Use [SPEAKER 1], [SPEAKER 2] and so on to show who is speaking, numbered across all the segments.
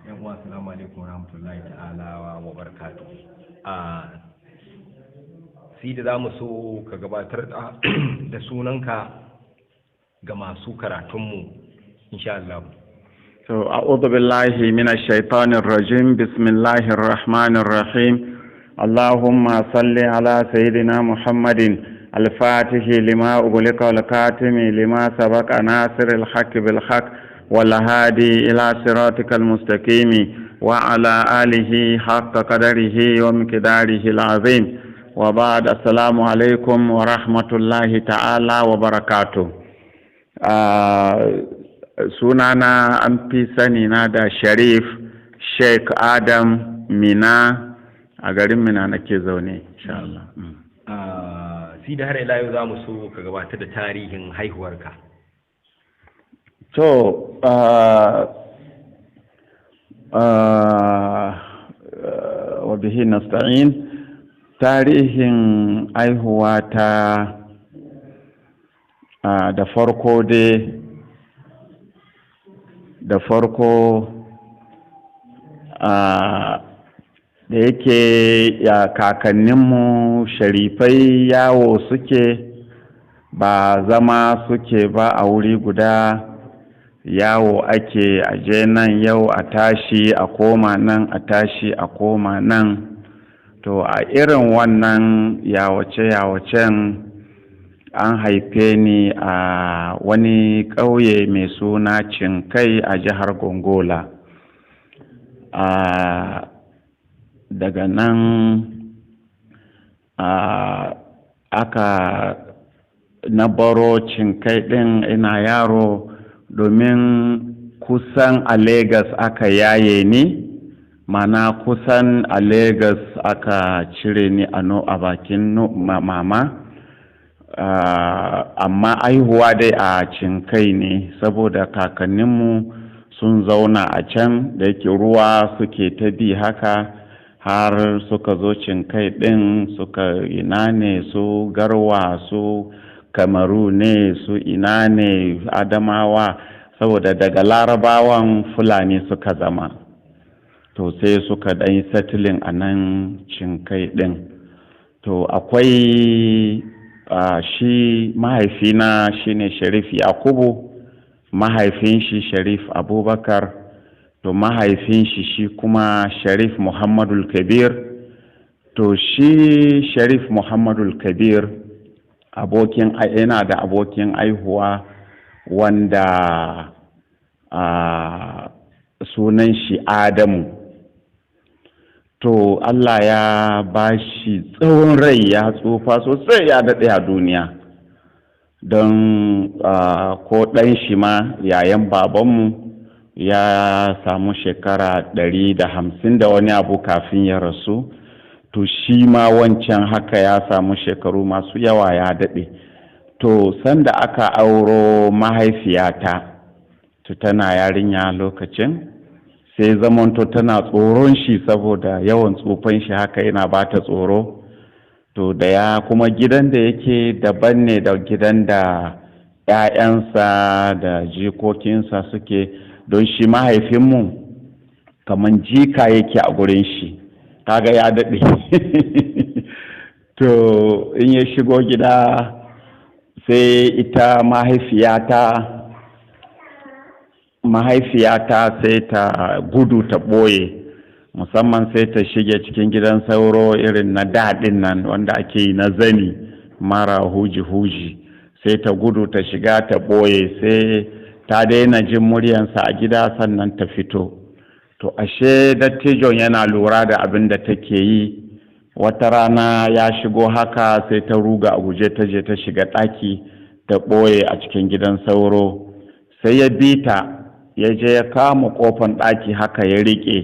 [SPEAKER 1] yan uwa assalamu alaikum warahmatullahi ta'ala wa barakatuh. Sai da zamu so ka gabatar da sunanka ga masu karatunmu insha Allah.
[SPEAKER 2] So a'udhu billahi minash shaitanir rajim. Bismillahir rahmanir rahim. Allahumma salli ala sayyidina Muhammadin al-fatih lima ughliqa wal-katimi lima sabaqa nasiril haqqi bil haqq والهادي إلى صراطك المستقيم وعلى آله حق قدره ومقداره العظيم وبعد السلام عليكم ورحمة الله تعالى وبركاته. sunana an fi sani na da Sharif Sheikh Adam Mina a garin Mina nake zaune insha Allah.
[SPEAKER 1] Sai da har ila yau za mu so ka gabatar da tarihin haihuwarka.
[SPEAKER 2] To, wa bihi nasta'in, tarihin aihuwa ta da farko da yake ya kakanninmu sharifai yawo suke ba zama suke ba a wuri guda. Yawo ake aje nan yau a tashi a koma nan a tashi a koma nan. To a irin wannan yawace-yawacen an haife ni a wani ƙauye mai suna Cinkai a jihar Gongola. Daga nan aka na baro Cinkai ɗin ina yaro domin kusan a Legas aka yaye ni, mana kusan a Legas aka cire ni a bakin mama, amma aihuwa dai a Cinkai ne saboda kakanninmu sun zauna a can da yake ruwa suke ta bi haka har suka zo Cinkai ɗin suka ina ne su Garwa su Kamaru ne su ina ne Adamawa saboda daga Larabawan Fulani suka zama, to sai suka ɗan settling a nan Cinkai ɗin. To akwai shi mahaifina shine Sharif Yakubu, mahaifin shi Sharif Abubakar, to mahaifin shi kuma Sharif Muhammadul Kabir. To shi Sharif Muhammadul Kabir yana da abokin aihuwa wanda sunan shi Adamu. To Allah ya ba shi tsawon rai, ya tsufa sosai, ya daɗe a duniya don ko ɗan shi ma yayan babanmu ya samu shekara 150 da wani abu kafin ya rasu. To shi ma wancan haka ya samu shekaru masu yawa, ya daɗe. To sanda aka auro mahaifiyata, to tana yarinya lokacin, sai zamanto tana tsoron shi saboda yawan tsufan shi haka yana ba ta tsoro. To da ya kuma gidan da yake daban ne da gidan da ‘ya'yansa da jikokinsa suke, don shi mahaifinmu kamar jika yake a gurin shi. Kaga ya daɗe. To in ya shigo gida sai ita mahaifiyata sai ta gudu ta ɓoye, musamman sai ta shige cikin gidan sauro irin na daɗin nan wanda ake yi na zani mara huji-huji, sai ta gudu ta shiga ta ɓoye, sai ta daina jin muryansa a gida sannan ta fito. To ashe dattijon yana lura da abin da take yi. Wata rana ya shigo haka sai ta ruga a guje ta je ta shiga ɗaki ta ɓoye a cikin gidan sauro. Sai ya bi ta, ya je ya kama ƙofan ɗaki haka ya riƙe,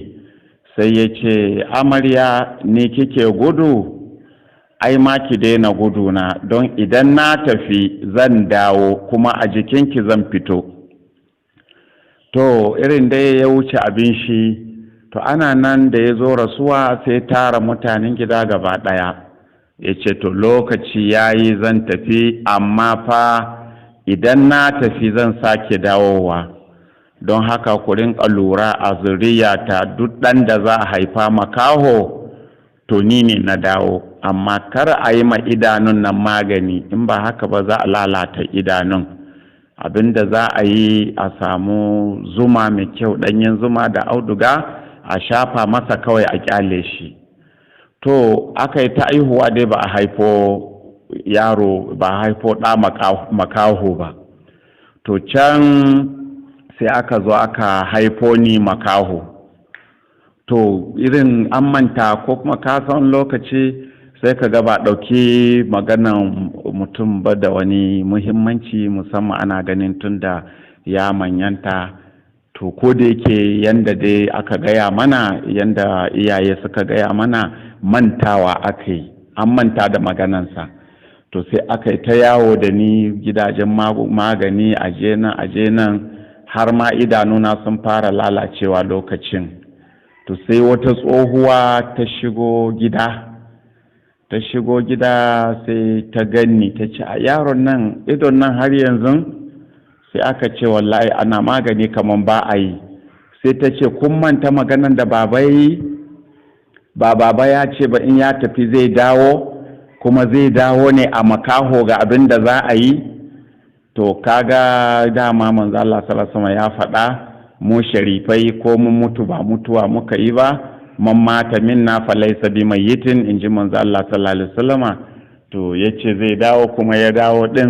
[SPEAKER 2] sai ya ce, amarya ni kike gudu? Ai ma ki daina guduna, don idan na tafi zan dawo kuma a jikinki zan fito. To irin dai ya wuce abin shi, to ana nan da ya zo rasuwa sai tara mutanen gida gaba ɗaya, ya ce to lokaci ya yi zan tafi, amma fa idan na tafi zan sake dawowa. don haka ku rinka lura a zuriyata duk ɗan da za a haifa makaho to ni ne na dawo, amma kar a yi ma idanun nan magani, in ba haka ba za a lalata idanun. Abinda za a yi a samu zuma mai kyau, ɗanyen zuma da auduga a shafa masa kawai a kyale shi. To aka yi ta aihuwa dai ba a haifo yaro, ba a haifo ɗa makaho ba. To can sai aka zo aka haifo ni makaho. To irin an manta ko kuma kasan lokaci sai ka ga ba ɗauki maganan mutum ba da wani muhimmanci, musamman ana ganin tun da ya manyanta. To ko da yake yanda dai aka gaya mana, yanda iyaye suka gaya mana, mantawa aka yi, an manta da maganansa. To sai aka yi ta yawo da ni gidajen magani, aje nan har ma idanuna sun fara lalacewa lokacin. To sai wata tsohuwa ta shigo gida sai ta ganni ta ce, a yaron nan idon nan har yanzu? Sai aka ce wallahi ana magani kaman ba a yi. Sai ta ce kun manta maganan da baba yi? Ba baba ya ce ba in ya tafi zai dawo, kuma zai dawo ne a makaho ga abin da za a yi? To kaga dama manzo Allah sallallahu alaihi wasallam ya faɗa, mu sharifai ko mun mutu ba mutuwa muka yi ba, man mata minna fa laysa bi mayyitin, inji manzo Allah sallallahu alaihi wasallama. To yace zai dawo kuma ya dawo din,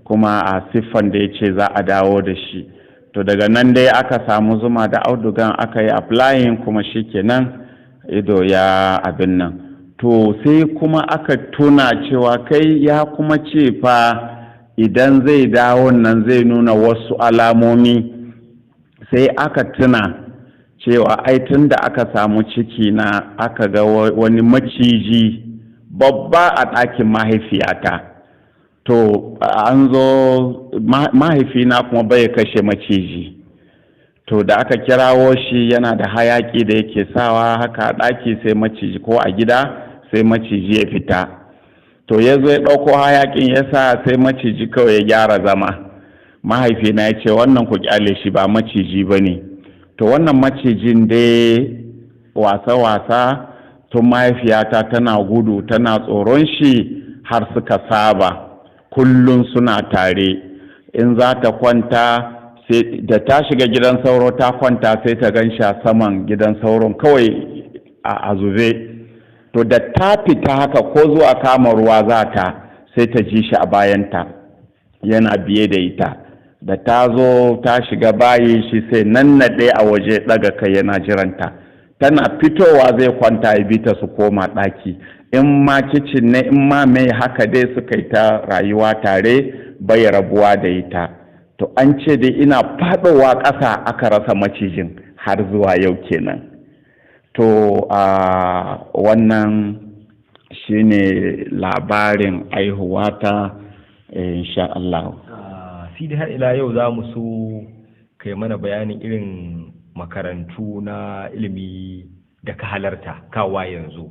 [SPEAKER 2] kuma a siffan da yace za a dawo da shi. To daga nan dai aka samu zuma da audugan aka yi applying, kuma shikenan ido ya abin nan. To sai kuma aka tuna cewa kai ya kuma ce fa idan zai dawo nan zai nuna wasu alamomi. Sai aka tuna cewa ai tun da aka samu ciki na aka ga wani maciji babba a ɗakin mahaifiyata. To an zo mahaifina kuma bai kashe maciji. To da aka kirawo shi yana da hayaki da yake sawa haka a ɗaki, sai maciji, ko a gida sai maciji ya fita. To ya zo ya ɗauko hayakin ya sa, sai maciji kawai ya gyara zama. Mahaifina ya ce wannan ku kyale shi, ba maciji ba ne. To wannan macijin dai wasa-wasa tun mahaifiyata tana gudu tana tsoron shi har suka saba, kullum suna tare. In za ta kwanta, sai da ta shiga gidan sauro ta kwanta, sai ta gan shi a saman gidan sauron kawai a zube. To da ta fita haka ko zuwa kama ruwa za ta, sai ta ji shi a bayanta yana biye da ita. Da ta zo ta shiga bayi, shi sai nannaɗe a waje ɗaga kai yana jiranta. Tana fitowa zai kwanta ya bi ta su koma ɗaki. In ma kicin ne, in ma mai haka dai suka yi ta rayuwa tare, bai rabuwa da ita. To an ce dai ina faɗowa ƙasa aka rasa macijin har zuwa yau kenan. To wannan shine labarin aihuwata, insha Allah.
[SPEAKER 1] Sidi har ila yau za mu so kai mana bayanin irin makarantu na ilimi da ka halarta kawa yanzu.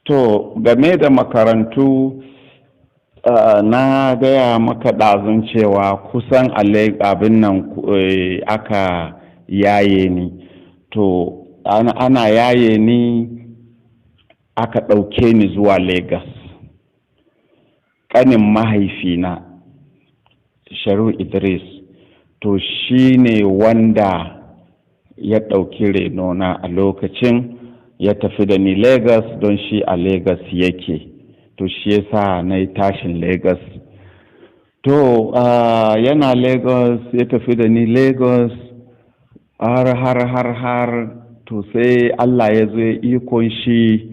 [SPEAKER 2] To game da makarantu, na gaya maka ɗazun cewa kusan abin nan aka yaye ni. To ana yaye ni aka ɗauke ni zuwa Legas. Ƙanin mahaifina Sharu Idris, to shi ne wanda ya ɗauki renona a lokacin, ya tafi da ni Legas don shi a Legas yake. To shi yasa na yi tashin Legas. To yana Lagos, ya tafi da ni Lagos har to sai Allah ya zo ikon shi,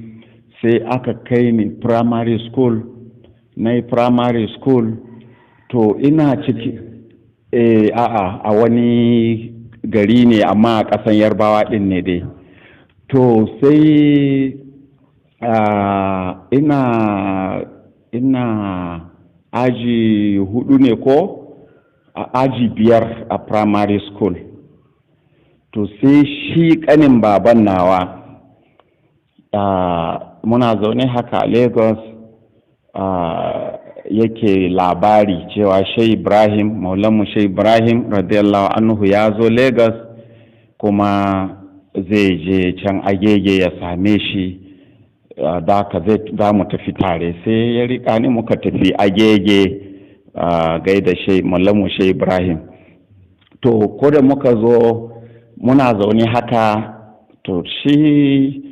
[SPEAKER 2] sai aka kai ni primary school. Na yi primary school. To ina ciki a wani gari ne amma a ƙasan Yarbawa ɗin ne dai. To sai ina aji 4 ne ko aji 5 a primary school. To sai shi ƙanin baban nawa, muna zaune haka a Lagos, yake labari cewa Shehu Ibrahim, Maulanmu Shehu Ibrahim radiyallahu anhu ya zo Lagos kuma zai je can Agege ya same shi, da ka za mu tafi tare. Sai ya rika ni muka tafi Agege gaida Maulanmu Shehu Ibrahim. To ko da muka zo muna zaune haka, to shi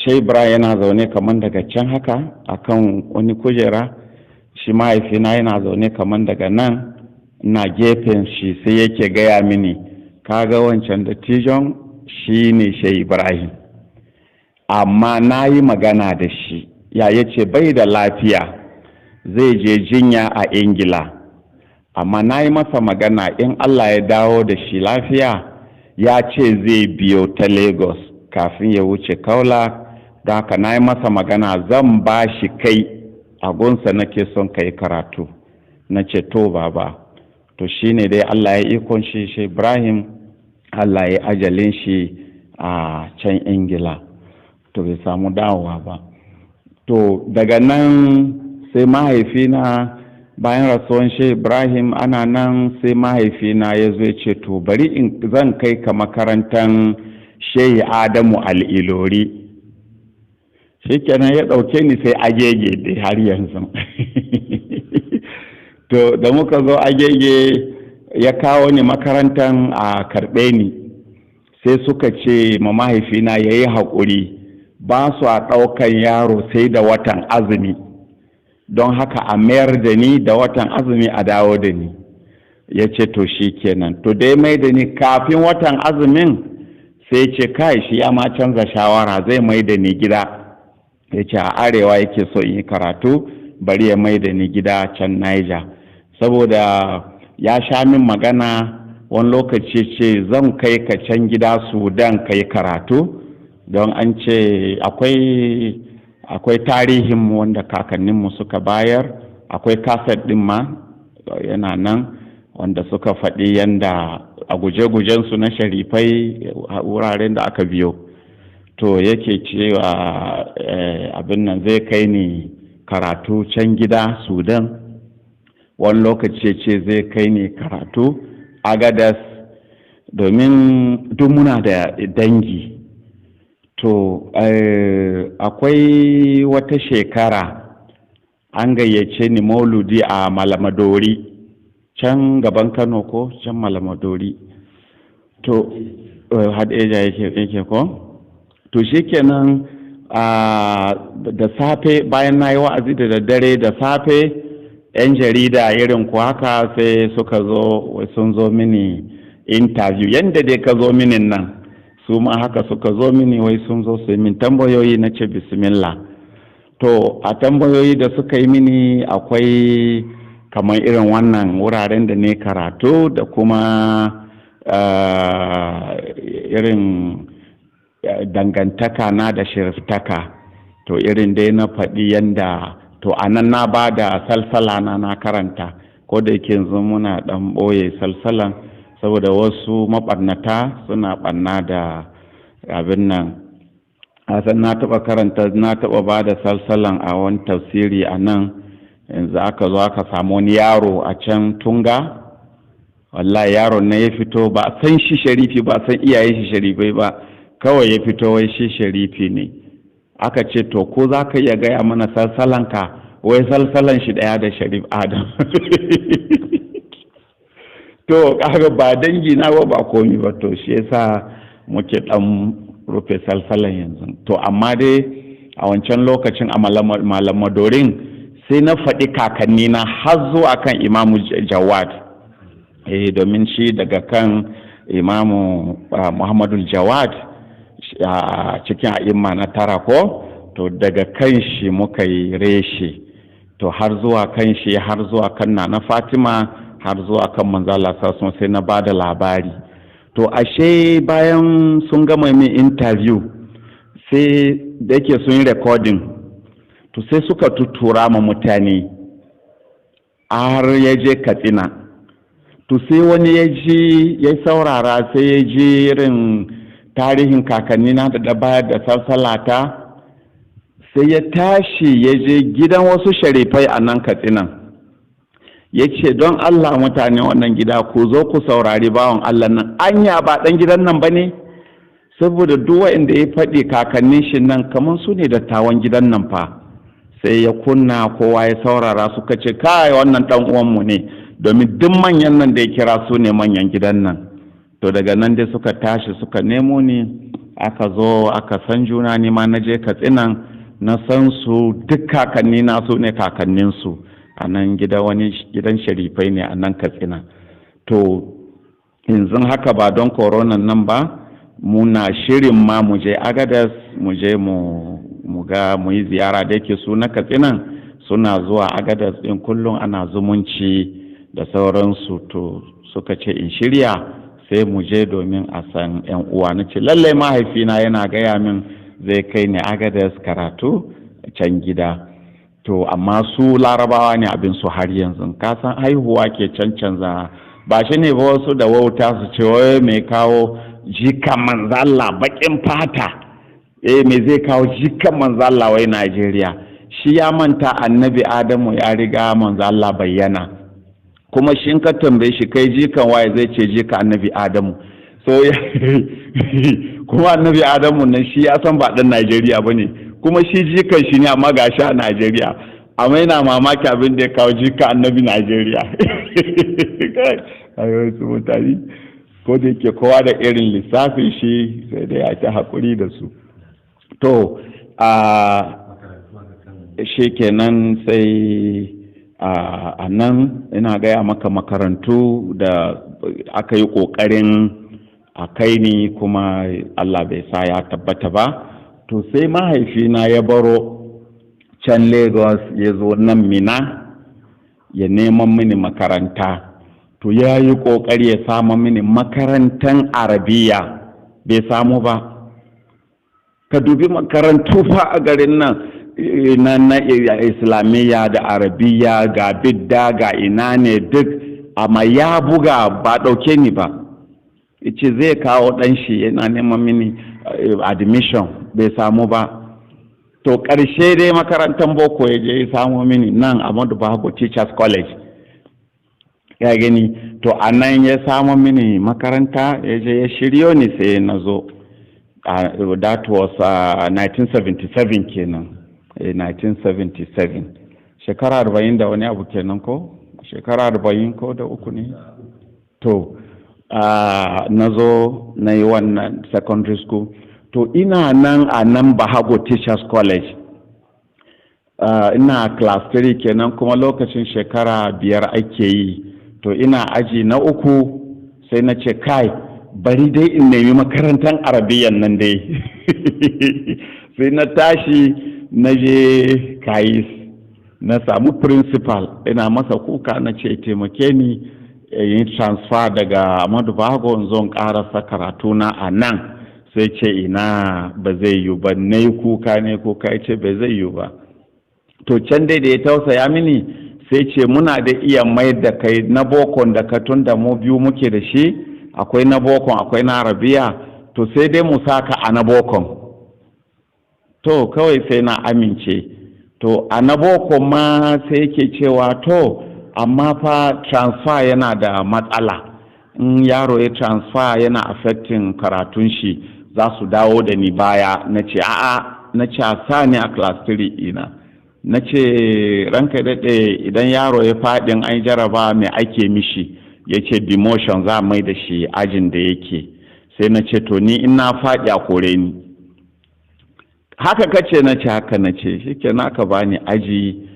[SPEAKER 2] Shehu Ibrahim yana zaune kamar daga can haka akan wani kujera, shi mahaifina yana zaune kamar daga nan na gefen shi, sai yake gaya mini, kaga wancan dattijon shi ne Shehu Ibrahim, amma na yi magana da shi, ya yace bai da lafiya zai je jinya a Ingila, amma na yi masa magana in Allah ya dawo da shi lafiya ya ce zai biyo ta Lagos kafin ya wuce Kaula, don haka na yi masa magana zan ba shi kai a gunsa nake son kai karatu. Na ce to baba, to shine dai Allah ya ikon shi Ibrahim, Allah ya ajalin shi a can Ingila, to bai samu dawowa ba. To daga nan sai mahaifina, bayan rasuwan Shehu Ibrahim ana nan sai mahaifina ya zo ya ce to bari zan kai ka makarantar Shehu Adamu Al-Ilori. Shikenan ya ɗauke ni sai Agege dai har yanzu. To da muka zo Agege ya kawo ni makarantar a karɓe ni, sai suka ce ma mahaifina ya yi haƙuri, ba su a ɗaukan yaro sai da watan azumi, don haka a mayar da ni da watan azumi a dawo da ni. Ya ce to shi kenan. To dai mai da ni kafin watan azumin sai ce kai shi ya ma canza shawara, zai mai da ni gida. Ya ce a arewa yake so in yi karatu, bari ya mai da ni gida can Niger, saboda ya sha min magana wani lokaci ce zan kai ka can gida Sudan ka yi karatu, don an ce akwai tarihinmu wanda kakanninmu suka bayar, akwai kaset ɗin ma yana nan wanda suka faɗi yanda a guje-gujensu na sharifai wuraren da aka biyo. To yake cewa abin nan zai kai ni karatu can gida Sudan, wani lokaci ce zai kai ni karatu Agadas, domin duk muna da dangi. To akwai wata shekara an gayyace ni mauludi a Malamadori, can gaban Kano ko can Malamadori. To Hadeja yake ko? To shikenan da safe bayan na yi wa'azi da daddare, da safe 'yan jarida irin ku haka sai suka zo, sun zo mini interview yadda dai ka zo mini nan, su ma haka suka zo mini, wai sun zo su yi min tambayoyi. Na ce bismillah. To a tambayoyi da suka yi mini akwai kamar irin wannan wuraren da ne karatu da kuma irin dangantaka na da shiriftaka. To irin dai na faɗi yanda, to a nan na ba da salsala na karanta, ko da yake yanzu muna ɗan ɓoye salsalan saboda wasu maɓarnata suna ɓanna da abin nan. A san na taɓa ba da salsalan a wani tafsiri a nan, yanzu aka zo aka samu wani yaro a can Tunga, wallahi yaron na ya fito ba san shi sharifi ba, san iyayen shi sharifai ba, kawai ya fito wai shi sharifi ne. Aka ce to ko za ka iya gaya mana salsalanka, wai salsalan shi ɗaya da Sharif Adam. To kaga ba dangi na ba komi ba, to shi yasa muke ɗan rufe salsalan yanzu. To amma dai a wancan lokacin a Malamadorin sai na faɗi kakanni na har zuwa kan Imamu Jawad, domin shi daga kan Imamu Muhammadul Jawad a cikin a'imma na tara ko, to daga kan shi muka yi reshe, to har zuwa kan shi, har zuwa kan na Fatima, har zuwa kan manzala sassun, sai na ba da labari. To ashe bayan sun gama min interview, sai da yake sun yi recording, to sai suka tutura ma mutane har ya je Katsina. To sai wani ya saurara, sai ya ji irin tarihin kakannina da bayar da salsalata, sai ya tashi ya je gidan wasu sharifai a nan Katsinan, ya ce don Allah mutane wannan gida ku zo ku saurari bawan Allah nan, anya ba ɗan gidan nan ba ne? Saboda duk wanda ya faɗi kakannin shi nan kamar su ne dattawan gidan nan fa. Sai ya kunna, kowa ya saurara, suka ce kai wannan ɗan uwanmu ne, domin duk manyan nan da ya kira su ne manyan gidan nan. To daga nan dai suka tashi suka nemo ni, aka zo aka san juna, ni ma na je Katsinan na san su, duk kakanni na su ne kakanninsu a nan wani gidan sharifai ne a nan Katsina. To yanzu haka ba don koronan nan ba, muna shirin ma mu je Agadas, mu je mu ga mu yi ziyara, da yake su na Katsinan suna zuwa Agadas din kullum ana zumunci da sauransu. To suka ce in shirya sai mu je domin a san yan uwa. Na ce lallai mahaifina yana gaya min zai kai ni Agadas karatu can gida. To amma su larabawa ne abin su har yanzu, ka san haihuwa ke cancanza, ba shi ne ba wasu da wauta su ce wai mai kawo jikan manzalla bakin fata, me zai kawo jikan manzalla wai Najeriya? Shi ya manta annabi Adamu ya riga manzalla bayyana, kuma shi in ka tambaye shi kai jikan waye zai ce jika annabi Adamu. So kuma annabi Adamu nan shi ya san ba dan Najeriya bane, kuma shi jikan shi ne amma gashi a Najeriya, amma yana mamaki abin da ya kawo jika annabi Najeriya. Ayo su mutane, ko da yake kowa da irin lissafin shi, sai dai ya ta haƙuri da su. To shi kenan sai a nan ina gaya maka makarantu da aka yi ƙoƙarin a kai ni, kuma Allah bai sa ya tabbata ba. To sai mahaifina ya baro can Lagos ya zo nan Mina ya neman mini makaranta. To ya yi ƙoƙari ya samu mini makarantar Arabiya, bai samu ba. Ka dubi makarantu fa a garin nan na Islamiyya da Arabiya, ga bidda ga ina ne duk, amma ya buga ba ɗauke ni ba. Ice zai kawo ɗan shi yana neman mini admission, bai samu ba. To ƙarshe dai makarantar boko ya je ya samu mini nan Ahmadu Bahago Teachers College, ya gani. To a nan ya samu mini makaranta, ya je ya shiryo ni sai na zo. That was 1977 kenan, 1977, shekara 40 da wani abu kenan ko? Shekara 40 ko da uku ne? To na zo na yi wannan secondary school. To ina nan a nan Bahago Teachers College, ina class 3 kenan, kuma lokacin shekara 5 ake yi. To ina aji na uku sai na ce kai bari dai in nemi makarantar Arabiyan nan dai. Sai na tashi na je Kayis, na samu principal, ina masa kuka na ce taimake ni yin transfer daga Ahmadu Bahago in zo in karasa karatuna a nan. Sai ce ina ba zai yiwu ba, na yi kuka ne kuka, ya ce ba zai yiwu ba. To can dai da ya tausaya mini sai ce muna da iya mayar da kai na bokon da ka, tun da mu biyu muke da shi, akwai na bokon akwai na Arabiya, to sai dai mu saka a na bokon. To kawai sai na amince. To a na bokon ma sai yake cewa to amma fa transfer yana da matsala, in yaro ya transfer yana affecting karatun shi, za su dawo da ni baya. Na ce a'a, na ce a sa ni a class 3 ina. Na ce ranka daɗe idan yaro ya faɗin an jaraba mai ake mishi, ya ce demotion, za mai da shi ajin da yake. Sai na ce to ni in na faɗi a kore ni. Haka kace? Na ce haka. Na ce shi ke naka bani aji.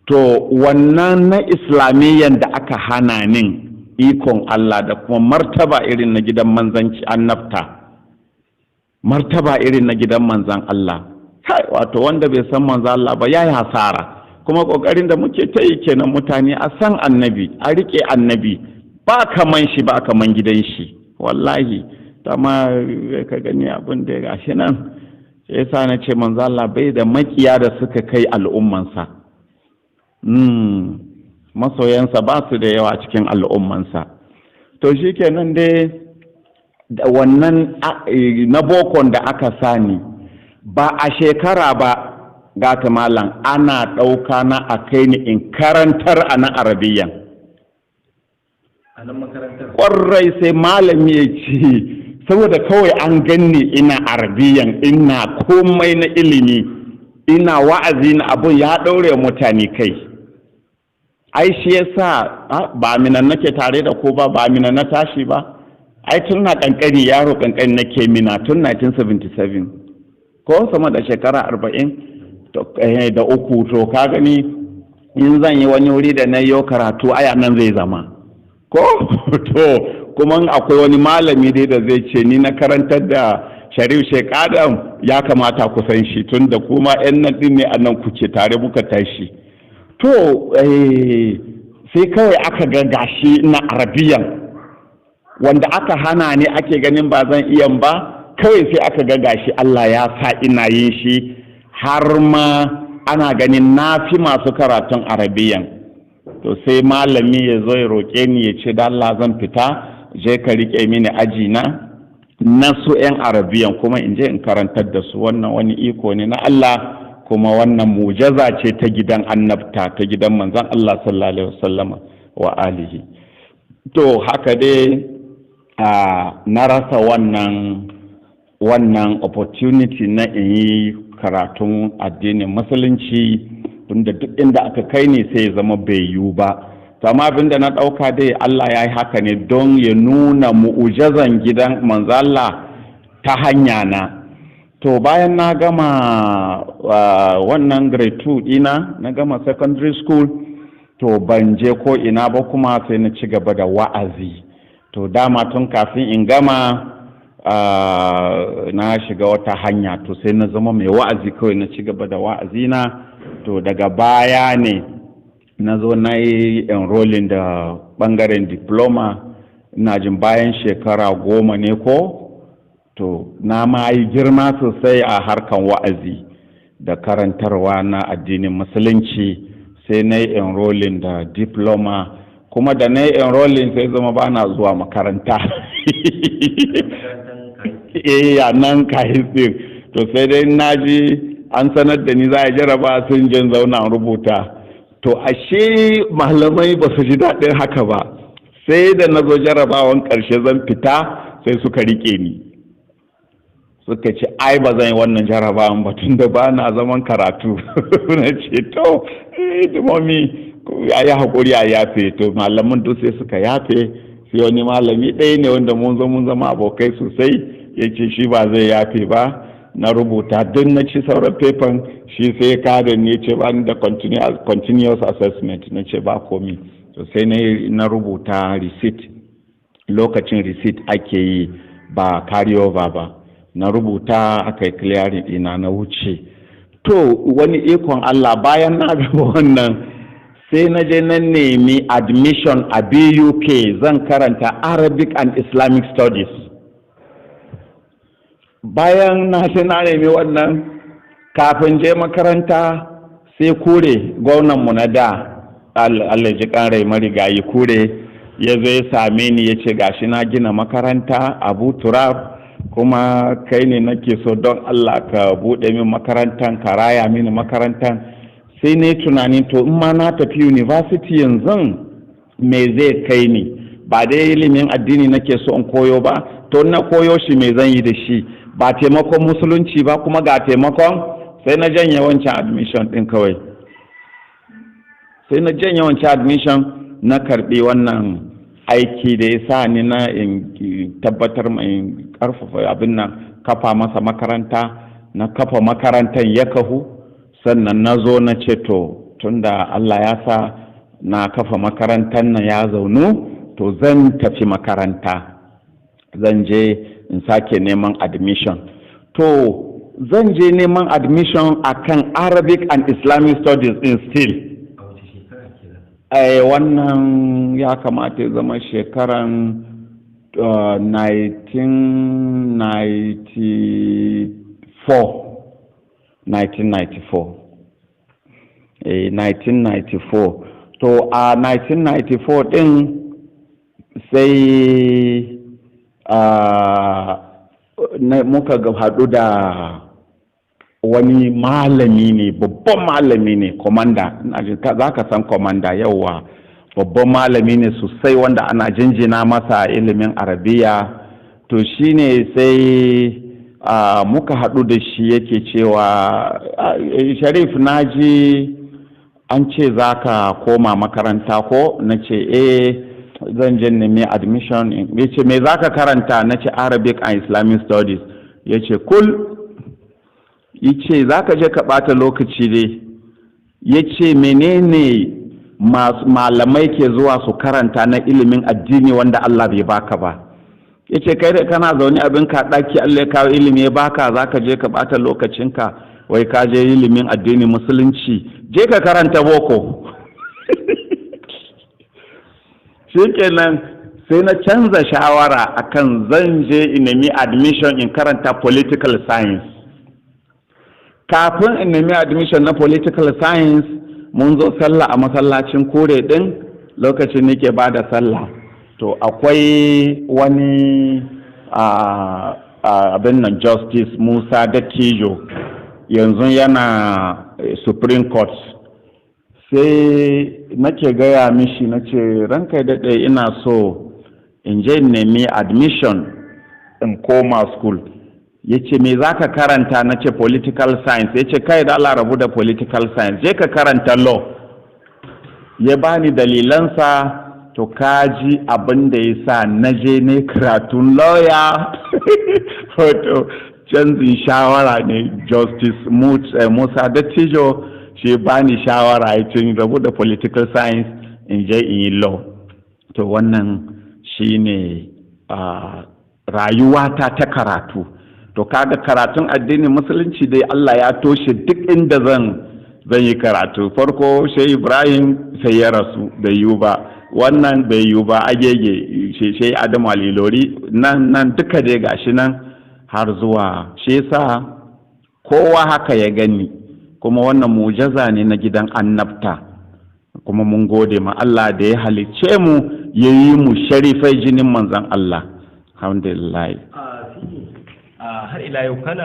[SPEAKER 2] To wannan na Islamiyyan da aka hana nin, ikon Allah da kuma martaba irin na gidan manzanci annabta, martaba irin na gidan manzan Allah. Wato wanda bai san manzan Allah ba ya yi hasara. Kuma ƙoƙarin da muke ta yi kenan, mutane a san annabi, a riƙe annabi, ba kaman shi ba kaman gidan shi, wallahi. Tama ka gani abin da ya gashi nan, sai yasa na ce manzan Allah bai da makiya da suka kai al'ummansa. Masoyansa ba su da yawa cikin al'ummansa. To shi kenan dai da wannan na bokon da aka sani, ba a shekara ba gata malam ana ɗauka na a kai ni in karantar a na arabiyan.
[SPEAKER 1] A nan makarantar?
[SPEAKER 2] Ƙwarai, sai malami ya ce saboda kawai an ganni ina arabiyan, ina komai na ilimi, ina wa'azi na abun ya ɗaure mutane kai. Ai shi yasa ba Amina nake tare da ko ba Amina na tashi ba. Ai tun na kankani, yaro kankani nake Mina tun 1977 ko sama da shekara 40 da uku. To ka gani in zan yi wani wuri da na yi karatu aya nan zai zama ko to kuma akwai wani malami dai da zai ce ni na karantar da Sharif Sheikh Adam, ya kamata ku san shi tun da kuma yan nan din ne a nan kuke tare muka tashi. To sai kawai aka ga gashi na arabiyan wanda aka hana ne ake ganin ba zan iya ba, kawai sai aka ga gashi Allah ya sa ina yin shi, har ma ana ganin na fi masu karatun arabiyan. To sai malami ya zo ya roƙe ni ya ce da Allah zan fita, je ka riƙe mini aji na su 'yan arabiyan kuma in je in karantar da su. Wannan wani iko ne na Allah, kuma wannan mujaza ce ta gidan annabta, ta gidan manzon Allah sallallahu alaihi wasallama wa alihi. To haka dai na rasa wannan opportunity na in yi karatun addinin musulunci, tunda duk inda aka kai ne sai ya zama bai yiwu ba. To amma abinda na ɗauka dai Allah ya yi haka ne don ya nuna mu'ujazan gidan manzo Allah ta hanya na. To bayan na gama wannan grade 2 ɗina, na gama secondary school, to ban je ko ina ba kuma sai na ci gaba da wa'azi. To dama tun kafin in gama na shiga wata hanya, to sai na zama mai wa'azi kawai, na ci gaba da wa'azi na. To daga baya ne na zo na yi enrolling da ɓangaren diploma, ina jin bayan shekara 10 ne ko. To na ma yi girma sosai a harkan wa'azi da karantarwa na addinin musulunci, sai na yi enrolling da diploma, kuma da na yi enrolling sai zama ba na zuwa makaranta. A nan kahisin. To sai dai na ji an sanar da ni za a jaraba, sun jin zauna rubuta. To ashe malamai ba su ji daɗin haka ba, sai da na zo jarabawan ƙarshe zan fita sai suka riƙe ni, suka ce ai ba zan yi wannan jarabawan ba tun da ba na zaman karatu. Na ce to dimomi a yi haƙuri a yafe. To malaman duk sai suka yafe, sai wani malami ɗaya ne wanda mun zama abokai sosai, ya ce shi ba zai yafe ba. Na rubuta duk na ci sauran fefan, shi sai ka da ni ce ba ni da continuous assessment. Na ce ba komi. To sai na rubuta receipt, lokacin receipt ake yi ba carry over ba. Na rubuta aka yi clearing ina na wuce. To wani ikon Allah, bayan na gaba wannan sai na je na nemi admission a BUK, zan karanta Arabic and Islamic Studies. Bayan na nemi wannan, kafin je makaranta sai Kure, gwamnanmu na da, Allah ji ƙarai marigayi Kure, ya zo ya same ni ya ce gashi na gina makaranta Abu Turab, kuma kai ne nake so don Allah ka buɗe min makarantan, ka raya mini makarantan. Sai ne tunani to in ma na tafi university yanzu me zai kai ni, ba dai ilimin addini nake so in koyo ba, to na koyo shi me zan yi da shi, ba taimakon musulunci ba kuma ga taimakon. Sai na janye wancan admission ɗin kawai, sai na janye wancan admission, na karɓi wannan aiki da ya sa ni na in tabbatar mai ƙarfafa abin nan, kafa masa makaranta. Na kafa makarantar ya kahu, sannan na zo na ce to tunda Allah ya sa na kafa makarantar nan ya zaunu, to zan tafi makaranta, zan je in sake neman admission. To zan je neman admission akan Arabic and Islamic Studies in still. Wannan ya kamata ya zama shekaran 1994. To a 1994 din sai muka haɗu da wani malami ne, babban malami ne, komanda, za ka san komanda, yawa babban malami ne sosai wanda ana jinjina masa ilimin arabiya. To shine sai muka haɗu da shi yake cewa Sharif, naji an ce za ka koma makaranta ko? Na ce zan je nemi admission. Ya ce me za ka karanta? Na ce Arabic and Islamic Studies. Ya ce kul. Ya ce za ka je ka ɓata lokaci dai. Ya ce menene malamai ke zuwa su karanta na ilimin addini wanda Allah bai baka ba? Ya ce kai da kana zaune abin ka ɗaki, Allah ya kawo ilimi ya baka, za ka je ka ɓata lokacinka wai ka je ilimin addini musulunci, je ka karanta boko. Shikenan sai na canza shawara akan zan je in nemi admission in karanta political science. Kafin in nemi admission na political science, mun zo sallah a masallacin kore din, lokacin nake ba da sallah. To akwai wani abin nan Justice Musa Dattijo, yanzu yana Supreme Court. Sai nake gaya mishi, na ce ranka daɗe ina so in je nemi admission in koma school. Ya ce me za ka karanta? Na ce political science. Ya ce kai da Allah rabu da political science, je ka karanta law. Ya bani dalilansa. To kaji abin da ya sa na je ne karatun lawyer. Wato canzin shawara ne. Justice Musa Dattijo shi bani shawara ya ce rabu da political science in je in yi law. To wannan shi ne rayuwata ta karatu. To kaga karatun addinin musulunci dai Allah ya toshe duk inda zan yi karatu. Farko Shehu Ibrahim sai ya rasu, bai yiwu ba. Wannan bai yiwu ba, Agege Shehu Adamu Alilori nan duka dai gashi nan har zuwa. Shi yasa kowa haka ya gani, kuma wannan mujaza ne na gidan annabta. Kuma mun gode ma Allah da ya halicce mu, ya yi mu sharifai jinin manzon Allah. Alhamdulillah.
[SPEAKER 1] Har ila yau kana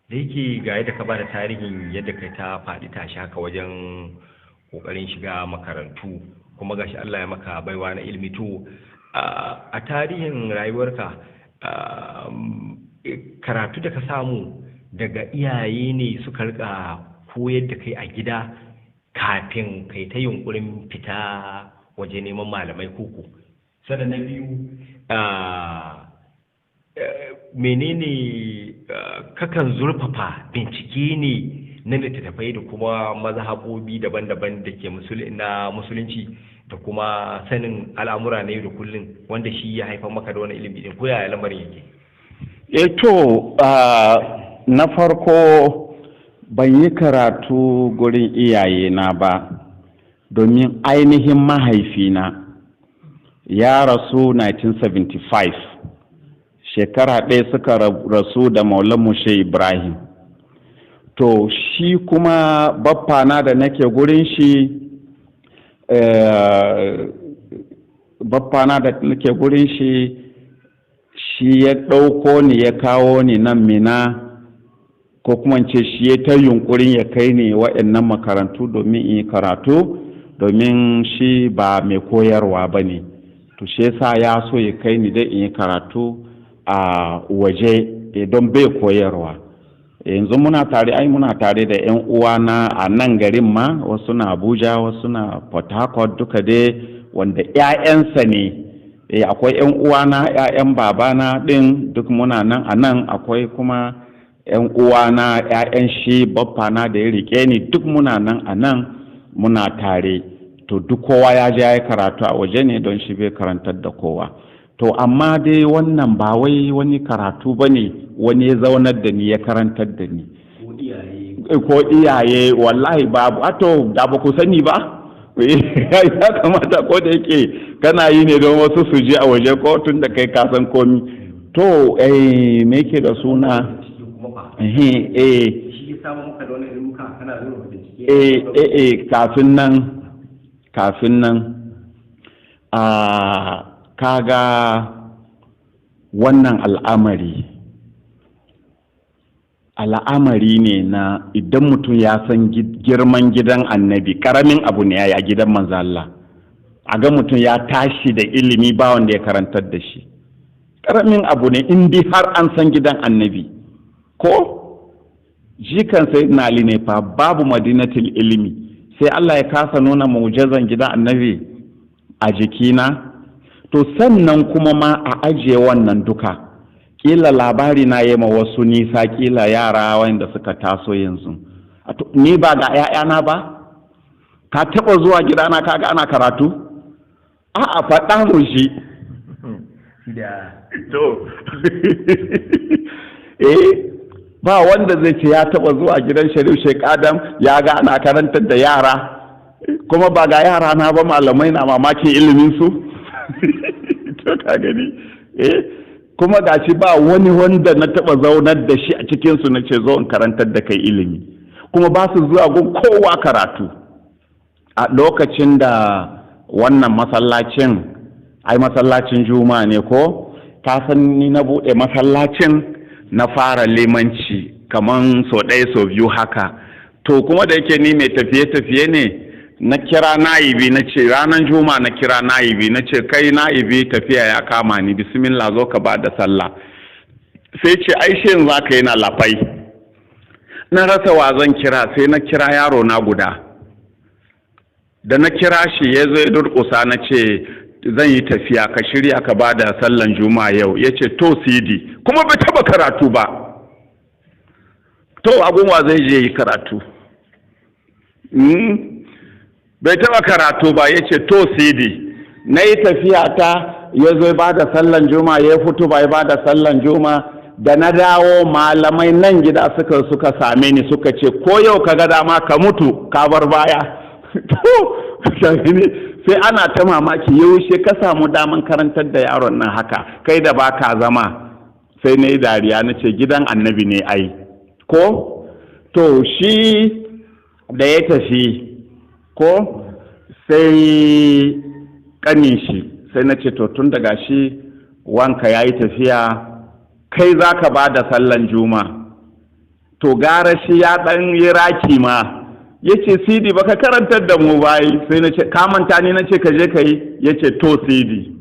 [SPEAKER 1] da yake ga yadda ka bada tarihin yadda kai ta faɗi tashi haka wajen ƙoƙarin shiga makarantu, kuma gashi Allah ya maka baiwa na ilimi. To a tarihin rayuwarka, karatu da ka samu daga iyaye ne suka rika koyar da kai a gida kafin kai ta yunkurin fita waje neman malamai koko? Sannan na biyu, menene kakan zurfafa bincike ne na littattafai da kuma mazhabobi daban-daban da ke na musulunci da kuma sanin al'amura na yau da kullum wanda shi ya haifar maka da wani ilimi din, ko yaya lamarin yake?
[SPEAKER 2] To na farko ban yi karatu gurin iyaye na ba, domin ainihin mahaifina ya rasu 1975. Shekara ɗaya suka rasu da Maulan Mushe Ibrahim. To shi kuma baffana da nake gurin shi, shi ya ɗauko ni ya kawo ni nan Mina, ko kuma ce shi ya ta yunkurin ya kai ni waɗannan makarantu domin in yi karatu, domin shi ba mai koyarwa ba ne. To shi yasa ya so ya kai ni dai in yi karatu a waje don bai koyarwa. Yanzu muna tare da 'yan uwana a nan garin ma, wasu na Abuja, wasu na Port Harcourt, duka dai wanda 'ya'yansa ne. Akwai 'yan uwana, 'ya'yan babana din duk muna nan a nan. Akwai kuma 'yan uwana, 'ya'yan shi baffana da ya rike ni, duk muna nan a nan muna tare. To duk kowa ya je ya yi karatu a waje ne, don shi bai karantar da kowa. To amma dai wannan ba wai wani karatu ba ne wani ya zaunar da ni ya karantar da ni. Ko iyaye wallahi babu. Ato da ba ku sani ba? Ya kamata, ko da yake kana yi ne don wasu su je a waje, ko tun da kai ka san komi. To me yake da suna?
[SPEAKER 1] Shi ya samu maka da wani ilmuka kana zuwa bincike.
[SPEAKER 2] Kafin nan kaga wannan al'amari al'amari ne na idan mutum ya san girman gidan annabi, karamin abu ne a gidan manzo Allah a ga mutum ya tashi da ilimi ba wanda ya karantar da shi. Karamin abu ne in dai har an san gidan annabi. Ko jikan sai na Ali ne fa, babu madinatul ilimi, sai Allah ya kasa nuna mu'jizan gidan annabi a jikina. To sannan kuma ma a ajiye wannan duka, kila labari na yi ma wasu nisa, kila yara wanda suka taso yanzu. Ni ba ga 'ya'yana ba, ka taɓa zuwa gidana kaga ana karatu? A'a, faɗa mu shi. To ba wanda zai ce ya taɓa zuwa gidan Sharif Sheikh Adam ya ga ana karantar da yara, kuma ba ga yara na ba malamai na mamakin ilimin su. To ka gani, kuma gashi ba wani wanda na taɓa zaunar da shi a cikin su na ce zo in karantar da kai ilimi, kuma ba su zuwa gun kowa karatu. A lokacin da wannan masallacin, ai masallacin Juma'a ne ko, ka san ni na buɗe masallacin na fara limanci kaman so ɗaya so biyu haka. To kuma da yake ni mai tafiye-tafiye ne, na kira na'ibi na ce ranar Juma'a, na kira na'ibi na ce kai na'ibi tafiya ya kama ni, bismillah zo ka ba da sallah. Sai ce ai shin za ka yi na lafai. Na rasa wa zan kira, sai na kira yaro na guda. Da na kira shi ya zo ya durƙusa, na ce zan yi tafiya, ka shirya ka ba da sallan Juma'a yau. Ya ce to sidi, kuma bai taba karatu ba. To agunwa zai je yi karatu. Bai taba karatu ba. Ya ce to sidi, na yi tafiya ta, ya zo ba da sallan Juma'a, ya fito ba ya ba da sallan Juma'a. Da na dawo malamai nan gida suka same ni suka ce ko yau ka ga dama ka mutu ka bar baya. Sai ana ta mamaki yaushe ka samu daman karantar da yaron nan haka, kai da baka zama. Sai na yi dariya na ce gidan annabi ne ai. Ko to shi da ya tafi, ko sai kanin shi, sai na ce to tun daga shi wanka ya yi tafiya, kai za ka ba da sallan Juma'a. To gara shi ya ɗan yi raki ma, ya ce sidi baka karantar da mu bayi. Sai na ce ka manta ni na ce ka je ka yi. Ya ce to sidi,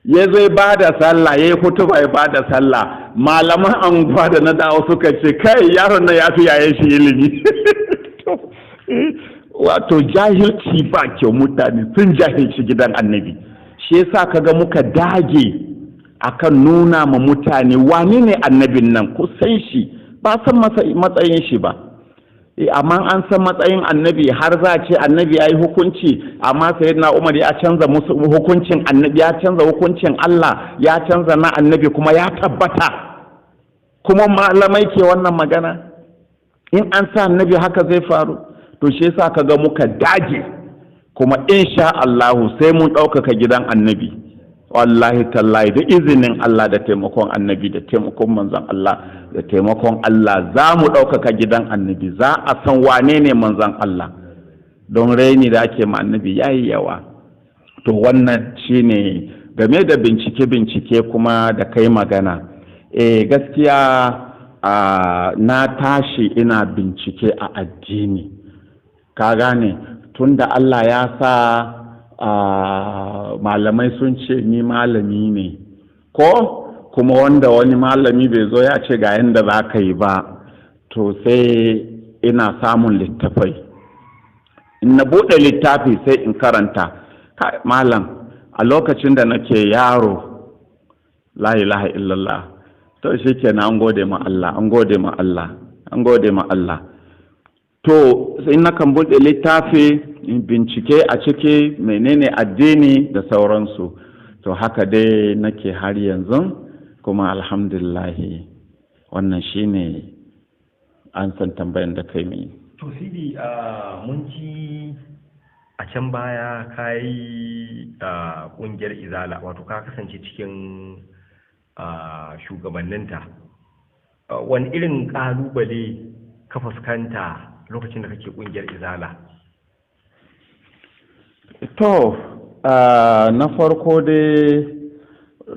[SPEAKER 2] ya zai ba da sallah, ya yi hutuba ya ba da sallah. Malaman anguwa da na dawo suka ce kai yaron nan ya fi yaye shi ilimi. Wato jahilci ba kyau, mutane sun jahilci gidan annabi. Shi yasa kaga muka dage akan nuna ma mutane wane ne annabin nan, ko san shi, ba san matsayin shi ba. Amma an san matsayin annabi, har za a ce annabi ya yi hukunci, amma sayyidina Umar ya canza hukuncin annabi, ya canza hukuncin Allah, ya canza na annabi kuma ya tabbata. Kuma malamai ke wannan magana, in an sa annabi haka zai faru. To shi yasa kaga muka dage, kuma insha Allahu sai mun ɗaukaka gidan annabi. Wallahi tallahi da izinin Allah, da taimakon annabi, da taimakon manzon Allah, da taimakon Allah za mu ɗaukaka gidan annabi, za a san wane ne manzon Allah, don raini da ake ma annabi ya yi yawa. To wannan shine game da bincike kuma da kai magana. Gaskiya na tashi ina bincike a addini, ka gane, tunda Allah ya sa malamai sun ce ni malami ne, ko kuma wanda wani malami bai zo ya ce ga yadda za ka yi ba. To sai ina samun littafai, in na buɗe littafi sai in karanta. Malam, a lokacin da nake yaro, la ilaha illallah, to shi kenan, an gode ma Allah, an gode ma Allah, an gode ma Allah. To sai na kan buɗe littafi in bincike a ciki menene addini da sauransu. To haka dai nake har yanzu, kuma alhamdulillahi wannan shine an san tambayan da kai mai.
[SPEAKER 1] To sidi mun ci a can baya ka yi ƙungiyar Izala, wato ka kasance cikin shugabanninta. Wani irin ƙalubale ka fuskanta lokacin da kake ƙungiyar Izala?
[SPEAKER 2] To na farko dai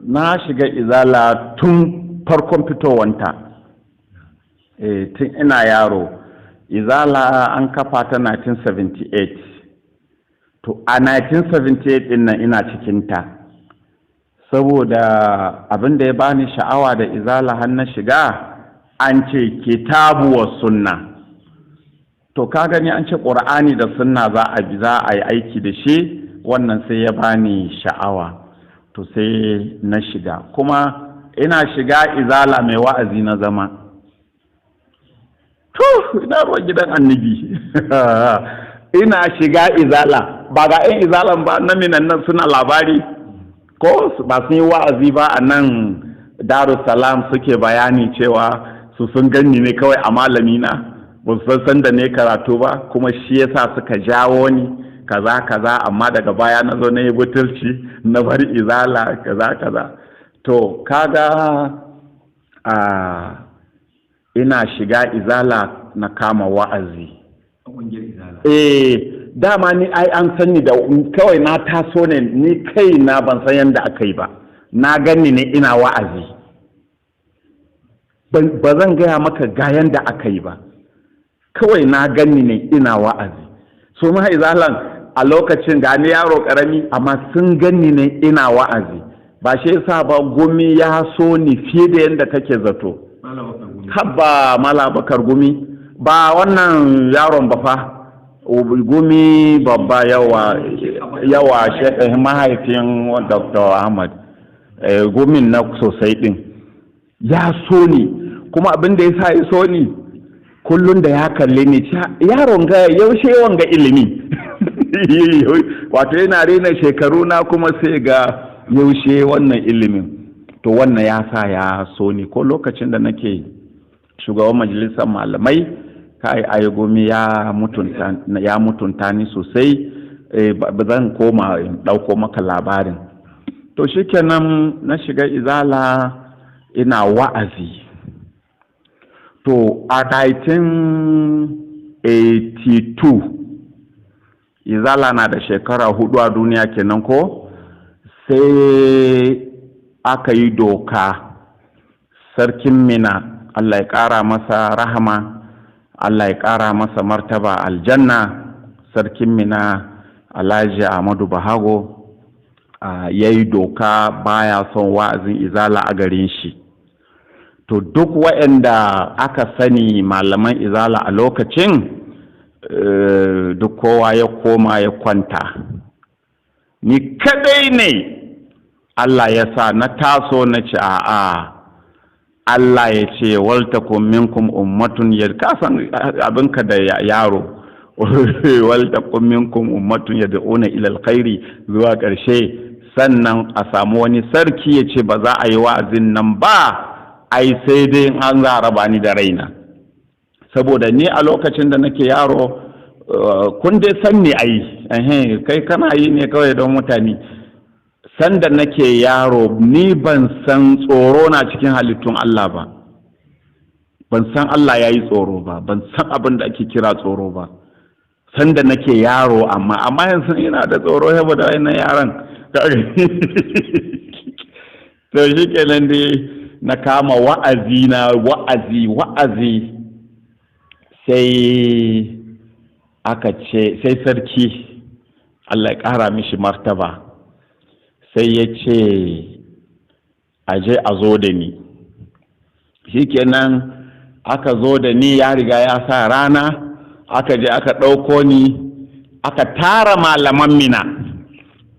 [SPEAKER 2] na shiga Izala tun farkon fitowanta. tun ina yaro. Izala an kafa ta 1978. To a 1978 din nan ina cikinta, saboda abin da ya bani sha'awa da izala har na shiga, an ce kitabu wa sunna. To ka gani an ce ƙur'ani da sunna za a yi aiki da shi, wannan sai ya bani sha'awa. To sai na shiga, kuma ina shiga izala mai wa'azi na zama. To ina ruwan gidan annabi. Ina shiga izala, ba ga 'yan izalan ba na minan nan suna labari, ko ba sun yi wa'azi ba a nan Darussalam suke bayani cewa su sun ganni ne kawai a malami na, ba su san da ne karatu ba, kuma shi yasa suka jawo ni kaza amma daga baya na zo na yi butulci na bar izala kaza. To kaga ina shiga izala na kama wa'azi. Dama ni ai an san ni da kawai na taso ne, ni kai na ban san yadda aka yi ba, na ganni ne ina wa'azi, ba zan gaya maka ga yadda aka yi ba, kawai na ganni ne ina wa'azi. So ma izalan a lokacin gani yaro karami, amma sun ganni ne ina wa'azi, ba shi yasa ba gumi ya so ni fiye da yadda kake zato. Habba Mala Bakar Gumi, ba wannan yaron ba fa, Gumi babba yawa mahaifin Dr. Ahmad, Gumin na sosai din ya so ni, kuma abin da ya sa ya so ni, kullum da ya kalle ni, yaron ga yaushe wanga ilimi. Wato yana rena shekaru na, kuma sai ga yaushe wannan ilimin. To wannan ya sa ya so ni, ko lokacin da nake shugaban majalisar malamai, kai Gumi ya mutunta ni sosai. Ba zan koma ɗauko maka labarin. To shikenan na shiga izala ina wa'azi. To a 1982 izala na da shekara 4 a duniya kenan ko, sai aka yi doka, sarkin Mina, Allah ya ƙara masa rahama, Allah ya ƙara masa martaba aljanna, sarkin Mina Alhaji Ahmadu Bahago, ya yi doka baya son wa'azin izala a garin shi. To duk waɗanda aka sani malaman izala a lokacin, duk kowa ya koma ya kwanta. Ni kadai ne Allah ya sa na taso na ce a'a, Allah ya ce waltakum minkum ummatun, ya kasan abinka da yaro, waltakum minkum ummatun yad'una ila alkhairi zuwa ƙarshe, sannan a samu wani sarki ya ce ba za a yi wa'azin nan ba, ai sai dai an za raba ni da raina. Saboda ni a lokacin da nake yaro, kun dai san ni ai, kai kana yi ne kawai don mutane. Sanda nake yaro ni ban san tsoro na cikin halittun Allah ba, ban san Allah ya yi tsoro ba, ban san abin da ake kira tsoro ba sanda nake yaro. amma yanzu ina da tsoro saboda wannan yaran. To shi kenan dai na kama wa'azi sai aka ce, sai sarki Allah ya ƙara mishi martaba sai ya ce aje a zo da ni. Shikenan aka zo da ni, ya riga ya sa rana, aka je aka ɗauko ni, aka tara malaman Mina,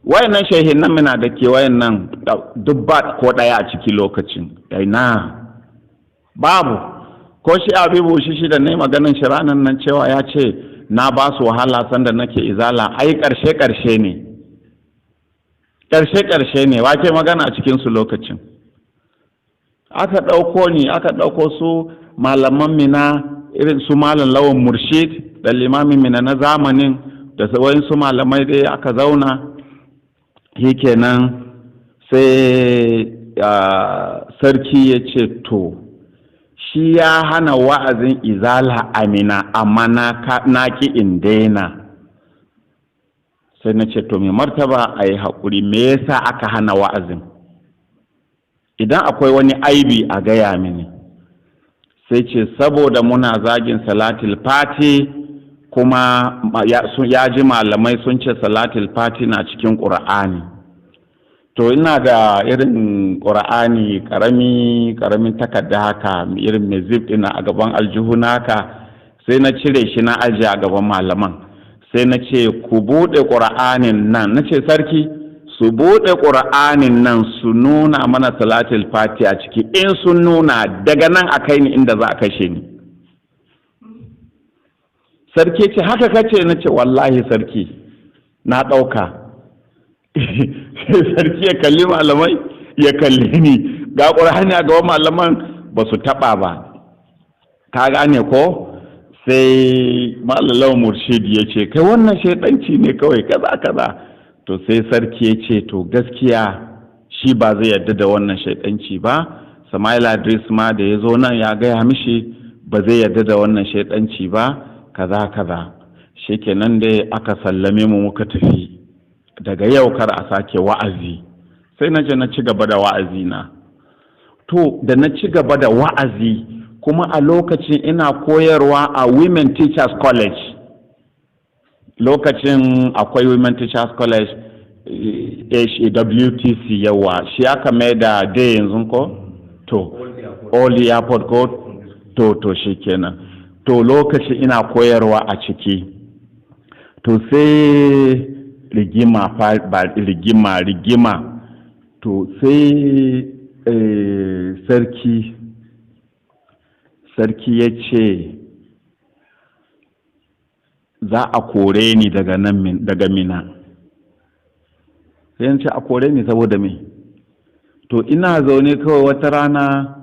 [SPEAKER 2] wayannan shehinan Mina da ke wayannan dubba ko ɗaya a ciki lokacin, na babu ko shi Abibu shi da ne maganin shi ranan nan cewa ya ce na ba su wahala sanda nake izala, ai ƙarshe ne wake magana a cikinsu lokacin. Aka ɗauko ni, aka ɗauko su malaman Mina irin su malam Lawan Murshid da limamin Mina na zamanin da wayan su malamai dai aka zauna. Shikenan sai sarki ya ce to shi ya hana wa'azin izala a Mina, amma na ki in daina. Sai na ce to mai martaba a yi haƙuri, me yasa aka hana wa'azin? Idan akwai wani aibi a gaya mini. sai ce saboda muna zagin salatul fati kuma ya ji malamai sun ce salatul fati na cikin ƙur'ani. To ina da irin ƙur'ani ƙaramin takarda haka irin mai zip ina a gaban aljihuna haka, sai na cire shi na ajiye a gaban malaman, sai na ce ku buɗe ƙur'anin nan, na ce sarki su buɗe ƙur'anin nan su nuna mana salatul fati a ciki, in sun nuna daga nan a kai ni inda za a kashe ni. Sarki ce haka kace? Na ce wallahi sarki na ɗauka. Sarki ya kalli malamai ya kalli ni, ga ƙur'ani a gaban malaman ba su taɓa ba, ka gane ko? Sai malalau murshidi ya ce kai wannan shaidanci ne kawai kaza kaza. To sai sarki ya ce to gaskiya shi ba zai yarda da wannan shaidanci ba. Sama'ila Idris ma da ya zo nan ya gaya mishi ba zai yarda da wannan shaidanci ba kaza kaza. Shikenan dai aka sallame mu muka tafi, daga yau kar a sake wa'azi. Sai na je na ci gaba da wa'azi na. To da na ci gaba da wa'azi kuma a lokacin ina koyarwa a Women Teachers College. Lokacin akwai Women Teachers College WTC yawa, shi aka mai da dai yanzu ko? To, Old Airport ko? To shi kenan. To lokacin ina koyarwa a ciki. To sai rigima. To sai sarki ya ce za a kore ni daga Mina. Sai yan ce a kore ni saboda me? To ina zaune kawai wata rana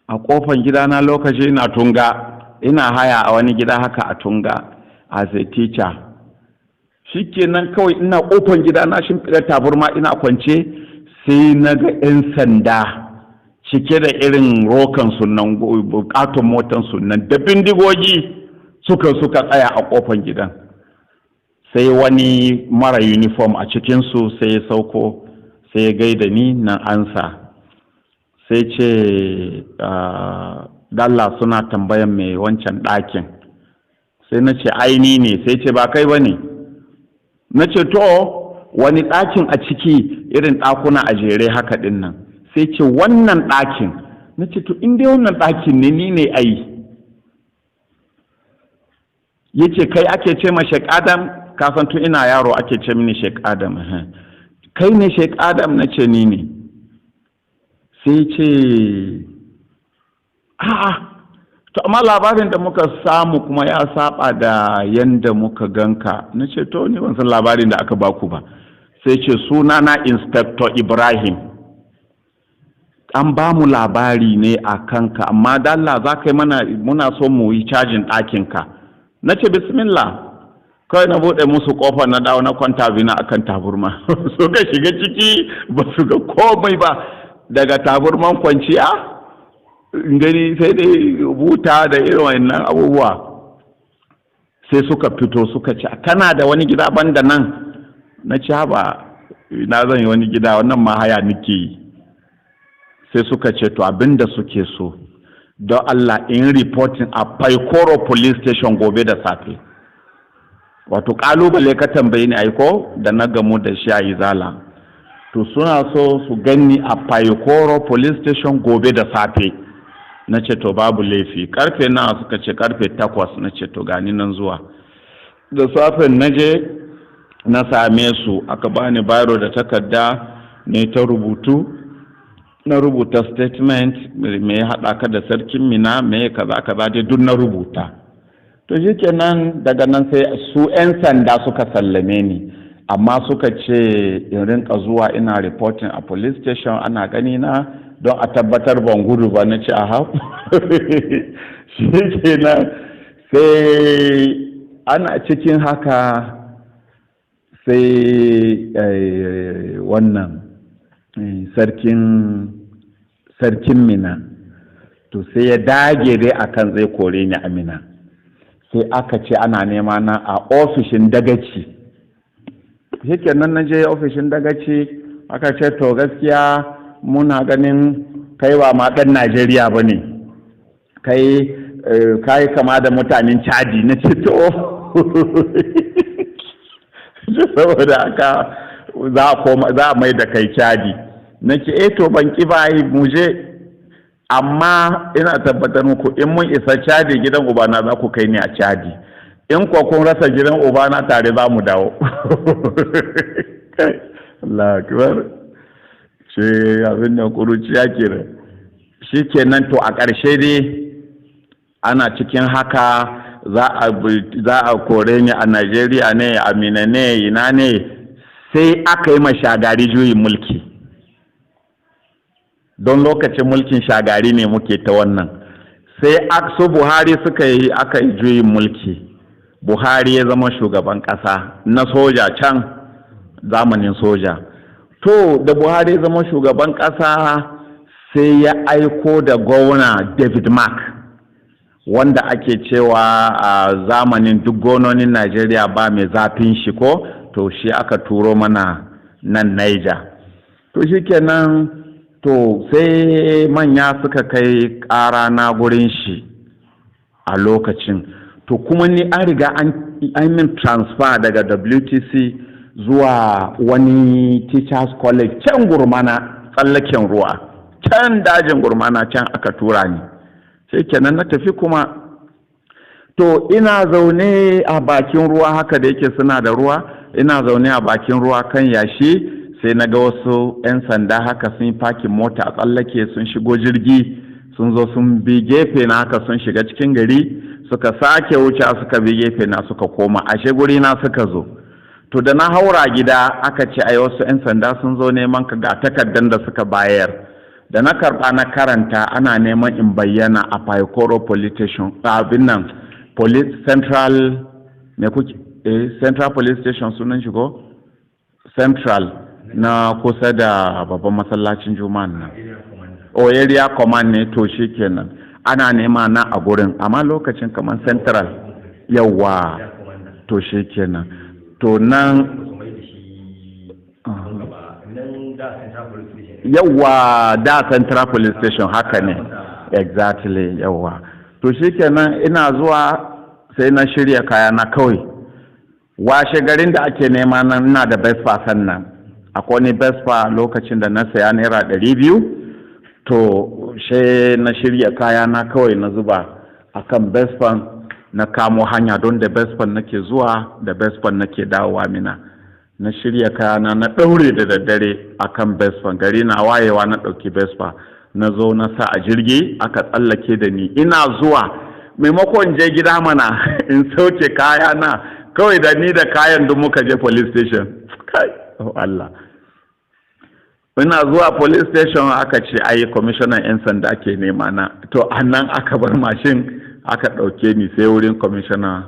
[SPEAKER 2] a kofan gidana, lokaci ina Tunga, ina haya a wani gida haka a Tunga as a teacher. Shikenan kawai ina kofan gidana shimfiɗa taburma ina kwance, sai na ga 'yan sanda cike da irin rokan sunan bukatun motan sunan da bindigogi suka tsaya a kofan gidan. Sai wani mara uniform a cikinsu sai ya sauko, sai ya gaida ni na ansa, sai ce dalla suna tambayan mai wancan ɗakin. Sai na ce aini ne. Sai ce ba kai ba ne. Na ce to wani ɗakin a ciki, irin ɗakuna a jere haka ɗin nan. Sai ce wannan ɗakin. Na ce to in dai wannan ɗakin ne ni ne ai. Ya ce kai ake ce ma Sheikh Adam? Kafin tun ina yaro ake ce mini Sheikh Adam. Kai ne Sheikh Adam? Na ce ni ne. Sai ce a'a, to amma labarin da muka samu kuma ya saba da yanda muka ganka. Na ce to ni ban san labarin da aka baku ba. Sai ce sunana Inspector Ibrahim, an ba mu labari ne a kanka, amma dalla za ka yi mana, muna so mu yi cajin ɗakinka. Na ce bismillah. Kawai na buɗe musu ƙofa na dawo na kwanta bina akan taburma. Suka shiga ciki ba su ga komai ba, daga taburman kwanciya gani sai dai buta da irin wannan abubuwa. Sai suka fito suka ce kana da wani gida banda nan? Na ce ba, na zan yi wani gida, wannan ma haya nake yi. Sai suka ce to abinda suke so don Allah in reporting a Paikoro police station gobe da safe. Wato kalubale ka tambayi ni aiko da na gamu da shi a Izala. To suna so su gani a Paikoro police station gobe da safe. Na ce to babu laifi. Karfe na suka ce karfe 8. Na ce to gani nan zuwa. Da safen na je na same su, aka bani biro da takarda ne ta rubutu. Na rubuta statement me ya haɗa ka da sarkin Mina, me kaza kaza dai duk na rubuta. To shikenan daga nan sai su 'yan sanda suka sallame ni, amma suka ce in rinka zuwa ina reporting a police station ana gani na don a tabbatar ban gudu ba. Na ce aha. Shikenan sai ana cikin haka sai wannan sarkin Mina to sai ya dage dai akan zai kore ni a Mina. Sai aka ce ana nema na a ofishin dagaci. Shikenan na je ofishin dagaci, aka ce to gaskiya muna ganin kai ba ma ɗan Najeriya ba ne, kai kama da mutanen Chadi na ce to saboda haka za a mai da kai Chadi na ce to ban ki ba yi muje, amma ina tabbatar muku in mun isa Chadi gidan ubana za ku kai ni a Chadi, in kuwa kun rasa gidan ubana tare za mu dawo. Allah akbar, ce abin da kuruciya kenan. Shi kenan to a ƙarshe dai ana cikin haka za a kore ni a Najeriya ne, a Mina ne, ina ne, sai aka yi ma Shagari juyin mulki. Don lokacin mulkin Shagari ne muke ta wannan. Sai su Buhari aka yi juyin mulki. Buhari ya zama shugaban ƙasa na soja can zamanin soja. To da Buhari ya zama shugaban ƙasa sai ya aiko da gwamna David Mark, wanda ake cewa a zamanin duk gononin Najeriya ba mai zafin shi ko, to shi aka turo mana nan Niger. To shi kenan, to sai manya suka kai ƙara na gurin shi a lokacin. To kuma ni an riga an min transfer daga WTC zuwa wani teachers college can Gurmana, tsallaken ruwa, can dajin Gurmana can aka tura ni. Sai kenan na tafi kuma. To ina zaune a bakin ruwa haka da yake suna da ruwa, ina zaune a bakin ruwa kan yashi, sai na ga wasu 'yan sanda haka sun yi fakin mota a tsallake, sun shigo jirgi, sun zo sun bi gefe na haka sun shiga cikin gari, suka sake wuce suka bi gefe na suka koma, ashe guri na suka zo. To da na haura gida aka ce ai wasu 'yan sanda sun zo neman ka ga takardar da suka bayar. Da na karɓa na karanta ana neman in bayyana a Paikoro Police Station, abin nan Central Central Police Station sunan shi ko? Central na kusa da babban masallacin Juma'an nan. Area Command ne, to shi kenan. Ana nema na a gurin, amma lokacin kamar Central yawa, to shi kenan. To nan yawa da Central Police Station haka ne, exactly yawa. To shi kenan ina zuwa sai na shirya kaya na kawai. Washe garin da ake nema nan ina da Vespa sannan. Akwai wani Vespa lokacin da na saya naira 200, to she na shirya kaya na kawai na zuba akan Vespa na kamo hanya, don da Vespa nake zuwa da Vespa nake dawowa Mina. Na shirya kaya na daure da daddare akan Vespa, gari na wayewa na dauki Vespa na zo na sa a jirgi aka tsallake da ni. Ina zuwa maimakon je gida mana in sauke kaya na, kawai da ni da kayan duk muka je police station. Kai oh Allah, ina zuwa police station aka ce ai commissioner 'yan sanda ake nema na. To annan aka bar mashin aka ɗauke ni sai wurin commissioner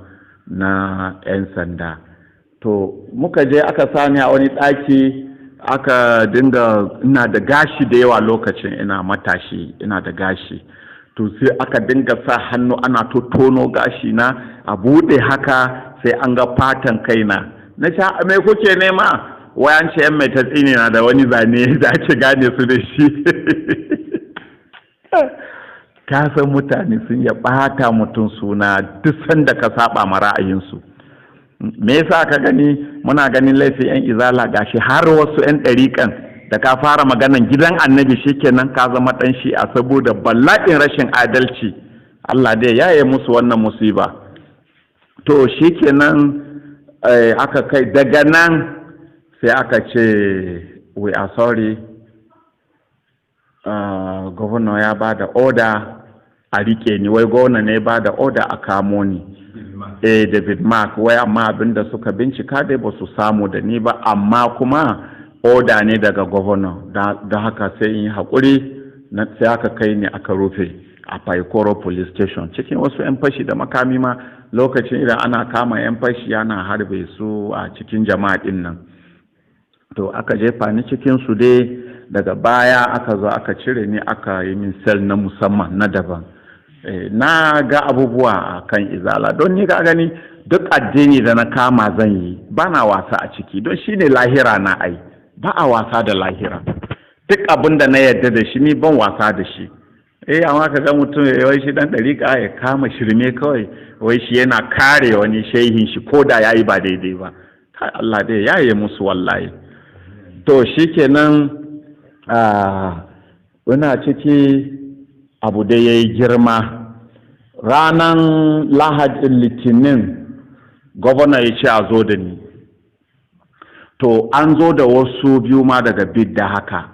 [SPEAKER 2] na 'yan sanda. To muka je aka sani a wani ɗaki aka dinga, ina da gashi da yawa lokacin ina matashi, ina da gashi. To sai aka dinga sa hannu ana tono gashi na a buɗe haka sai an ga fatan kaina. Na ce me kuke nema? Wayan ce 'yan mai tatsini na da wani zane da ake gane su da shi. Ka san mutane sun ya ɓata mutum suna duk sanda ka saba ma ra'ayinsu. Me yasa ka gani muna ganin laifin 'yan izala gashi har wasu 'yan ɗariƙan da ka fara maganan gidan annabi shikenan ka zama ɗan shi'a saboda bala'in rashin adalci. Allah dai yaye musu wannan musiba. To shikenan aka kai daga nan sai aka ce we are sorry, governor ya ba da order a rike ni, wai gwamna ne ba da order a kamo ni. David Mark, wai amma abinda suka bincika dai ba su samu da ni ba, amma kuma order ne daga governor, da haka sai in yi haƙuri, sai aka kai ni aka rufe a Paikoro Police Station cikin wasu 'yan fashi da makami ma. Lokacin idan ana kama 'yan fashi ana harbe su a cikin jama'a din nan. To aka jefa ni cikin su dai, daga baya aka zo aka cire ni aka yi min sel na musamman na daban. Na ga abubuwa a kan izala, don ni ka gani duk addini da na kama zan yi ba na wasa a ciki, don shi ne lahira na ai, ba a wasa da lahira. Duk abin da na yarda da shi ni ban wasa da shi. amma ka ga mutum wai shi dan dariƙa ya kama shirme kawai wai shi yana kare wani shehin shi ko da yayi ba daidai ba. Allah dai yaye musu wallahi. To shikenan muna ciki abu da yayi girma. Ranan Lahadin Litinin gwamna ya ce a zo da ni. To an zo da wasu biyu ma daga bidda haka.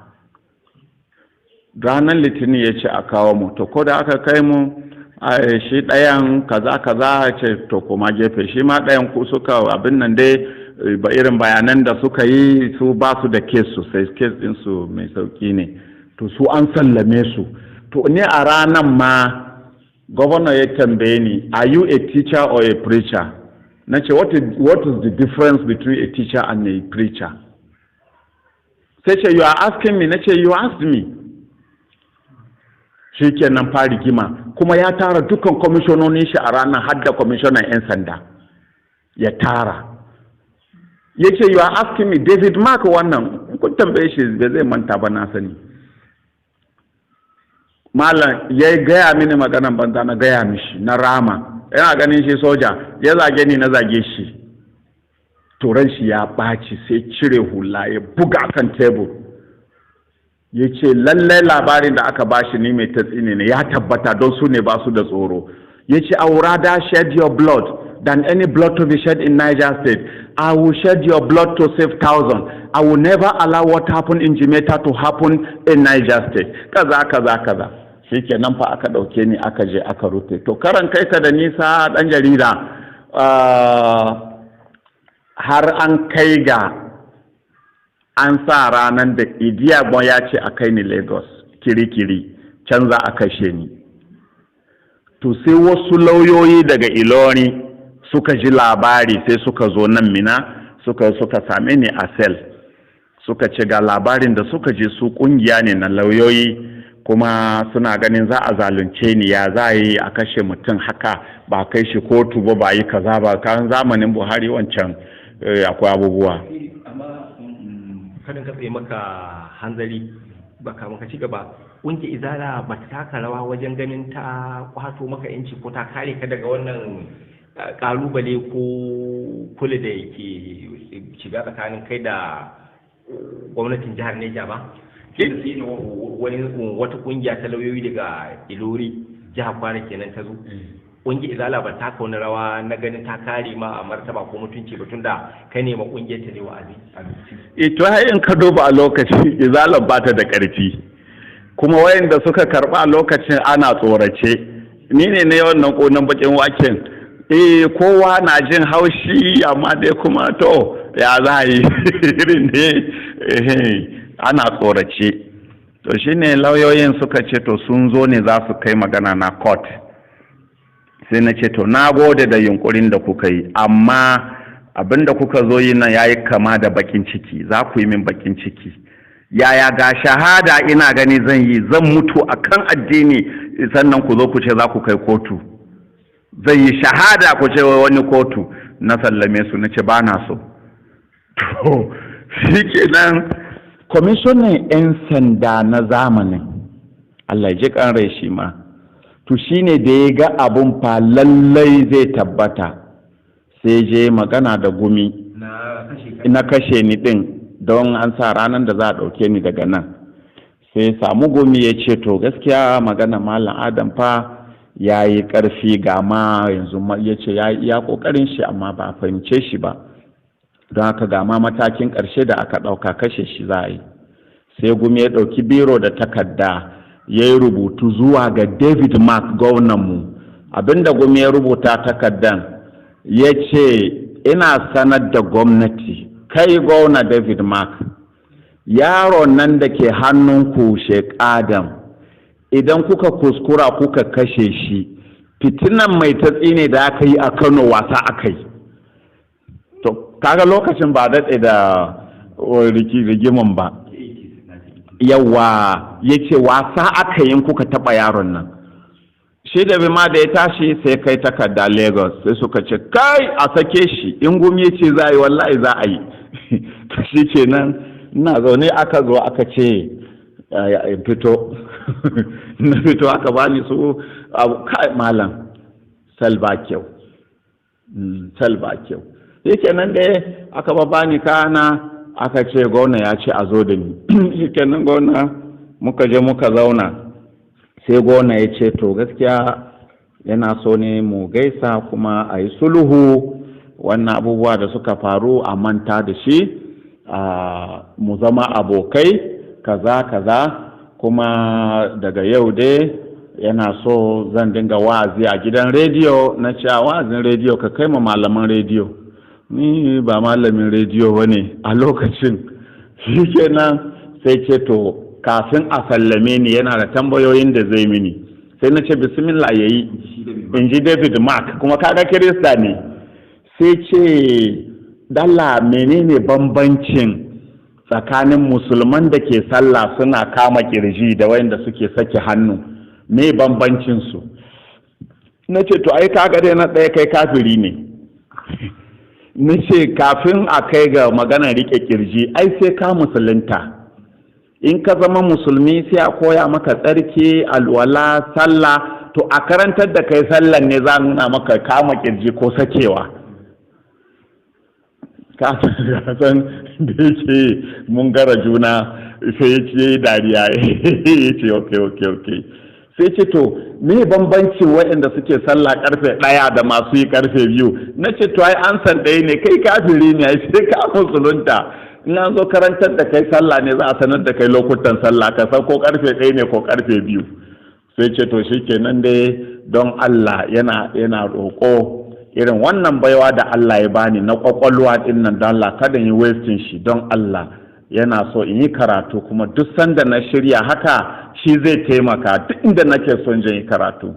[SPEAKER 2] Ranar Litinin ya ce a kawo mu, to ko da aka kai mu shi ɗayan kaza ce to kuma gefe, shi ma ɗayan ku suka abin nan dai ba irin bayanan da suka yi su ba su da kes sosai, kes ɗinsu mai sauƙi ne, to su an sallame su. To ni a ranar ma gwamna ya tambaye ni, are you a teacher or a preacher? Na ce what is the difference between a teacher and a preacher? Sai ce you are asking me, na ce you asked me. Shi kenan fa rigima, kuma ya tara dukkan kwamishinonin shi a ranar, har da kwamishinan 'yan sanda ya tara. Ya ce you are asking me, David Mark wannan kun tambaye shi bai zai manta ba, na sani. Malam ya gaya mini maganan banza, na gaya mishi na rama, yana ganin shi soja, ya zage ni na zage shi. Turan shi ya ɓaci, sai cire hula ya buga kan tebur. Ya ce lallai labarin da aka bashi ni mai tatsine ne ya tabbata, don su ne ba su da tsoro. Ya ce I would rather shed your blood than any blood to be shed in Niger State. I will shed your blood to save thousands. I will never allow what happened in Jamaica to happen in Niger State. Kaza. Shi kenan fa aka ɗauke ni aka je aka rufe. To karan kai ka da nisa ɗan jarida, har an kai ga an sa ranar da Idiagbon ya ce a kai ni Lagos kirikiri, can za a kashe ni. To sai wasu lauyoyi daga Ilori suka ji labari, sai suka zo nan Mina suka same ni a sel, suka ce ga labarin da suka ji, su kungiya ne na lauyoyi kuma suna ganin za a zalunce ni, ya za yi a kashe mutum haka ba kai shi kotu ba yi kaza ba, kan zamanin Buhari wancan akwai abubuwa.
[SPEAKER 1] Kadin ka tsaye maka hanzari ba ka maka ci gaba, ƙungiyar Izala ba ta taka rawa wajen ganin ta kwato maka yanci ko ta kare ka daga wannan kalubale ko kula da yake shiga tsakanin kai da gwamnatin jihar Neja ba? Wata ƙungiya ta lauyoyi daga Ilori jihar Kwara kenan ta zo. Ƙungiyar Izala ba ta wani rawa na ganin ta kare ma a martaba ko mutunci ba, tunda kai ne ma ƙungiyar ta ne wa'azi.
[SPEAKER 2] To in ka duba a lokacin Izala ba ta da ƙarfi, kuma wayanda suka karɓa a lokacin ana tsorace. Ni ne wannan ƙonan bakin waken. Kowa na jin haushi, amma dai kuma to ya za yi irin ne ana tsorace. To shine lauyoyin suka ce to sun zo ne za su kai magana na court. Sai na ce to na gode da yunkurin da kuka yi, amma abinda kuka zo yi nan yayi kama da bakin ciki, za ku yi min bakin ciki. Yaya ga shahada ina gani zan mutu akan addini, sannan ku zo ku ce za ku kai kotu. Zai yi shahada ku ce wani kotu. Na sallame su, na ce ba na so. To shi kenan kwamishinan 'yan sanda na zamanin, Allah ji kan rai shi ma, to shi ne da ya ga abun fa lallai zai tabbata, sai je magana da Gumi na kashe ni ɗin, don an sa ranar da za a ɗauke ni daga nan. Sai samu Gumi ya ce to gaskiya magana Malam Adam fa ya yi ƙarfi, ga ma yanzu ya ce ya iya ƙoƙarin shi amma ba a fahimce shi ba, don haka ga ma matakin ƙarshe da aka ɗauka kashe shi za a yi. Sai Gumi ya ɗauki biro da takarda ya yi rubutu zuwa ga David Mark gwamnanmu. Abinda Gumi ya rubuta takardan ya ce ina sanar da gwamnati, kai gwamna David Mark, yaro nan da ke hannunku Sheikh Adam, idan kuka kuskura kuka kashe shi, fitinan mai tatsi ne da aka yi a Kano wasa aka yi. To kaga lokacin ba daɗe da rigiman ba, yawa ya ce wasa aka yi kuka taɓa yaron nan. Shi da ma da ya tashi sai kai takarda Lagos, sai suka ce kai a sake shi, in Gumi ya ce za a yi wallahi za a yi. Shi ce nan ina zaune aka zo aka ce in fito na fito aka bani su kai malam salba kyau yake nan dai aka bani kana aka ce gwamna ya ce a zo da ni yake nan gwamna muka je muka zauna sai gwamna ya ce to gaskiya yana so ne mu gaisa kuma a yi sulhu wannan abubuwa da suka faru a manta da shi mu zama abokai kaza kuma daga yau dai yana so zan dinga wa'azi a gidan rediyo na cewa wa'azin rediyo ka kai ma malaman rediyo ni ba malamin rediyo ba ne a lokacin shi kenan sai ce to kafin a sallame ni yana da tambayoyin da zai mini sai na ce bismillah yayi in ji David Mark kuma kaga kirista ne sai ce dalla menene bambancin tsakanin musulman da ke sallah suna kama kirji da wayanda suke sake hannu me bambancin su na ce to ai kaga dai na ɗaya kai kafiri ne na ce kafin a kai ga maganar rike kirji ai sai ka musulunta in ka zama musulmi sai a koya maka tsarki alwala sallah to a karantar da kai sallan ne za nuna maka kama kirji ko sakewa kasan da yake mun gara juna sai ya ce dariya ya ce ok sai ce to me bambancin waɗanda suke sallah karfe 1 da masu yi karfe 2 na ce to ai an san ɗaya ne kai kafiri ne ai sai ka musulunta in an zo karantar da kai sallah ne za a sanar da kai lokutan sallah ka san ko karfe 1 ne ko karfe 2 sai ce to shikenan dai don Allah yana roƙo irin wannan baiwa da Allah ya bani na kwakwalwa din nan don Allah kada yi wasting shi don Allah yana so in yi karatu kuma duk sanda na shirya haka shi zai taimaka duk inda nake son jin karatu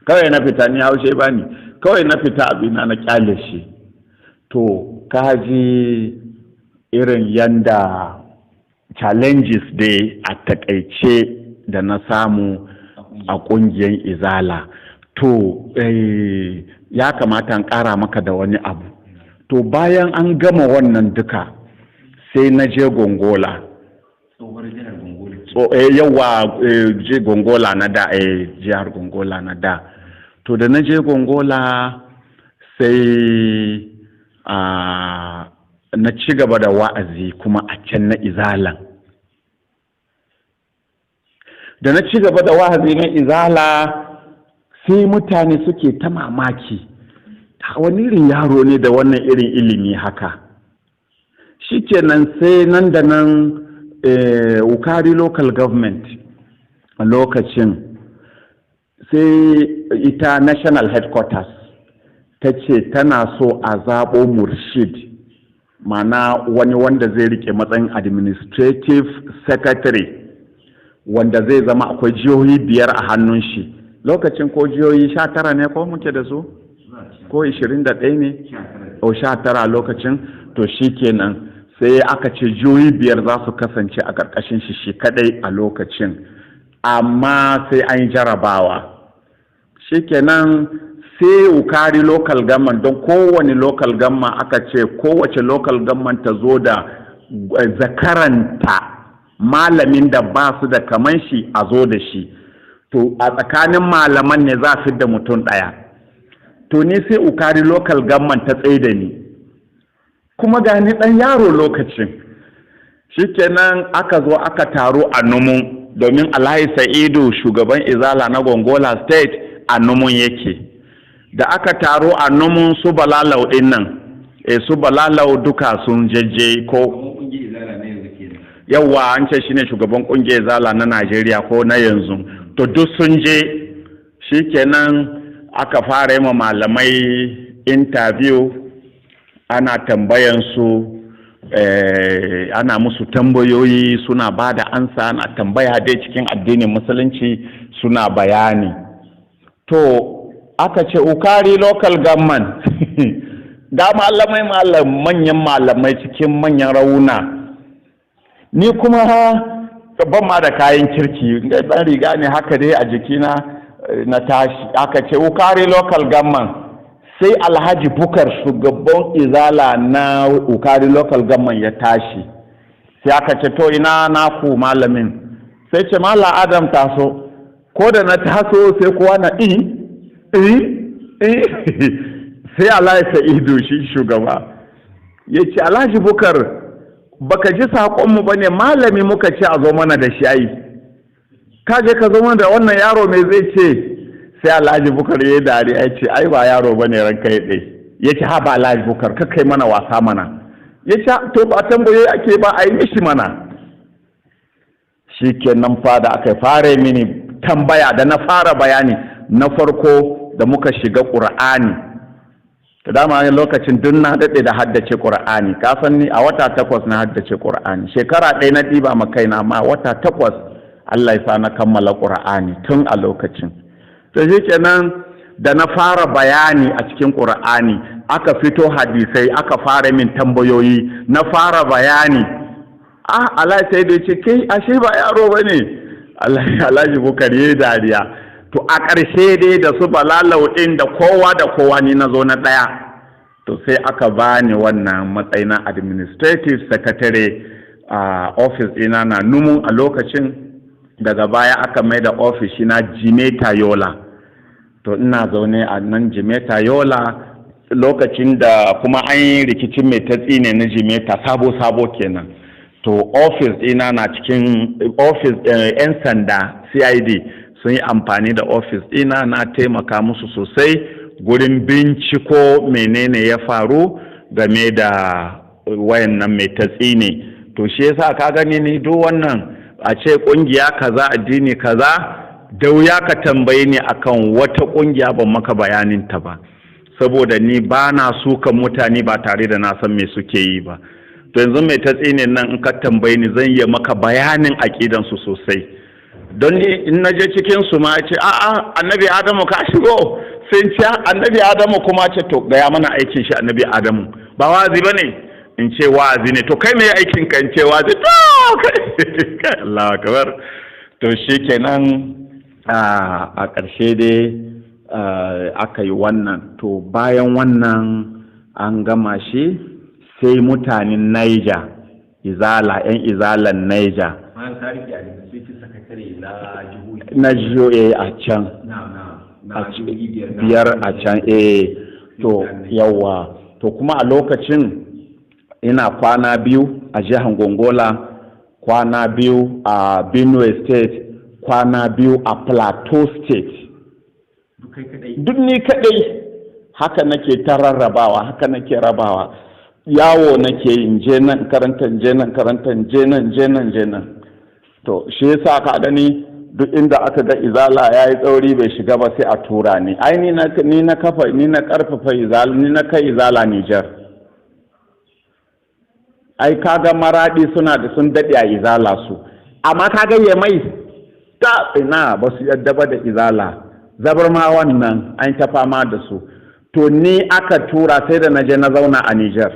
[SPEAKER 2] kawai na fita ni haushe bani kawai na fita abina na kyale shi to kaji irin yanda challenges dai a takaice da na samu a kungiyar izala to ya kamata an ƙara maka da wani abu to bayan an gama wannan duka sai na je gongola yawa je gongola na da jihar gongola na da to da na je gongola sai na ci gaba da wa'azi kuma a can na izalan da na ci gaba da wa'azi na izala sai mutane suke ta mamaki wani irin yaro ne da wannan irin ilimi haka shikenan sai nan da nan Wukari local government a lokacin sai ita national headquarters ta ce tana so a zaɓo murshid mana wani wanda zai rike matsayin administrative secretary wanda zai zama akwai jihohi 5 a hannun shi lokacin ko jihohi 19 ne ko muke da su ko 21 ne o 19 lokacin to shi kenan sai aka ce jihohi 5 za su kasance a ƙarƙashin shi kadai a lokacin amma sai an yi jarabawa shi kenan sai Wukari local government don kowane local government aka ce kowace local government ta zo da zakaranta malamin da ba su da kaman shi a zo da shi to a tsakanin malaman ne za a fi da mutum ɗaya to ni sai Wukari local government ta tsaye da ni kuma ga ni ɗan yaro lokacin shikenan aka zo aka taro a Numun domin Alhaji Sa'idu shugaban Izala na Gongola state a Numun yake da aka taro a Numun su Balalau ɗin nan su Balalau duka sun jejje ko yawa an ce shine shugaban kungiyar Izala na Najeriya ko na yanzu to duk sun je shikenan aka fara yi ma malamai interview ana tambayan su ana musu tambayoyi suna ba da ansa ana tambaya dai cikin addinin musulunci suna bayani to aka ce Wukari local government ga manyan malamai cikin manyan rauna ni kuma ban ma da kayan kirki ɗan riga ne haka dai a jikina na tashi aka ce Wukari local government sai Alhaji Bukar shugaban Izala na Wukari local government ya tashi sai aka ce to ina naku malamin sai ce mala Adam taso, ko da na taso sai kowa na sai Alhaji Sa'idu shi shugaba ya ce Alhaji Bukar baka ji saƙonmu ba ne, malami muka ce a zo mana da shayi, ka je ka zo mana da wannan yaro mai zai ce. Sai Alhaji Bukar ya yi dariya ya ce ai ba yaro ba ne ranka ya ɗai. Ya ce ha ba Alhaji Bukar ka kai mana wasa mana. Ya ce to ba tambaye ake ba a yi mishi mana. Shi kenan fa da aka fara mini tambaya da na fara bayani na farko da muka shiga Ƙur'ani. Da dama lokacin duk na daɗe da haddace Ƙur'ani, ka san ni a wata 8 na haddace Ƙur'ani, shekara 1 na ɗiba ma kaina ma wata 8 Allah ya sa na kammala Ƙur'ani tun a lokacin. To shi kenan da na fara bayani a cikin Ƙur'ani aka fito hadisai aka fara min tambayoyi na fara bayani. Allah sai da ce kai ashe ba yaro bane. Alhaji Bukar yayi dariya. To a ƙarshe dai da su balalau ɗin da kowa ni na zo na ɗaya. To sai aka bani wannan matsayi na administrative secretary a office ɗina na Numu a lokacin. Daga baya aka mai da office na Jimeta Yola. To ina zaune a nan Jimeta Yola lokacin da kuma an yi rikicin mai tatsi ne na Jimeta sabo kenan. To office ɗina na cikin office 'yan sanda CID. Sun yi amfani da ofis ɗina, na taimaka musu sosai gurin binciko menene ya faru game da wayannan mai tatsi ne. To shi yasa ka gani ni duk wannan a ce ƙungiya kaza addini kaza da wuya ka tambaye ni akan wata ƙungiya ban maka bayanin ta ba, saboda ni ba na sukan mutane ba tare da na san me suke yi ba. To yanzu mai tatsi ne nan in ka tambaye ni zan yi maka bayanin aƙidansu sosai. Don ni in na je cikin su ma ce a'a annabi Adamu ka shigo, sai ce annabi Adamu kuma ce to gaya mana aikin shi annabi Adamu ba wazi bane, in ce wazi ne. To kai me aikin ka? In ce wazi. To kai Allahu akbar. To shikenan a ƙarshe dai aka yi wannan. To bayan wannan an gama shi sai mutanen Niger, Izala, 'yan Izalan Niger na jihohi a can biyar a can to yawa. To kuma a lokacin ina kwana 2 a jihar Gongola, kwana 2 a Benue State, kwana 2 a Plateau State. Duk ni kadai haka nake ta rarrabawa, haka nake rabawa, yawo nake in je nan karanta, je nan karanta, je nan. To shi yasa ka gani duk inda aka ga izala yayi tsauri bai shiga ba sai a tura ni. Ai ni na karfafa izala, ni na kai izala Niger. Ai kaga Maradi sun dade a izala su, amma kaga Yamai ta ina ba su yadda ba da izala. Zabarma wannan an ta fama da su. To ni aka tura sai da naje na zauna a Niger,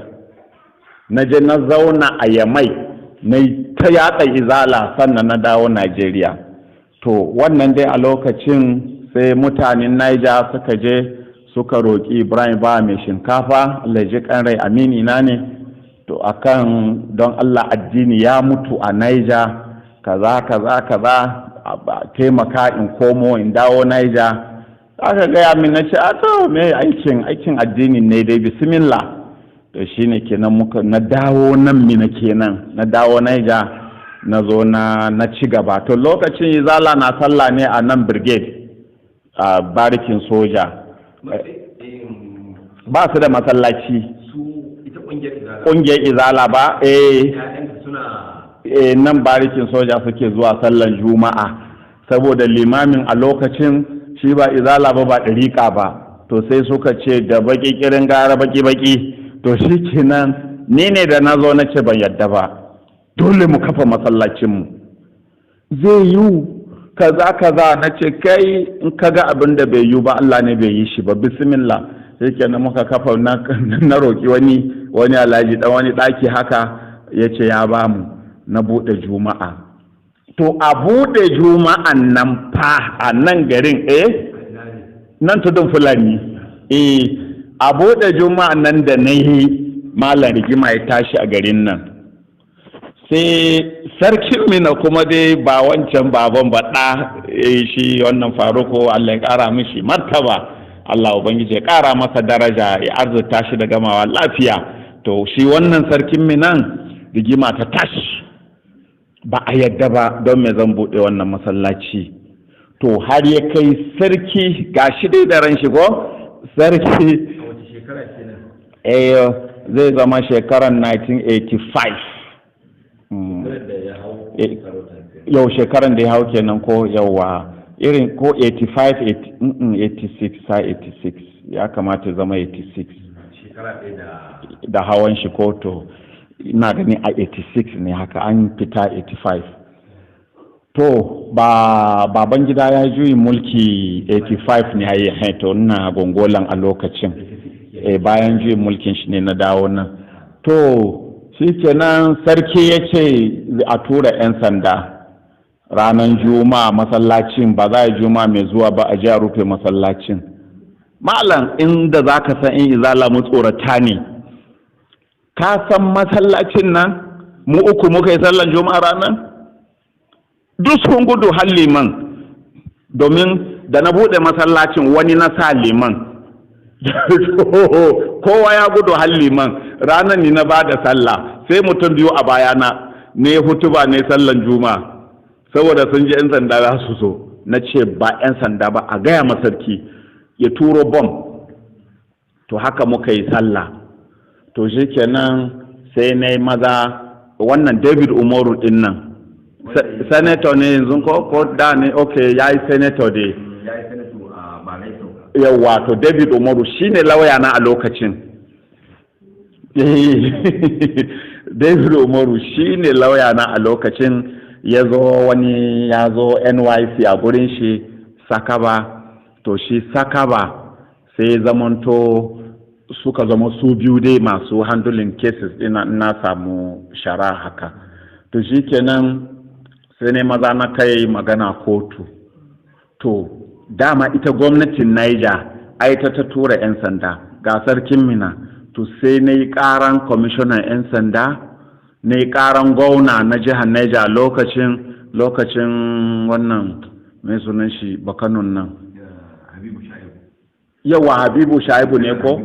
[SPEAKER 2] naje na zauna a Yamai, na ta yatsa izala sannan na dawo Najeriya. To wannan dai a lokacin sai mutanen Niger suka je suka roƙi Ibrahim ba mai shinkafa, Allah ji kan rai amini na ne, to akan don Allah addini ya mutu a Niger kaza taimaka in komo in dawo Niger. Aka gaya min na ce a to me aikin addini ne dai bismillah. To shine kenan na dawo nan mina kenan, na dawo Niger, na zo na ci gaba. To lokacin izala na sallah ne a nan brigade a barikin soja. Ba su da masallaci ƙungiyar izala ba nan barikin soja suke zuwa sallan juma'a, saboda limamin a lokacin shi ba izala ba ɗariƙa ba. To sai suka ce da baki kirin gara baki. To shi kenan ni ne da na zo na ce ban yadda ba, dole mu kafa masallacinmu. Zai yiwu kaza na ce kai in kaga abin da bai yiwu ba Allah ne bai yi shi ba, bismillah. Sai kenan muka kafa na roƙi wani alhaji dan wani ɗaki haka, ya ce ya ba mu na buɗe juma'a. To a buɗe juma'an nan fa a nan garin nan tudun Fulani a buɗe juma'an nan da na yi malam rigima ya tashi a garin nan. sai sarkin mina kuma dai ba wancan baban ba ɗa shi wannan faruko Allah ya ƙara mishi martaba, Allah ubangiji ya ƙara masa daraja ya arzuta shi da gamawa lafiya. To shi wannan sarkin minan rigima ta tashi, ba a yadda ba don me zan buɗe wannan masallaci. To har ya kai sarki gashi dai da ran shi ko sarki zai zama shekarar 1985 yau shekaran da ya hau kenan ko yawa irin ko 85 86 sa 86 ya kamata zama 86 da hawan shi ko to ina gani a 86 ne haka an fita 85. To baban gida ya juyi mulki 85 ne ya yi to ina gongolan a lokacin bayan juyin mulkin shi ne na dawo nan. To shi kenan sarki ya ce a tura 'yan sanda ranar juma'a masallacin ba za a juma'a mai zuwa ba a ji a rufe masallacin. Malam inda za ka san in izala mu tsorata ne, ka san masallacin nan mu uku muka yi sallan juma'a ranar duk sun gudu har liman, domin da na buɗe masallacin wani na sa liman kowa ya gudu har liman. Ranar ni na ba da sallah sai mutum biyu a bayana ne hutuba ne sallan juma'a saboda sun ji 'yan sanda za su so. Na ce ba 'yan sanda ba, a gaya masarki ya turo bom. To haka muka yi sallah. To shi kenan sai na yi maza wannan David Umaru din nan senator ne yanzu ko da ne okay ya yi senator dai yawa. To David Umaru shine lauya na a lokacin David Umaru shine lauya na a lokacin. Ya zo NYC a gurin shi Sakaba. To shi Sakaba sai zamanto suka zama su biyu dai masu handling cases ina na samu shara haka. To shi kenan sai ne maza na kai magana kotu. To dama ita gwamnatin Niger ai ta tura 'yan sanda ga sarkin Mina. To sai na yi karan kwamishinan 'yan sanda, na yi karan gwamna na jihar Niger lokacin wannan mai sunan shi bakanun nan yawa Habibu Shaibu ne ko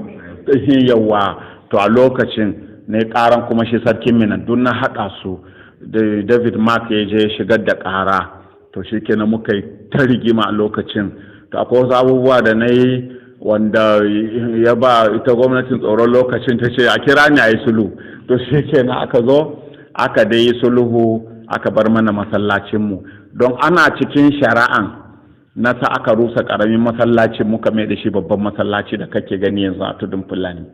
[SPEAKER 2] yawa. To a lokacin na yi karan kuma shi sarkin Mina don na haɗa su da David Mark ya je shigar da ƙara. To shi kenan muka yi ta rigima a lokacin. To akwai wasu abubuwa da na yi wanda ya ba ita gwamnatin tsoron lokacin, ta ce a kira ni a yi sulhu. To shi kenan aka zo aka dai yi sulhu aka bar mana masallacinmu. Don ana cikin shari'an na sa aka rusa ƙaramin masallacin muka mai da shi babban masallaci da kake gani yanzu a tudun Fulani.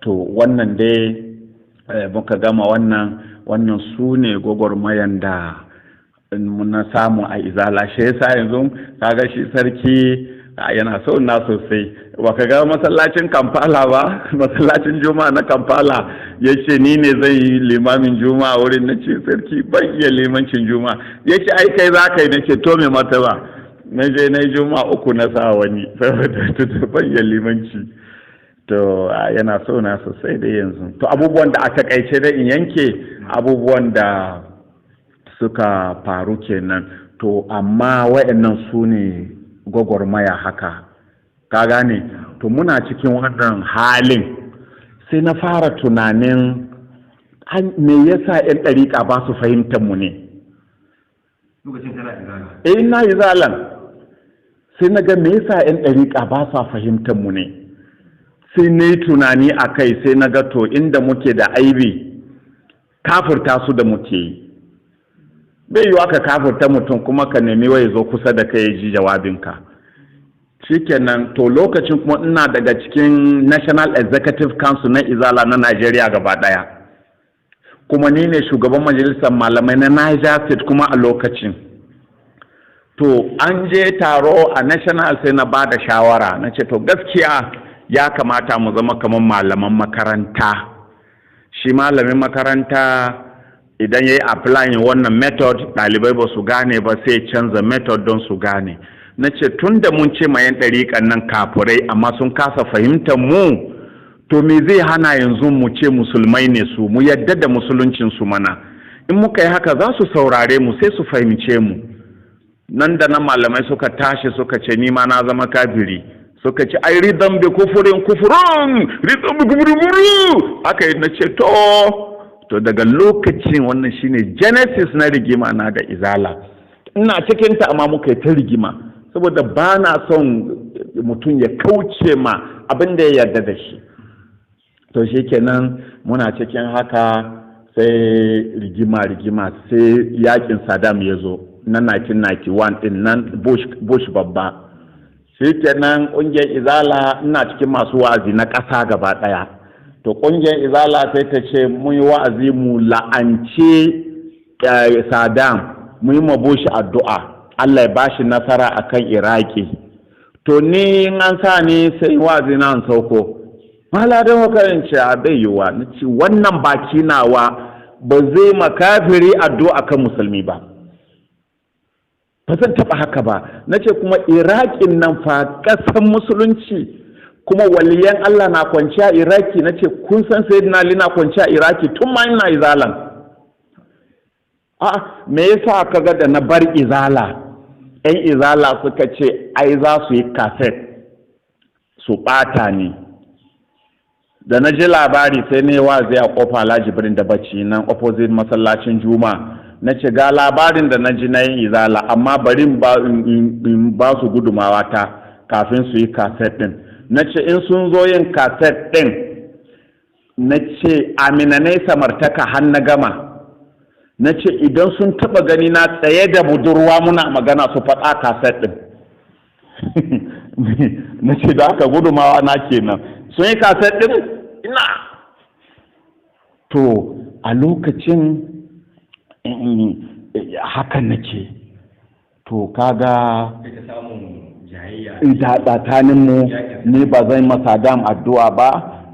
[SPEAKER 2] To wannan dai muka gama wannan su ne gwagwarmayan da na samu a izala. Shi yasa yanzu kaga shi sarki yana so na sosai. Baka ga masallacin Kampala ba, masallacin Juma'a na Kampala ya ce ni ne zai yi limamin Juma'a wurin. na ce sarki ban iya limancin Juma'a. Ya ce ai kai za ka yi. na ce to me mata ba, na je na yi Juma'a 3 na sa wani saboda ban iya limanci. To yana so na sosai da yanzu. To abubuwan da aka kaice da in yanke abubuwan da suka faru kenan. To amma waɗannan su ne gwagwarmaya haka, ka gane. To muna cikin wannan halin sai na fara tunanin me yasa 'yan ɗariƙa ba su fahimtar mu ne.
[SPEAKER 1] Lokacin kana izala?
[SPEAKER 2] Na izalan sai na ga me yasa 'yan ɗariƙa ba su fahimtar mu ne. Sai na yi tunani a kai, sai na ga to inda muke da aibi kafurta su da muke yi. Bai yiwa ka kafurta mutum kuma ka nemi wai zo kusa da kai ya ji jawabinka. Shikenan to lokacin kuma ina daga cikin National Executive Council na Izala na Najeriya gaba ɗaya. Kuma ni ne shugaban majalisar malamai na Niger State kuma a lokacin. To an je taro a National sai na ba da shawara. Na ce to gaskiya ya kamata mu zama kamar malaman makaranta. Shi malamin makaranta idan ya yi applying wannan method ɗalibai ba su gane ba sai canza method don su gane. Na ce tun da mun ce mayan ɗariƙan nan kafurai amma sun kasa fahimtar mu, to me zai hana yanzu mu ce musulmai ne su, mu yadda da musuluncin su mana? In muka yi haka za su saurare mu sai su fahimce mu. Nan da nan malamai suka tashi suka ce ni ma na zama kafiri, suka ce ai ridan bi kufurun ridan bi kufurun, aka yi na ce to daga lokacin wannan shine genesis na rigima na da izala. Ina cikin ta amma muka yi ta rigima saboda ba na son mutum ya kauce ma abin da ya yarda da shi. To shikenan muna cikin haka sai rigima sai yakin Saddam ya zo na 1991 din nan Bush babba. Shikenan ƙungiyar izala ina cikin masu wa'azi na ƙasa gaba ɗaya. To ƙungiyar izala sai ta ce mun yi wa'azi mu la'ance Saddam, mu yi ma Bush addu'a Allah ya bashi nasara akan Iraki. To ni in an sa ni sai wa'azi na an sauko. Maladan wakarin ce a bai yiwa, na ce wannan baki nawa ba zai makafiri addu'a kan musulmi ba. Ba zan taɓa haka ba. Na ce kuma Iraƙin nan fa ƙasan musulunci, kuma waliyan Allah na kwanciya Iraki. Na ce kun san Sayyidina Ali na kwanciya Iraki tun ma ina izalan. Me yasa kaga da na bar izala? 'Yan izala suka ce ai za su yi kaset su ɓata ni. Da na ji labari sai ne wa zai a kofa Alhaji Birnin da bacci nan opposite masallacin Juma. Na ce ga labarin da na ji na yin izala, amma bari in ba su gudumawa ta kafin su yi kaset din. Na ce in sun zo yin kaset din, na ce aminanai samartaka har na gama. Na ce idan sun taba gani na tsaye da budurwa muna magana su faɗa kaset din. Na ce da aka gudumawa na kenan. Sun yi kaset din ina. To a lokacin hakan nake. To kaga tsakaninmu ne ba zan masa dam addu'a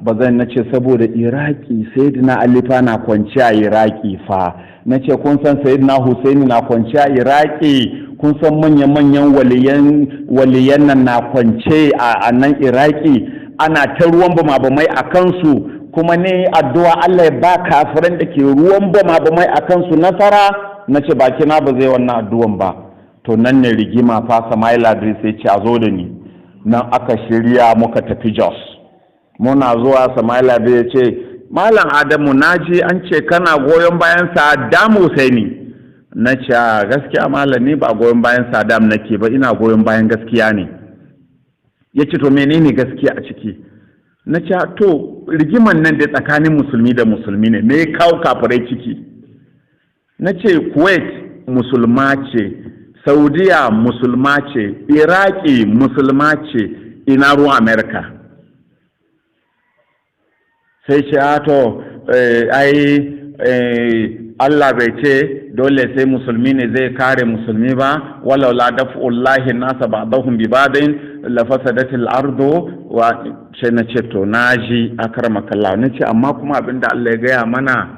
[SPEAKER 2] ba zan nace saboda Iraki Sayyidina Ali fa na kwanci a Iraki fa. Nace kun san Sayyidina Husaini na kwanci a Iraki, kun san manyan waliyan nan na kwance a nan Iraki, ana ta ruwan bama-bamai a kansu, kuma ne addu'a Allah ya ba kafiran da ke ruwan bama-bamai a kansu nasara. Na ce bakina ba zai wannan addu'an ba. To nan ne rigima fa Sama'ila Idris sai ce a zo da ni. Nan aka shirya muka tafi Jos. Muna zuwa Sama'ila Idris ya ce Malam Adamu naji an ce kana goyon bayan Saddam Hussein. Na ce gaskiya malam ni ba goyon bayan Saddam nake ba, ina goyon bayan gaskiya ne. Ya ce to menene gaskiya a ciki? Na ce to rigiman nan da tsakanin musulmi da musulmi ne, me ya kawo kafirai ciki? Na ce Kuwait musulma ce, Saudiya musulma ce, Iraki musulma ce, ina ruwan Amerika. Sai ce to Allah bai ce dole sai musulmi ne zai kare musulmi ba, walau la daf'ullahi nasa ba'dahum bi ba'din la fasadatil ardu, wa sai na ce to naji akramakallah. Na ce amma kuma abinda Allah ya gaya mana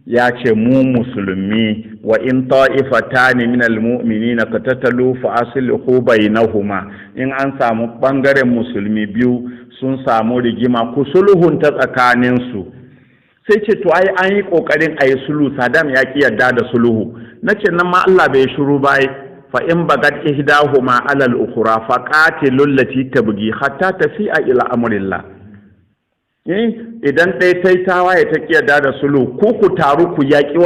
[SPEAKER 2] ya ce mu musulmi wa in ta'ifatani minal mu'minina qatatalu fa aslihu bainahuma, in an samu bangaren musulmi biyu sun samu rigima ku sulhunta tsakaninsu. Sai ce to ai an yi kokarin a yi sulhu, Saddam ya ki yarda da sulhu. Na ce nan ma Allah bai shiru bai, fa in bagat ihdahuma alal ukhra fa qatilul lati tabghi hatta tafi'a ila amrillah. Idan ɗaya ta yi tawaye ta ki yarda da sulhu, ku taru ku yaƙi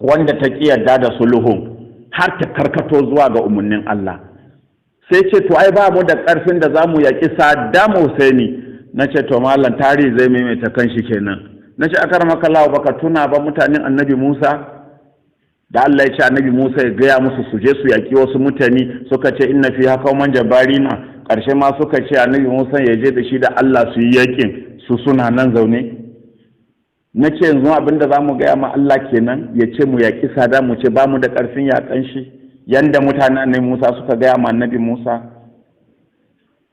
[SPEAKER 2] wanda ta ki yarda da sulhu har ta karkato zuwa ga umarnin Allah. Sai ce to ai ba mu da ƙarfin da za mu yaƙi Saddam Hussein. Na ce to mallam tarihi zai maimaita kanshi kenan. Na ce akaramakallahu baka tuna ba mutanen annabi Musa da Allah ya ce annabi Musa ya gaya musu su je su yaƙi wasu mutane, suka ce inna fi haka man jabarina, ƙarshe ma suka ce annabi Musa ya je da shi da Allah su yi yaƙin, su suna nan zaune. Na ce yanzu abinda za mu gaya ma Allah kenan, ya ce mu yaƙi Saddam, mu ce ba mu da ƙarfin yaƙan shi yanda mutanen annabi Musa suka gaya ma annabi Musa.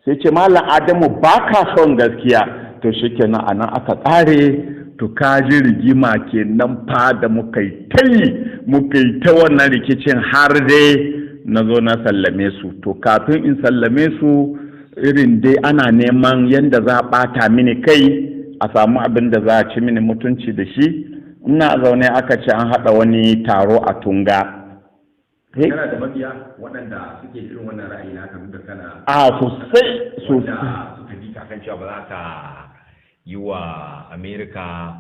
[SPEAKER 2] Sai ce malam Adamu ba ka son gaskiya. To shikenan anan aka ƙare. To kaji rigima kenan fa da muka yi ta wannan rikicin har dai na zo na sallame su. To kafin in sallame su irin dai ana neman yadda za a ɓata mini kai a samu abin da za a ci mini mutunci da shi. Ina zaune aka ce an haɗa wani taro a Tunga.
[SPEAKER 1] Kana da mabiya waɗanda suke irin wannan ra'ayi na kan da kana
[SPEAKER 2] sosai
[SPEAKER 1] suka bi kan cewa ba za ka yi wa Amerika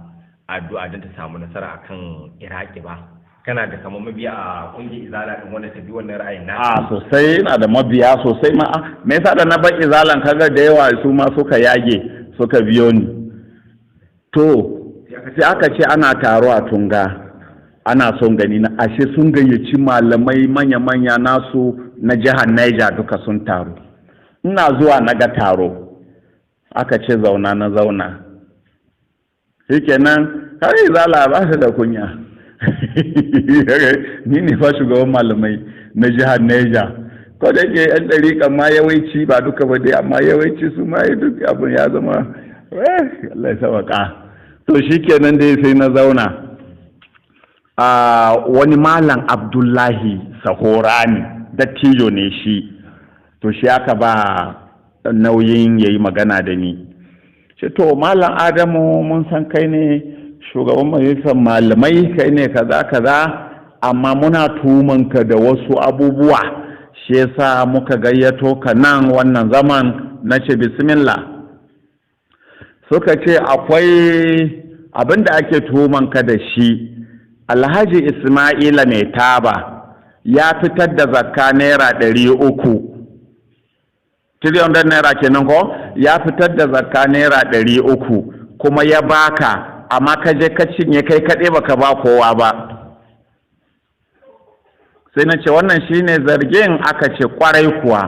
[SPEAKER 1] addu'a don ta samu nasara akan Iraki ba. Kana da kamar mabiya a kungiyar izala din wanda ta bi wannan ra'ayin na
[SPEAKER 2] sosai, ina da mabiya sosai ma. Me yasa da na bar izalan kaga da yawa su ma suka yage suka biyo ni. To sai aka ce ana taro a Tunga, ana son gani na, ashe sun gayyaci malamai manya-manya nasu na jihar Niger duka sun taru. Ina zuwa na ga taro, aka ce zauna na zauna. Shikenan har izala ba su da kunya. Ni ne fa shugaban malamai na jihar Niger. Ko da ke yan ɗariƙa ma yawanci ba duka ba dai, amma yawanci su ma duk abin ya zama Allah ya sauka. To shikenan dai sai na zauna. Wani malam Abdullahi Sahorani dattijo ne shi. To shi aka ba nauyin yayi magana da ni. Ce to malam Adamu mun san kai ne shugaban majalisar malamai, kai ne kaza kaza, amma muna tumanka da wasu abubuwa, shi yasa muka gayyato ka nan wannan zaman. Na ce bismillah. Suka ce akwai abin da ake tumanka da shi. Alhaji Ismaila mai taba ya fitar da zakka naira 300, tiliyon naira kenan ko, ya fitar da zakka naira 300 kuma ya baka, amma ka je ka cinye kai kaɗai baka ba kowa ba. Sai na ce wannan shine zargin, aka ce kwarai kuwa.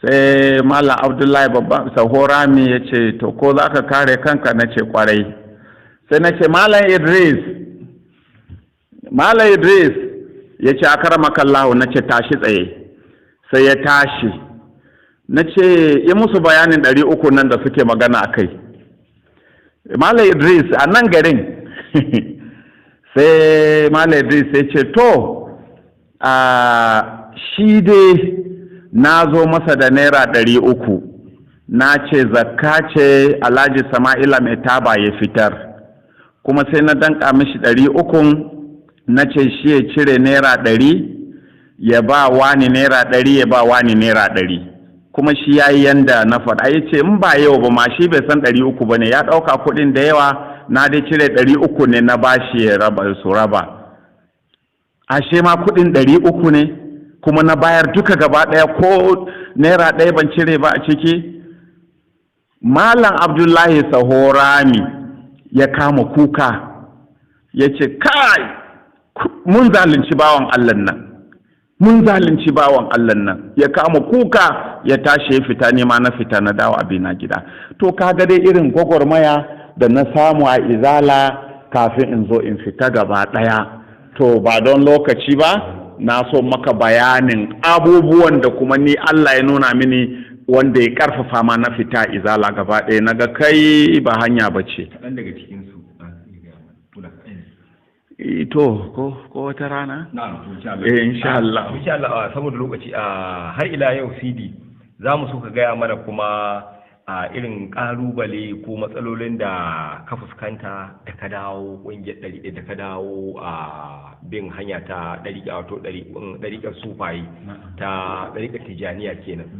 [SPEAKER 2] Sai Malam Abdullahi babban Sahorami ya ce to ko za ka kare kanka? Na ce kwarai. Sai na ce Malam Idris ya ce akaramakallahu. Na ce tashi tsaye. Sai ya tashi. Na ce yi musu bayanin 300 nan da suke magana a kai. Malam Idris a nan garin. Sai Malam Idris ya ce to shi dai na zo masa da naira 300, na ce zakka ce Alhaji Sama'ila mai taba ya fitar, kuma sai na danka mishi 300, na ce shi ya cire naira 100 ya ba wani naira 100 ya ba wani naira 100, kuma shi ya yi yanda na faɗa. Ya ce in ba yau ba ma shi bai san 300 ba ne, ya ɗauka kuɗin da yawa, na dai cire 300 ne na bashi ya raba su raba. Ashe ma kuɗin 300 ne, kuma na bayar duka gaba ɗaya, ko naira 1 ban cire ba a ciki. Malam Abdullahi Sahorami ya kama kuka, ya ce kai mun zalunci bawan Allah nan, mun zalunci bawan Allah nan. Ya kama kuka ya tashi ya fita, ne ma na fita na dawo abina gida. To kaga dai irin gwagwarmaya da na samu a izala kafin in zo in fita gaba ɗaya. To ba don lokaci ba, na so maka bayanin abubuwan da kuma ni Allah ya nuna mini wanda ya karfafa ma na fita izala gaba ɗaya. Na ga kai ba hanya ba ce.
[SPEAKER 1] Kaɗan daga cikinsu.
[SPEAKER 2] To ko wata rana?
[SPEAKER 1] Na'am,
[SPEAKER 2] insha Allah.
[SPEAKER 1] Insha Allah, saboda lokaci har ila yau CD za mu so ka gaya mana kuma irin ƙalubale ko matsalolin da ka fuskanta da ka dawo ƙungiyar ɗariƙa, da ka dawo bin hanya ta ɗariƙa, wato ɗariƙar sufaye ta ɗariƙar tijaniya kenan.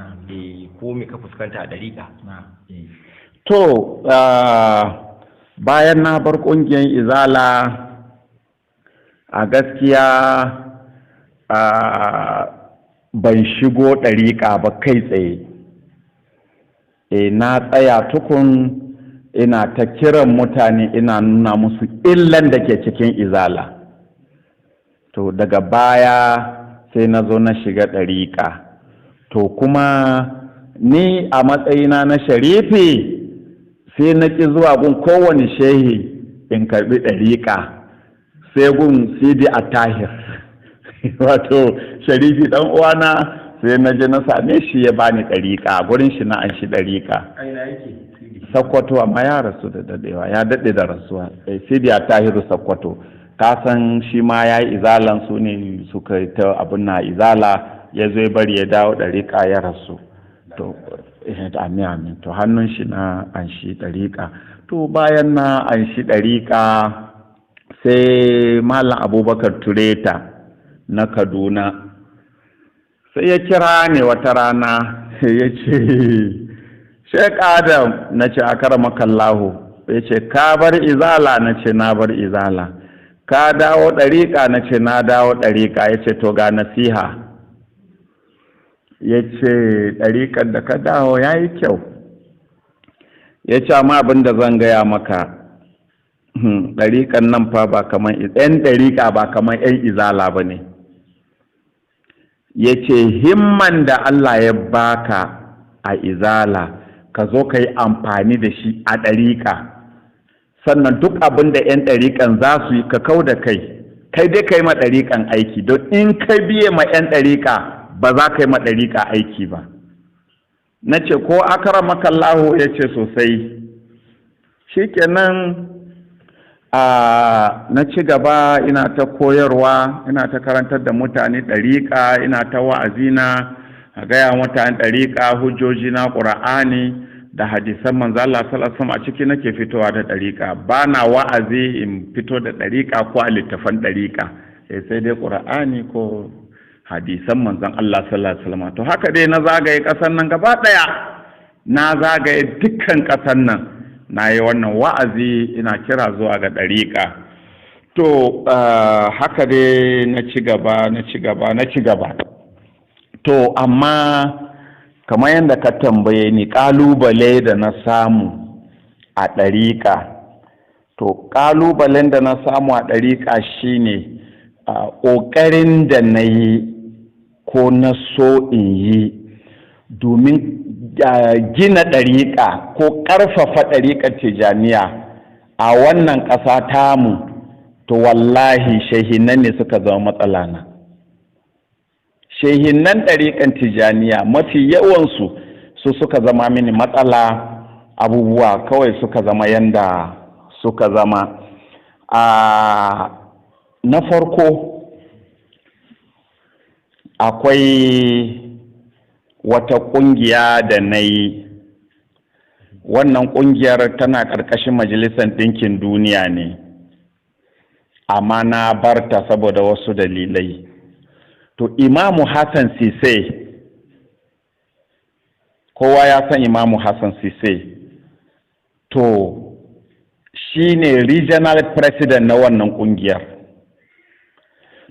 [SPEAKER 1] Ko me ka fuskanta a ɗariƙa?
[SPEAKER 2] To bayan na bar ƙungiyar izala, a gaskiya ban shigo ɗariƙa ba kai tsaye. Na tsaya tukun ina ta kiran mutane, ina nuna musu illan da ke cikin izala. To daga baya sai na zo na shiga ɗariƙa. To kuma ni a matsayina na sharifi sai na ƙi zuwa gun kowane shehi in karɓi ɗariƙa, sai gun Sidi Attahir wato sharifi ɗan uwana. Sai na je na same shi ya bani ɗariƙa, gurin shi na an shi ɗariƙa. Sakkwato, amma ya rasu da daɗewa, ya daɗe da rasuwa. Sidi Attahiru Sakkwato, ka san shi ma ya yi izalan, su ne suka ta abin na izala, ya zo bari ya dawo ɗariƙa ya rasu. To amin amin. To hannun shi na an shi ɗariƙa. To bayan na an shi ɗariƙa sai Malam Abubakar Tureta na Kaduna sai ya kira ne wata rana ya ce, Sheikh Adam, na ce akaramakallahu, ya ce ka bar izala, na ce na bar izala, ka dawo ɗariƙa, na ce na dawo ɗariƙa. Ya ce to ga nasiha. Ya ce ɗariƙar da ka dawo ya yi kyau. Ya ce amma abin da zan gaya maka, ɗariƙan nan fa ba kamar ‘yan ɗariƙa ba kamar ‘yan izala ba ne. Ya ce himman da Allah ya baka a izala ka zo ka yi amfani da shi a ɗariƙa, sannan duk abin da ‘yan ɗariƙan za su yi ka kau da kai dai ka yi ma ɗariƙan aiki, don in ka biye ma ‘yan ɗariƙa ba za ka yi ma ɗariƙa aiki ba. Na ce ko akaramakallahu? Ya ce sosai. Shikenan na ci gaba ina ta koyarwa, ina ta karantar da mutane ɗariƙa, ina ta wa'azina a gaya mutane ɗariƙa, hujjoji na ƙur'ani da hadisan manzo Allah sallallahu alaihi wasallam a ciki nake fitowa da ɗariƙa. Ba na wa'azi in fito da ɗariƙa ko a littafan ɗariƙa, sai dai ƙur'ani ko hadisan manzon Allah sallallahu alaihi wasallam. To haka dai na zagaye ƙasar nan gaba ɗaya, na zagaye dukkan ƙasar nan, na yi wannan wa'azi ina kira zuwa ga ɗariƙa. To haka dai na ci gaba. To amma kamar yadda ka tambaye ni ƙalubale da na samu a ɗariƙa, to ƙalubalen da na samu a ɗariƙa shine ƙoƙarin da na yi ko na so in yi domin gina ɗariƙa ko ƙarfafa ɗariƙar Tijaniya a wannan ƙasa tamu, to wallahi shehinan ne suka zama matsala na. Shehinan ɗariƙar Tijaniya mafi yawansu su suka zama mini matsala, abubuwa kawai suka zama yanda suka zama. Na farko akwai wata ƙungiya da na yi, wannan ƙungiyar tana ƙarƙashin Majalisar Ɗinkin Duniya ne, amma na barta saboda wasu dalilai. To Imamu Hassan Sise, kowa ya san Imamu Hassan Sise, to shi ne regional president na wannan ƙungiyar.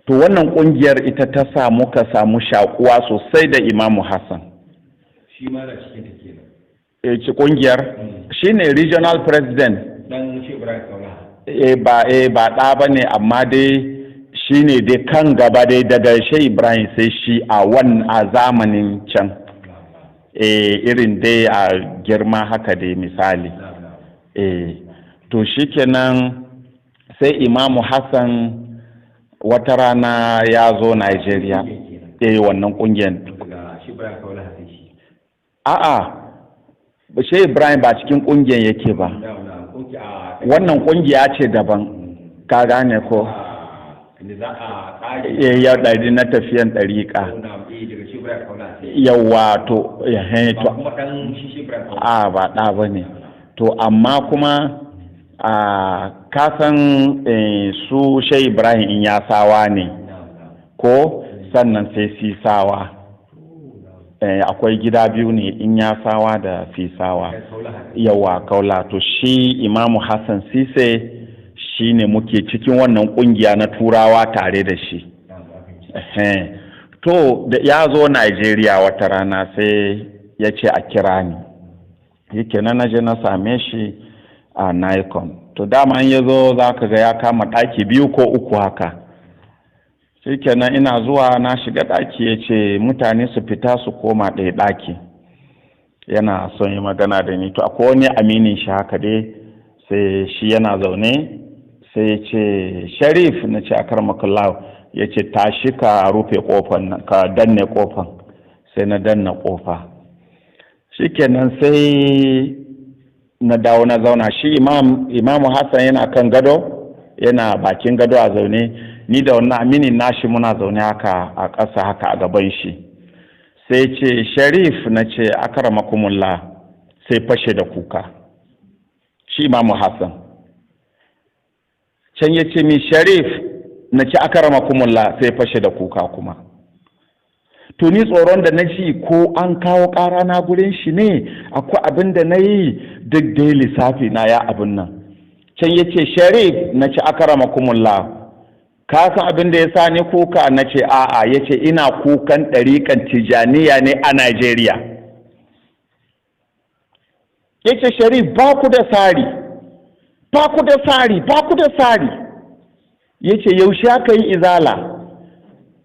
[SPEAKER 2] To wannan ƙungiyar ita ta samu ka samu shakuwa sosai da Imamu Hassan.
[SPEAKER 1] Shi ma da cikin take
[SPEAKER 2] ci ƙungiyar shi ne regional president.
[SPEAKER 1] Dan Shehu Ibrahim Kaula.
[SPEAKER 2] Ba ɗa ba ne, amma dai shi ne dai kan gaba dai daga Shehu Ibrahim sai shi a zamanin can. Irin dai a girma haka dai misali. To shikenan sai Imamu Hassan wata rana ya zo Najeriya, wannan ƙungiyar. A'a, Shehu Ibrahim ba cikin ƙungiyar yake ba. Wannan ƙungiya ce daban, ka gane ko? Ya ɗari na tafiyan ɗariƙa. Yawwa to, ba ɗa ba ne. To, amma kuma kasan su Shehu Ibrahim in ya sawa ne ko sannan sai Sisawa. Akwai gida biyu ne, in ya sawa da Sisawa. Yawa Kaula. To shi Imamu Hassan Sise shi ne muke cikin wannan kungiya na Turawa tare da shi. To da ya zo Najeriya wata rana sai ya ce a kira ni. Yake na je na same shi a Nikon. To dama in ya zo za ka ga ya kama ɗaki biyu ko uku haka. Shikenan ina zuwa na shiga ɗaki ya ce mutane su fita su koma ɗaya ɗaki. Yana son yi magana da ni. To akwai wani aminin shi haka dai, sai shi yana zaune sai ya ce Sharif, na ce akarmakallahu, ya ce tashi ka rufe ƙofan nan, ka danne ƙofan. Sai na danna ƙofa. Shikenan sai na dawo na zauna. Shi Imamu Hassan yana kan gado, yana bakin gado a zaune, ni da wannan aminin nashi muna zaune haka a ƙasa haka a gaban shi. sai ce Sharif, na ce akramakumullah, sai fashe da kuka shi Imamu Hassan. Can ya ce mi Sharif, na ce akramakumullah, sai fashe da kuka kuma. To ni tsoron da na ji ko an kawo ƙara na gurin shi ne, akwai abin da na yi duk dai lissafi na ya abin nan. Can ya ce Sharif, na ce akramakumullah, ka san abin da ya sa ni kuka? Na ce a'a. Ya ce ina kukan ɗariƙan Tijaniya ne a Najeriya. Ya ce Sharif, ba ku da tsari, ba ku da tsari, ba ku da tsari. Ya ce yaushe aka yi izala?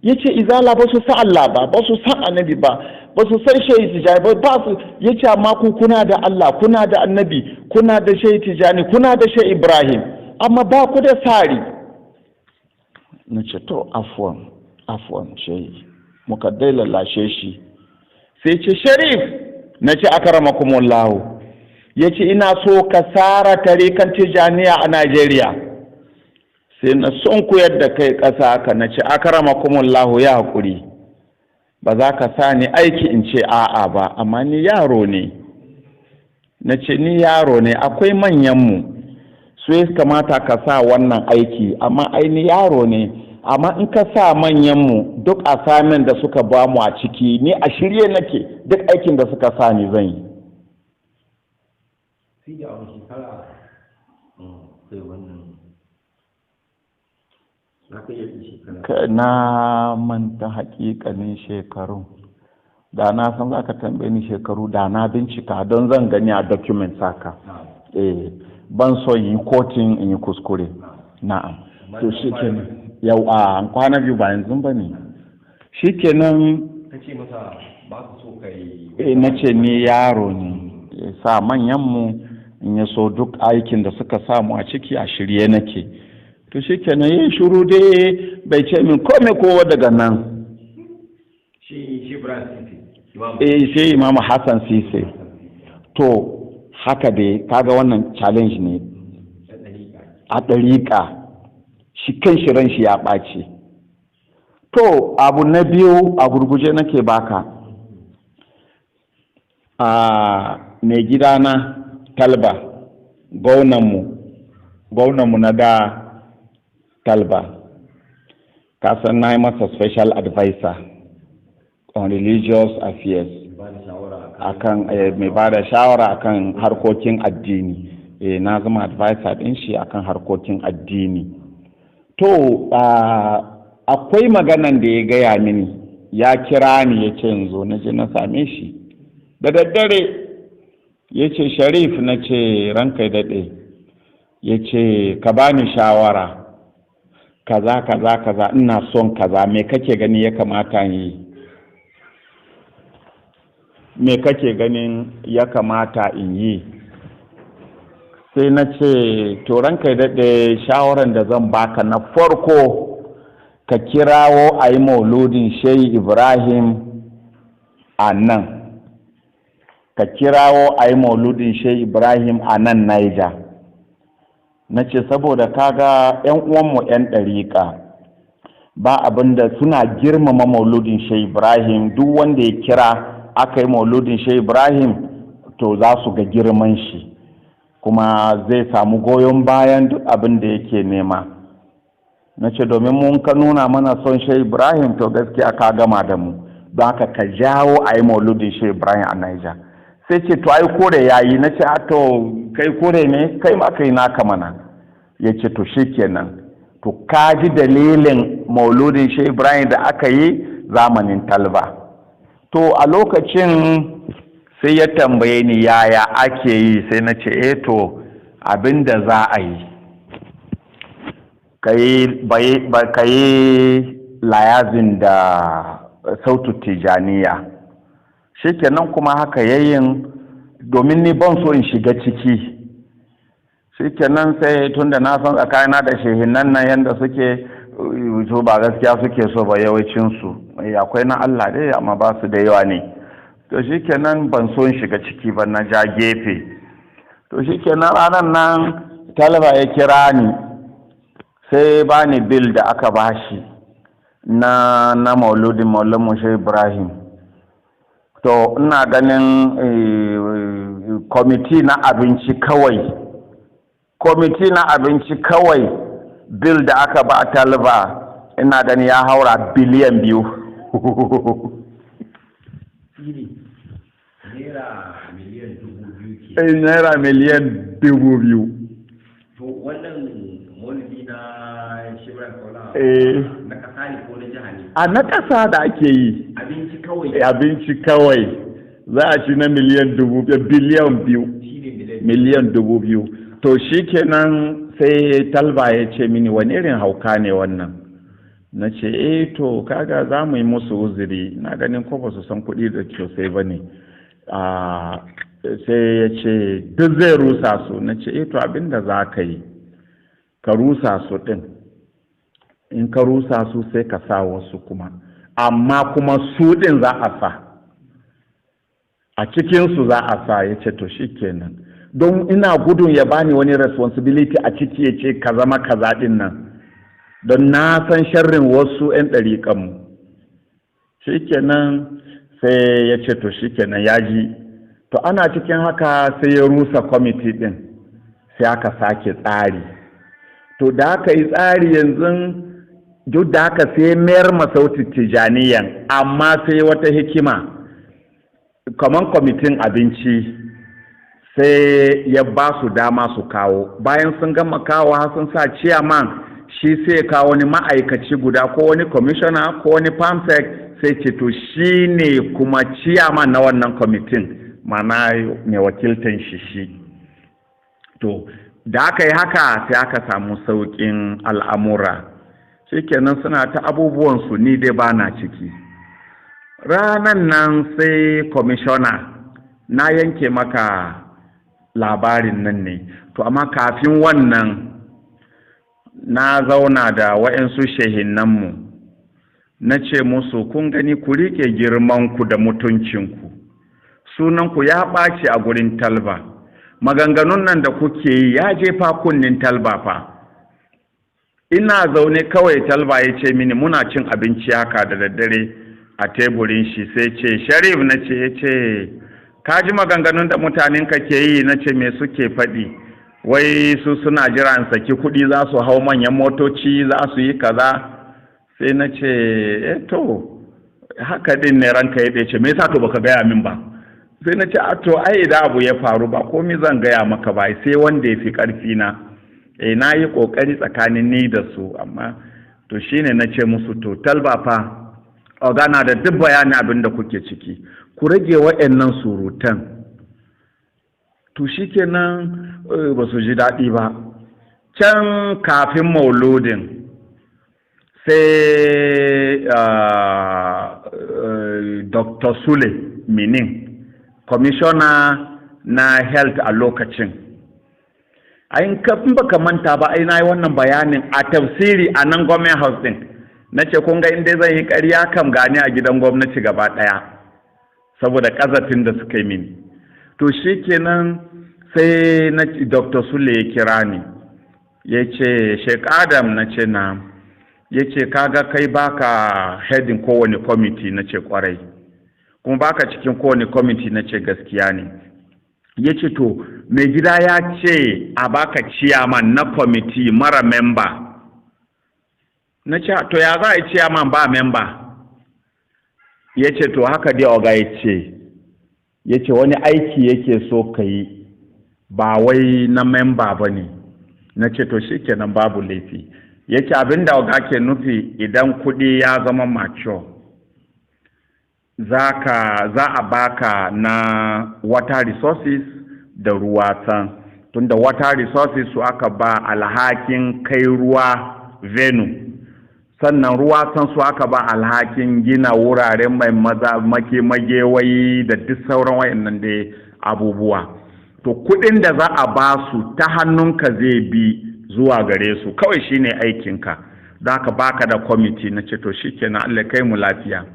[SPEAKER 2] Ya ce izala ba su san Allah ba, ba su san annabi ba, ba su san shehi Tijani ba su. Ya ce amma ku kuna da Allah, kuna da annabi, kuna da shehi Tijani, kuna da shehi Ibrahim, amma ba ku da tsari. Na ce to afwan shehi, muka dai lallashe shi. Sai ce Sharif, na ce akramakumullahu, ya ce ina so ka tsara tarikan Tijaniya a Najeriya. Sai na son ku yadda kai ƙasa haka, na ce akramakumullahu ya haƙuri, ba za ka sa ni aiki in ce a'a ba, amma ni yaro ne. Na ce ni yaro ne, akwai manyanmu su ya kamata ka sa wannan aiki, amma ni yaro ne. Amma in ka sa manyanmu duk assignment da suka ba mu a ciki, ni a shirye nake duk aikin da suka sa ni zan yi. Na manta hakikanin shekaru, da na san za ka tambaye ni shekaru da na bincika don zan gani a document saka. Ban so yi kotin in yi kuskure. Na'am. To shi kenan yau a kwana biyu ba yanzu ba ne. Shi kenan
[SPEAKER 1] ka ce masa ba ka so ka yi.
[SPEAKER 2] Na ce ni yaro ne, sa manyanmu in ya so duk aikin da suka samu a ciki a shirye nake. To shi kenan yin shuru dai bai ce min kome kowa daga nan.
[SPEAKER 1] Shi Ibrahim
[SPEAKER 2] shi Imamu Hassan Sise. To haka dai kaga wannan challenge ne a ɗariƙa, shi kan shi ran shi ya ɓace. To abu na biyu a gurguje nake baka, a mai gidana Talba, gwamnanmu na da Talba, kasan na yi masa special advisor on religious affairs, akan mai ba da shawara akan harkokin addini. Na zama advisor din shi akan harkokin addini. To akwai maganan da ya gaya mini, ya kira ni ya ce yanzu, na je na same shi da daddare. Ya ce Sharif, na ce ranka daɗe. Ya ce ka bani shawara kaza kaza kaza, ina son kaza, me kake gani ya kamata yi? Me kake ganin ya kamata in yi? Sai na ce to ranka daɗe, shawaran da zan baka na farko ka kirawo a yi mauludin Shehi Ibrahim a nan, ka kirawo a yi mauludin Shehi Ibrahim a nan Niger. Na ce saboda kaga 'yan uwanmu 'yan ɗariƙa ba abin da suna girmama mauludin Shehi Ibrahim. Duk wanda ya kira aka yi mauludin Shehi Ibrahim to za su ga girman shi, kuma zai samu goyon bayan duk abin da yake nema. Na ce domin mun ka nuna mana son Shehi Ibrahim to gaskiya ka gama da mu, don haka ka jawo a yi mauludin Shehi Ibrahim a Niger. Sai ce to ai kore yayi. Na ce to kai kore ne, kai ma kai naka mana. Ya ce to shikenan, to ka ji dalilin mauludin Shehi Ibrahim da aka yi zamanin Talba. To a lokacin sai ya tambaye ni yaya ake yi. Sai na ce to abin da za a yi, ka yi layazin da sautu Tijaniya. Shikenan kuma haka yayin, domin ni ban so in shiga ciki. Shikenan sai tunda na san tsakanina da shehinan nan yanda suke so ba gaskiya suke so ba yawancinsu, akwai na Allah dai amma ba su da yawa ne. To shikenan ban so in shiga ciki ba, na ja gefe. To shikenan ranar nan Talba ya kira ni, sai ba ni bil da aka bashi na mauludin Maulana Shehu Ibrahim. to ina ganin kwamiti na abinci kawai bil da aka ba talba ina gani ya haura biliyan 2. Naira miliyan 2,000.
[SPEAKER 1] To wannan maulidi na Shibran Kaula na ƙasa ne ko na jiha ne?
[SPEAKER 2] A na ƙasa da ake yi. Abinci kawai. Za a ci na miliyan 2,000. Miliyan 2,000. To shi kenan sai talba ya ce mini wani irin hauka ne wannan. Na ce to kaga za mu yi musu uzuri, na ganin ko ba su san kuɗi da sosai ba ne. Sai ya ce duk zai rusa su. Na ce to abinda za ka yi ka rusa su ɗin, in ka rusa su sai ka sa wasu kuma, amma kuma su ɗin za a sa, a cikinsu za a sa. Ya ce to shi kenan, don ina gudun ya bani wani responsibility a ciki ya ce ka zama kaza ɗin nan, don na san sharrin wasu 'yan ɗariƙanmu. Shi kenan sai ya ce to shi kenan ya ji. To ana cikin haka sai ya rusa kwamiti ɗin, sai aka sake tsari. To da aka yi tsari yanzu duk da haka sai mayar masauti tijaniyan, amma sai wata hikima, kamar kwamitin abinci sai ya ba su dama su kawo. Bayan sun gama kawo sun sa ciyaman, shi sai ya kawo wani ma'aikaci guda ko wani kwamishina ko wani famsec, sai ce to shi ne kuma ciyaman na wannan kwamitin, mana mai wakiltan shi. To da aka yi haka sai aka samu sauƙin al'amura. Shikenan suna ta abubuwansu, ni dai ba na ciki. Ranan nan sai kwamishona, na yanke maka labarin nan ne. To amma kafin wannan na zauna da waɗansu shehinanmu, na ce musu kun gani ku riƙe girmanku da mutuncinku. Sunanku ya ɓaci a gurin talba, maganganun nan da kuke yi ya jefa kunnin talba fa. Ina zaune kawai talba ya ce mini muna cin abinci haka da daddare a teburin shi, sai ce Sharif, na ce, ya ce ka ji maganganun da mutanen ka ke yi? Na ce me suke faɗi? Wai su suna jiran saki kuɗi za su hau manyan motoci, za su yi kaza. Sai na ce to haka din ne ranka ya ce me yasa to baka gaya min ba? Sai na ce to ai idan abu ya faru ba komai zan gaya maka ba, sai wanda ya fi ƙarfi na. Na yi ƙoƙari tsakanin ni da su, amma to shine na ce musu to talba fa ogana da duk bayani abin da kuke ciki, ku rage waɗannan surutan. To shikenan ba su ji daɗi ba. Can kafin mauludin sai Dr. Sule Minin, kwamishona na health a lokacin, ayin kafin baka manta ba, ai na yi wannan bayanin a tafsiri a nan government house din. Na ce kun ga inda zan yi ƙarya kam gani a gidan gwamnati gaba ɗaya, saboda ƙazafin da suka yi mini. To shi kenan sai na Dr. Sule ya kira ni, ya ce Sheikh Adam, na ce na, ya ce kaga kai baka heading kowane kwamiti? Na ce kwarai. Kuma baka cikin kowane kwamiti? Na ce gaskiya ne. Ya ce to mai gida ya ce a baka ciyaman na kwamiti mara memba. Na ce to ya za a yi ciyaman ba memba? Ya ce to haka dai oga ya ce. Ya ce wani aiki yake so ka yi, ba wai na memba ba ne. Na ce to shi kenan babu laifi. Ya ce abin da oga ke nufi idan kuɗi ya zama mature, za a baka na water resources da ruwa can, tunda water resources su aka ba alhakin kai ruwa Venu, sannan ruwa can su aka ba alhakin gina wuraren mai magewayi da duk sauran wayannan da abubuwa. To kudin da za a ba su ta hannunka zai bi zuwa gare su, kawai shine aikinka. Za ka baka da kwamiti. Na ce to shikenan, Allah kai mu lafiya.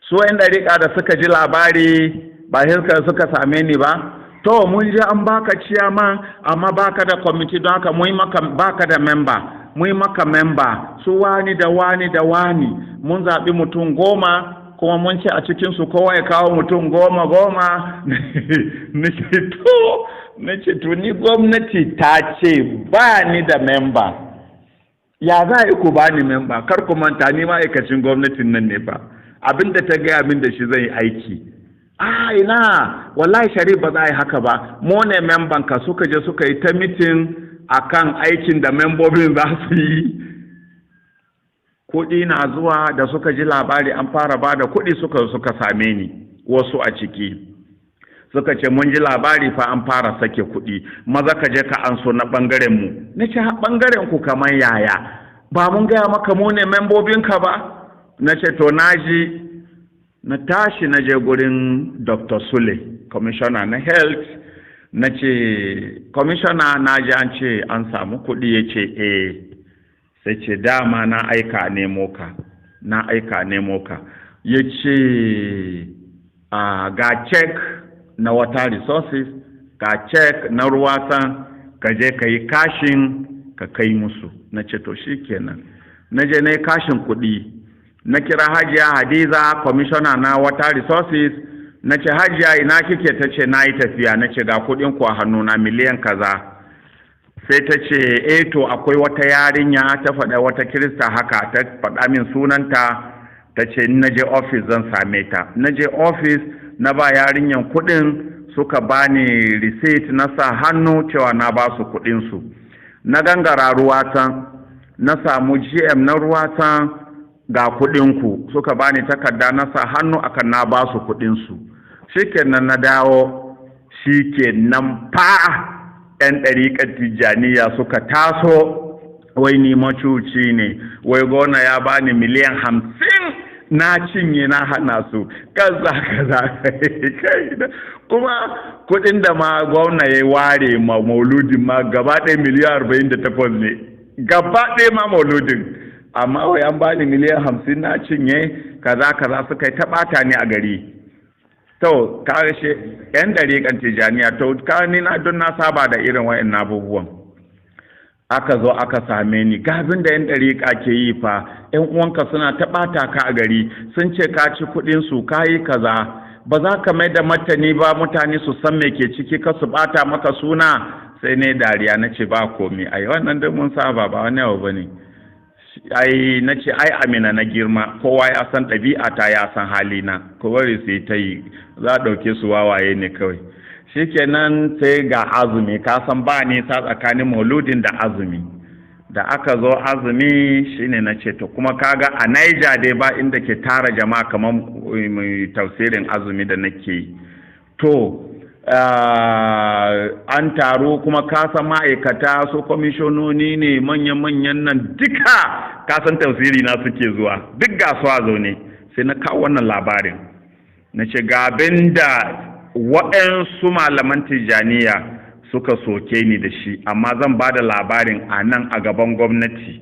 [SPEAKER 2] Su yan dariƙa da suka ji labari ba suka same ni ba, to mun ji an baka ciyaman amma baka da kwamiti, don haka mun maka baka da memba, mun maka memba su wani da wani da wani, mun zaɓi mutum 10 kuma mun ce a cikinsu kowa ya kawo mutum 10 na ce to ni gwamnati ta ce ba ni da memba, ya za a ku ba ni memba? Kar ku manta ni ma'aikacin gwamnatin nan ne ba, abinda ta gaya min da shi zai yi aiki. Ina wallahi Sharif ba za a yi haka ba, mu ne memban ka. Suka je suka yi ta mitin akan aikin da membobin za su yi. Kuɗi na zuwa, da suka ji labari an fara ba da kuɗi suka same ni, wasu a ciki suka ce mun ji labari fa an fara sake kuɗi, maza ka je ka anso na ɓangaren mu. Na ce ɓangaren ku kamar yaya, ba mun gaya maka mu ne membobinka ba? Na ce to na ji. Na tashi na je gurin Dr. Sule, commissioner na health. Na ce commissioner, na ji an ce an samu kuɗi. Ya ce sai ce dama na aika nemo ka. Ya ce ga check na water resources, ga check na ruwatan, ka je ka yi kashin ka kai musu. Na ce to shikenan. Na je na yi kashin kuɗi. Na kira Hajiya Hadiza, commissioner na water resources. Na ce Hajiya ina kike? Ta ce na yi tafiya. Na ce ga kuɗin ku a hannuna miliyan kaza. Sai ta ce to akwai wata yarinya, ta faɗa wata kirista haka, ta faɗa min sunanta. Ta ce na je office zan same ta. Na je office na ba yarinyan kuɗin, suka bani receipt na sa hannu cewa na ba su kuɗinsu. Na gangara ruwatan, na samu GM na ruwatan, ga kuɗinku, suka bani takarda na sa hannu akan na ba su kuɗinsu. Shikenan na dawo, shikenan fa 'yan ɗariƙar Tijjaniya suka taso, wai ni macuci ne, wai gona ya bani miliyan 50 na cinye na hana su, kaza kuma kuɗin da ma gwamna ya ware ma mauludin ma gaba ɗaya miliyan 48 ne, gaba ɗaya ma mauludin. Amma wai an bani miliyan 50 na cinye, kaza suka yi taɓata ni a gari. To kaga shi 'yan ɗariƙan Tijjaniya, to kaga ni na don na saba da irin wa'in abubuwan. Aka zo aka same ni, gabin da 'yan ɗariƙa ke yi fa, 'yan uwanka suna taɓata ka a gari, sun ce ka ci kuɗin su, ka yi kaza, ba za ka mai da martani ba, mutane su san me ke ciki, ka su ɓata maka suna. Sai ne dariya, na ce ba komi, ai wannan duk mun saba, ba wani abu ba ne. Na ce ai Amina na girma, kowa ya san ɗabi'ata, ya san halina, ko bari su yi ta yi, za a ɗauke su wawaye ne kawai. Shikenan sai ga azumi, ka san ba nisa tsakanin mauludin da azumi. Da aka zo azumi shine na ce to kuma kaga a Niger dai ba inda ke tara jama'a kamar tafsirin azumi da nake yi. To an taru kuma kasan ma'aikata su kwamishinoni ne manyan nan duka kasan tafsiri na suke zuwa, duk gasuwa zaune. Sai na kawo wannan labarin, na ce ga abin da waɗansu malaman Tijjaniya suka soke ni da shi, amma zan ba da labarin a nan a gaban gwamnati.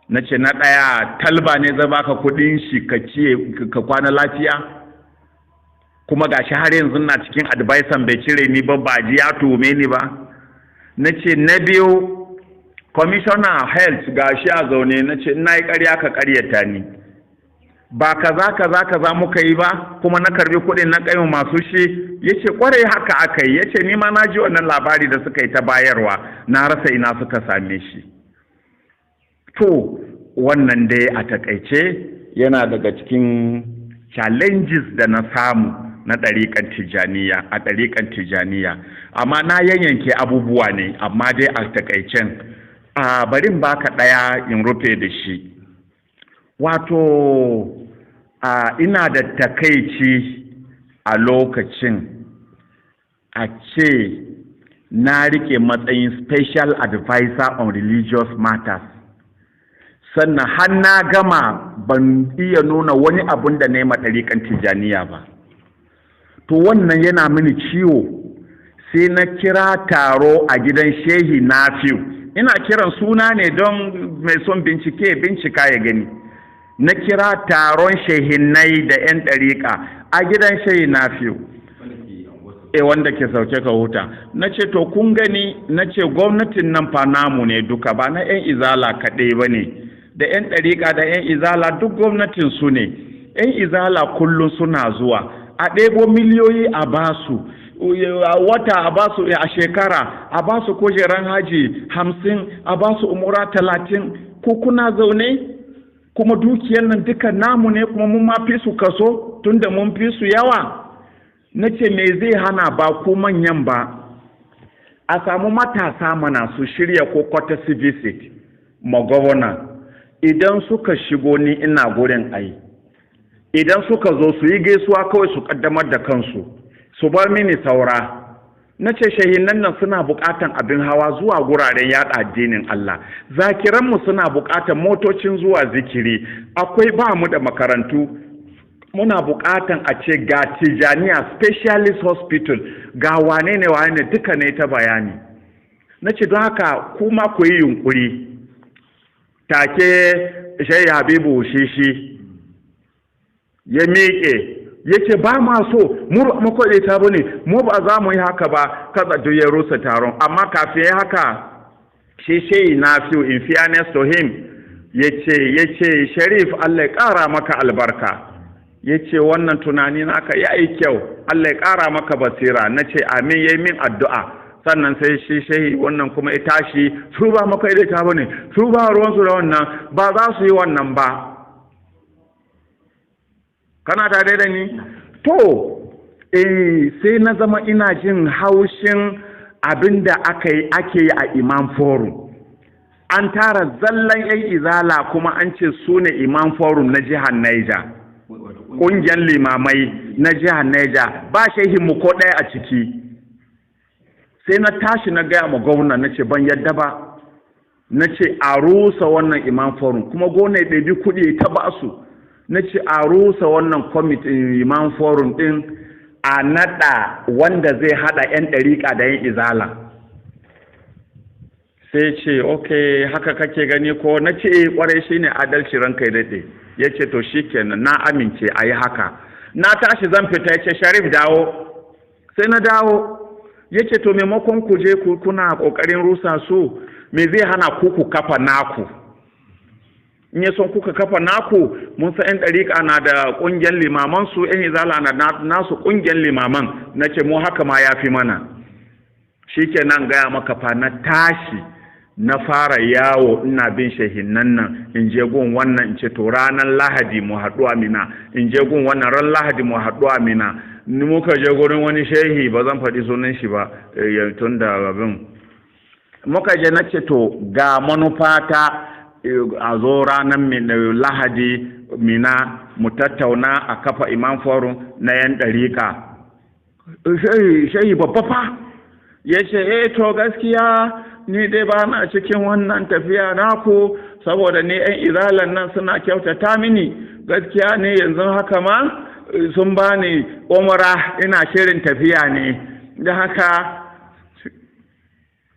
[SPEAKER 2] Na ce na ɗaya, Talba ne zai baka kuɗin shi ka kwana lafiya? Kuma ga shi har yanzu na cikin adviser bai cire ni ba, ba ji ya tume ni ba. Na ce na biyu, commissioner health ga shi a zaune. Na ce ina yi ƙarya ka ƙaryata ni, ba kaza muka yi ba, kuma na karbi kuɗin na kai masu shi. Ya ce kwarai haka aka yi. Ya ce ni ma na ji wannan labari da suka yi ta bayarwa, na rasa ina suka same shi. To wannan dai a takaice yana daga cikin challenges da na samu na ɗariƙan Tijjaniya, a ɗariƙan Tijjaniya. Amma na yanyanke abubuwa ne, amma dai a takaicen barin baka ɗaya in rufe da shi. Wato ina da takaici a lokacin a ce na rike matsayin special advisor on religious matters, sannan har na gama ban iya nuna wani abun da na yi ɗariƙan Tijjaniya ba. To wannan yana mini ciwo. Sai na kira taro a gidan Shehi Nafiu. Ina kiran suna ne don mai son bincika ya gani. Na kira taron shehinnai da 'yan ɗariƙa a gidan Shehi Nafiu. Wanda ke sauke ka huta. Na ce to kun gani, na ce gwamnatin nan fa namu ne duka, ba na 'yan izala kaɗai ba ne. Da 'yan ɗariƙa da 'yan izala duk gwamnatin su ne. 'yan izala kullum suna zuwa a ɗebo miliyoyi a basu a wata a basu a shekara a basu kujeran haji 50 a basu umura 30 ko kuna zaune kuma dukiyar nan duka namu ne kuma mun ma fi su kaso tunda mun fi su yawa. Na ce me zai hana ba ku manyan ba a samu matasa mana su shirya ko courtesy visit ma gwamna idan suka shigo ni ina gurin ai idan suka zo su yi gaisuwa kawai su kaddamar da kansu su bar mini saura. Na ce shahinan nan suna bukatan abin hawa zuwa guraren yada addinin Allah, zakiranmu suna bukatan motocin zuwa zikiri, akwai ba mu da makarantu, muna bukatan a ce ga Tijaniya specialist hospital ga wane ne duka ne ta bayani. Na ce don haka kuma ku yi yunkuri take Shehi Habibu Shishi ya miƙe ya ce ba ma so mu makwaɗaita ba ne mu ba za mu yi haka ba kada duk ya rusa taron. Amma kafin ya haka shi Shehi Nafiu in fairness to him ya ce Sharif Allah ya ƙara maka albarka, ya ce wannan tunani naka ya yi kyau Allah ya ƙara maka basira. Na ce amin, ya yi min addu'a. Sannan sai shi Shehi wannan kuma ya tashi su ba makwaɗaita ba ne su ba ruwansu da wannan ba za su yi wannan ba. Kana tare da ni? To, sai na zama ina jin haushin abin da ake yi a Imam Forum. An tara zallan 'yan izala kuma an ce su ne Imam Forum na jihar Niger. Ƙungiyar limamai na jihar Niger ba shehinmu ko ɗaya a ciki. Sai na tashi na gaya ma gwamna na ce ban yadda ba. Na ce a rusa wannan Imam Forum kuma gwamna ya ɗabi kuɗi ta ba su. Na ce a rusa wannan kwamitin Imam Forum ɗin a naɗa wanda zai haɗa 'yan ɗariƙa da 'yan izala. Sai ce ok haka kake gani ko? Na ce ƙwarai shi ne adalci ranka ya daɗe. Ya ce to shi kenan na amince a yi haka. Na tashi zan fita ya ce Sharif dawo. Sai na dawo ya ce to maimakon ku je kuna ƙoƙarin rusa su me zai hana ku kafa naku? In ya son kuka kafa naku mun san 'yan ɗariƙa na da ƙungiyar limaman su 'yan izala na nasu ƙungiyar limaman. Na ce mu haka ma ya fi mana. Shi kenan gaya maka fa na tashi na fara yawo ina bin shehinnan nan in je gun wannan in ce to ranar Lahadi mu haɗu a Mina, in je gun wannan ran Lahadi mu haɗu a Mina. Ni muka je gurin wani shehi ba zan faɗi sunan shi ba tun da abin muka je na ce to ga manufata a zo ranar Lahadi Mina mu tattauna a kafa Imam Forum na 'yan ɗariƙa. Shehi babba fa ya ce to gaskiya ni dai ba na cikin wannan tafiya naku saboda ni 'yan izalan nan suna kyautata mini gaskiya ne yanzu haka ma sun bani umra ina shirin tafiya ne da haka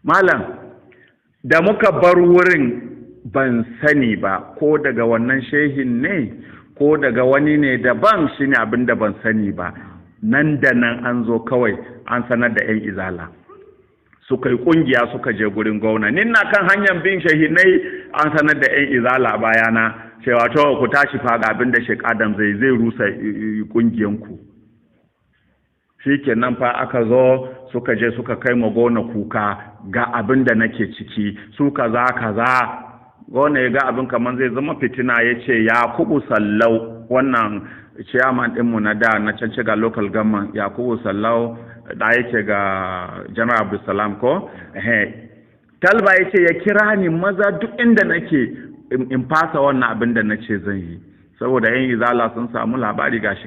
[SPEAKER 2] malam da muka bar wurin ban sani ba ko daga wannan shehin ne ko daga wani ne daban shine abin da ban sani ba. Nan da nan an zo kawai an sanar da 'yan izala suka yi kungiya suka je gurin gwamna. Ni na kan hanyar bin shehinai an sanar da 'yan izala bayana cewa to ku tashi faga abin da Sheikh Adam zai rusa kungiyanku. Shikenan fa aka zo suka je suka kai ma gona kuka ga abin da nake ciki su kaza gona ya ga abin kamar zai zama fitina ya ce Yakubu Sallau wannan chairman ɗinmu na da na Canciga local government Yakubu Sallau da yake ga General Abdulsalam ko Talba ya ce ya kira ni maza duk inda nake in fasa wannan abin da nace zan yi saboda yan izala sun samu labari gashi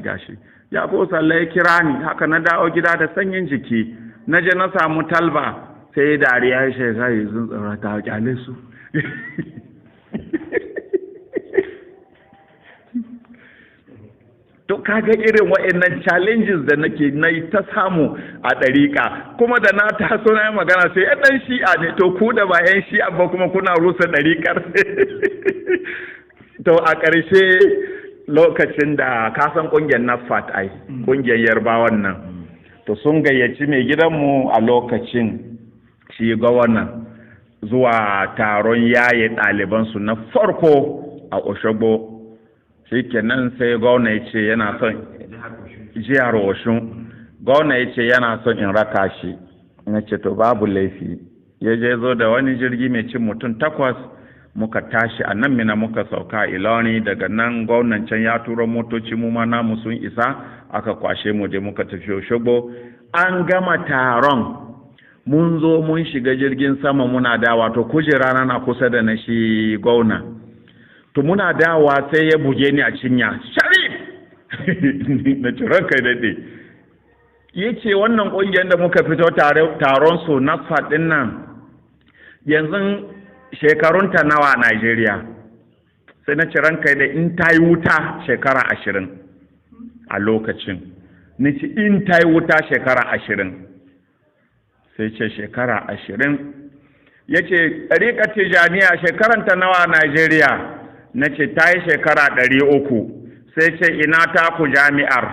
[SPEAKER 2] Yakubu Sallau ya kira ni haka na dawo gida da sanyin jiki na je na samu Talba sai dariya ya ce sai sun tsara ta kyale su to kaga irin waɗannan challenges da nake ta samu a ɗariƙa kuma da na taso na yi magana sai ɗan shi'a ne to ku da ba yan shi'a ba kuma kuna rusa ɗariƙar to a ƙarshe lokacin da kasan ƙungiyar NAFAT ai ƙungiyar yarbawan nan to sun gayyaci mai gidanmu a lokacin shi gwamnan zuwa taron yaye ɗalibansu na farko a Oshogbo shikenan sai gwamna ya ce yana son jihar Oshun gwamna ya ce yana son in raka shi na ce to babu laifi ya je zo da wani jirgi mai cin mutum 8 muka tashi a nan Mina muka sauka Ilori daga nan gwamnan can ya turo motoci mu ma namu sun isa aka kwashe mu je muka tafi Oshogbo an gama taron mun zo mun shiga jirgin sama muna dawa to kujera na kusa da na shi gwamna to muna dawa sai ya buge ni a cinya Sharif na ciran kai dade yace wannan kungiyar da muka fito taron su NASFAT din nan yanzu shekarunta nawa a Najeriya sai na ciran kai da in ta yi wuta shekara 20 a lokacin ni ci in ta yi wuta shekara 20 sai ce shekara 20 ya ce ɗariƙar Tijjaniya shekaranta nawa a Najeriya na ce ta yi shekara 300 sai ce ina ta ku jami'ar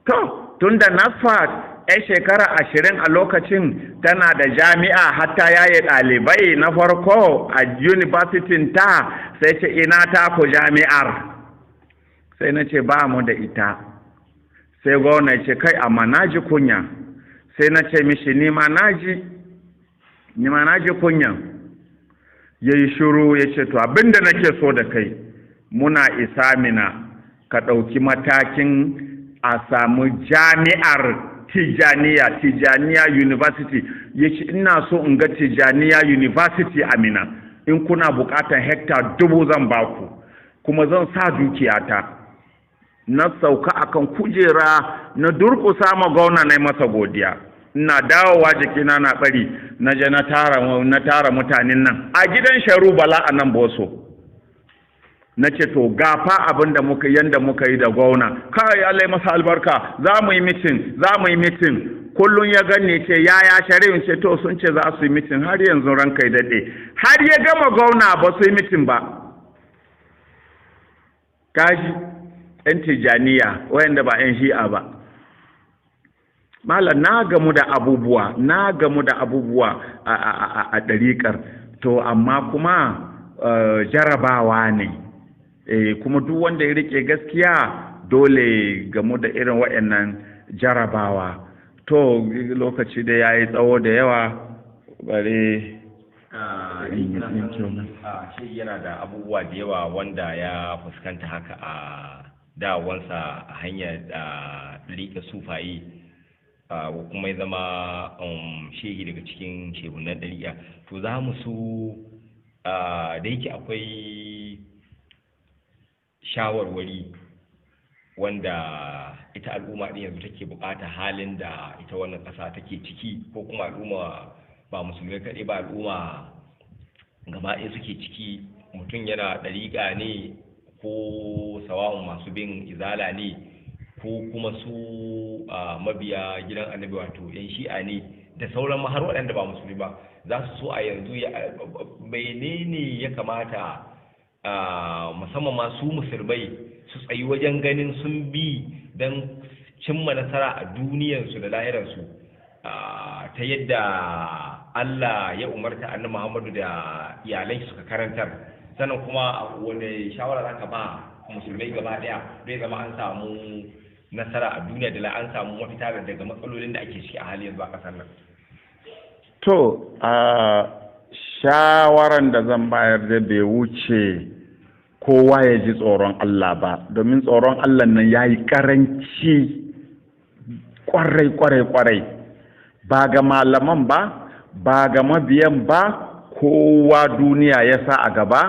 [SPEAKER 2] to tun da NASFAT ya shekara 20 a lokacin tana da jami'a hatta yaye ɗalibai na farko a university ta sai ce ina ta ku jami'ar sai na ce ba mu da ita sai gwamna ce kai amma na ji kunya sai na ce mishi ni ma na ji kunya ya yi shiru ya ce to abinda nake so da kai muna isa Mina ka ɗauki matakin a samu jami'ar Tijjaniya University ya ce ina so in ga Tijjaniya University a Mina in kuna buƙatar hekta 1000 zan baku kuma zan sa dukiyata na sauka akan kujera na durƙusa ma gwamna na masa godiya ina dawowa jikina na bari na je na tara mutanen nan a gidan Sharu Bala a nan Boso na ce to gafa abin da muka yi da gwamna kai Allah ya masa albarka za mu yi mitin kullum ya gane ce yaya Sharif ce to sun ce za su yi mitin har yanzu ranka ya dade har ya gama gwamna ba su yi mitin ba kaji yan Tijjaniya wayanda ba yan Shi'a ba Malam na gamu da abubuwa a ɗariƙar to amma kuma jarabawa ne kuma duk wanda ya rike gaskiya dole gamu da irin waɗannan jarabawa to lokaci da yayi tsawo da yawa bare
[SPEAKER 1] shi yana da abubuwa da yawa wanda ya fuskanta haka a dawansa a hanyar rike sufaye kuma ya zama shehi daga cikin shehunan ɗariƙa to za mu so da yake akwai shawarwari wanda ita al'umma ɗin yanzu take buƙata halin da ita wannan ƙasa take ciki ko kuma al'umma ba musulmai kaɗai ba al'umma gaba ɗaya suke ciki mutum yana ɗariƙa ne ko sawa'un masu bin izala ne ko kuma su mabiya gidan annabi wato yan shi'a ne da sauran har waɗanda ba musulmi ba za su so a yanzu menene ya kamata musamman masu musulmai su tsayi wajen ganin sun bi don cimma nasara a duniyarsu da lahirarsu ta yadda Allah ya umarta annabi Muhammadu da iyalan suka karantar sannan kuma wanda shawara zaka ba musulmai gaba daya zai zama an samu nasara a duniya da an samu mafita daga matsalolin da ake ciki a hali yanzu a kasar nan.
[SPEAKER 2] To shawaran da zan bayar da bai wuce kowa ya ji tsoron Allah ba domin tsoron Allah nan ya yi karanci kwarai ba ga malaman ba ga mabiyan ba kowa duniya ya sa a gaba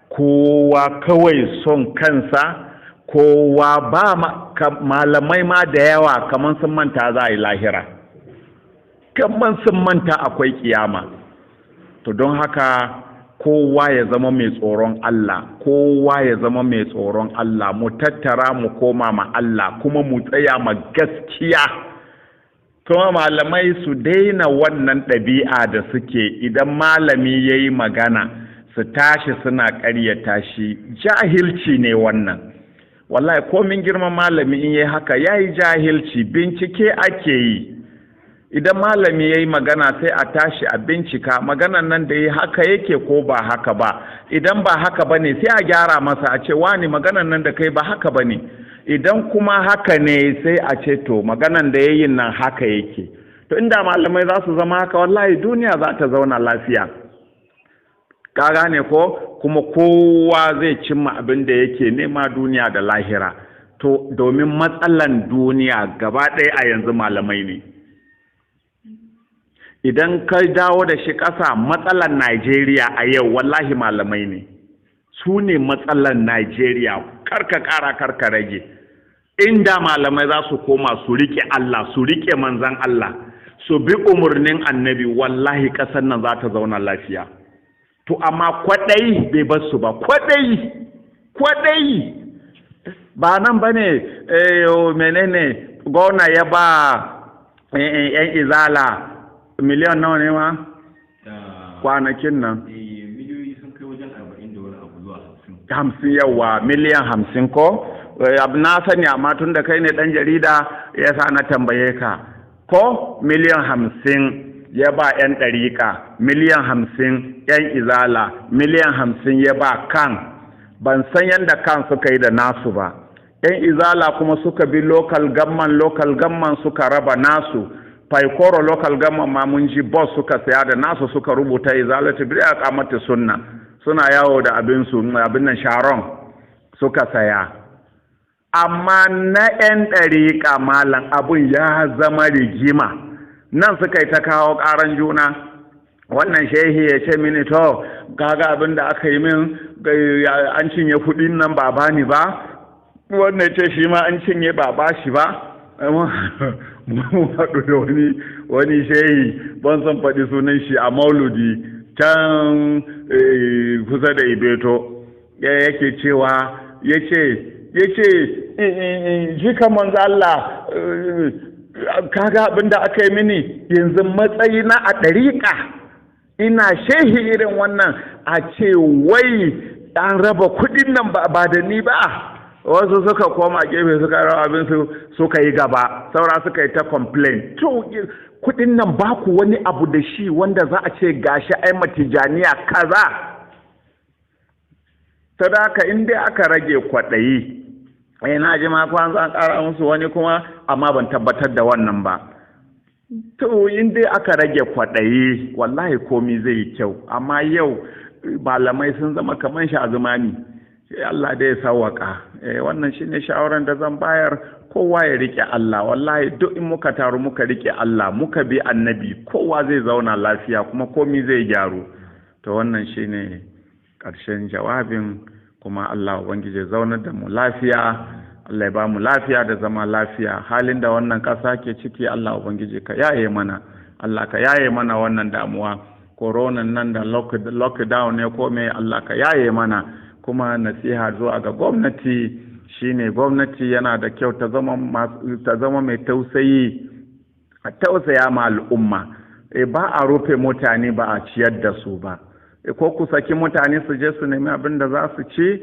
[SPEAKER 2] kowa kawai son kansa kowa ba malamai ma da yawa kamar sun manta za a yi lahira kamar sun manta akwai kiyama to don haka kowa ya zama mai tsoron Allah mu tattara mu koma ma Allah kuma mu tsaya ma gaskiya kuma malamai su daina wannan ɗabi'a da suke idan malami ya yi magana su tashi suna ƙaryata shi jahilci ne wannan wallahi komin girman malami in yi haka ya yi jahilci bincike ake yi idan malami ya yi magana sai a tashi a bincika maganan nan da ya haka yake ko ba haka ba, idan ba haka ba ne sai a gyara masa a ce wani maganan nan da kai ba haka ba ne, idan kuma haka ne sai a ce to maganan da ya yi nan haka yake. To inda malamai za su zama haka wallahi duniya za ta zauna lafiya, ka gane ko, kuma kowa zai cimma abin da yake nema duniya da lahira. To domin matsalan duniya gaba ɗaya a yanzu malamai ne. Idan ka dawo da shi ƙasa, matsalan Najeriya a yau wallahi malamai ne, su ne matsalan Najeriya, karka ƙara karka rage. Inda malamai za su koma su riƙe Allah, su riƙe manzan Allah, su bi umarnin annabi, wallahi ƙasar nan za ta zauna lafiya. To amma kwaɗayi bai bar su ba, kwaɗayi ba nan ba ne menene gwamna ya ba 'yan izala miliyan nawa ne ma kwanakin nan?
[SPEAKER 1] Miliyoyi sun kai wajen 40 da wani abu zuwa
[SPEAKER 2] 50 yawa, miliyan 50 ko? Na sani amma tun da kai ne ɗan jarida ya sa na tambaye ka, ko miliyan 50 ya ba 'yan ɗariƙa, miliyan 50 'yan izala, miliyan 50 ya ba kan. Ban san yadda kan suka yi da nasu ba. 'Yan izala kuma suka bi local gamman suka raba nasu. Paikoro local government ma mun ji boss suka saya da nasu suka rubuta izalatu bi aqamati sunna, suna yawo da abin nan sharon suka saya. Amma na 'yan ɗariƙa malam abun ya zama rigima, nan suka yi ta kawo ƙaran juna. Wannan shehi ya ce mini to kaga abin da aka yi min an cinye kuɗin nan ba bani ba, wannan ce shi ma an cinye ba shi ba. Mun haɗu da wani shehi, ban san faɗi sunan shi, a mauludi can kusa da Ibeto, yake cewa yace jika manzo Allah, kaga abin da aka yi mini yanzu matsayi na a ɗariƙa, ina shehi irin wannan a ce wai an raba kuɗin nan ba da ni ba. Wasu suka koma gefe suka rawa abin su suka yi gaba, saura suka yi ta complain. To kudin nan ba ku wani abu da shi wanda za a ce gashi ai matijaniya kaza. Ta da haka in dai aka rage kwaɗayi, na ji ma kwan an ƙara musu wani kuma amma ban tabbatar da wannan ba. To in dai aka rage kwaɗayi wallahi komi zai yi kyau, amma yau malamai sun zama kamar shi a zumani. Allah dai ya sawwaka. Wannan shine shawaran da zan bayar, kowa ya rike Allah. Wallahi duk in muka taru muka rike Allah, muka bi annabi, kowa zai zauna lafiya kuma komai zai gyaru. To wannan shine ƙarshen jawabin, kuma Allah ubangiji zaunar da mu lafiya, Allah ya ba mu lafiya da zama lafiya. Halin da wannan ƙasa ke ciki Allah ubangiji ka yaye mana, Allah ka yaye mana wannan damuwa. Corona nan da lockdown ne ko me, Allah ka yaye mana. Kuma nasiha zuwa ga gwamnati shine gwamnati yana da kyau ta zama mai tausayi, a tausaya ma al'umma. Ba a rufe mutane ba a ciyar da su ba. Ko ku saki mutane su je su nemi abin da za su ci,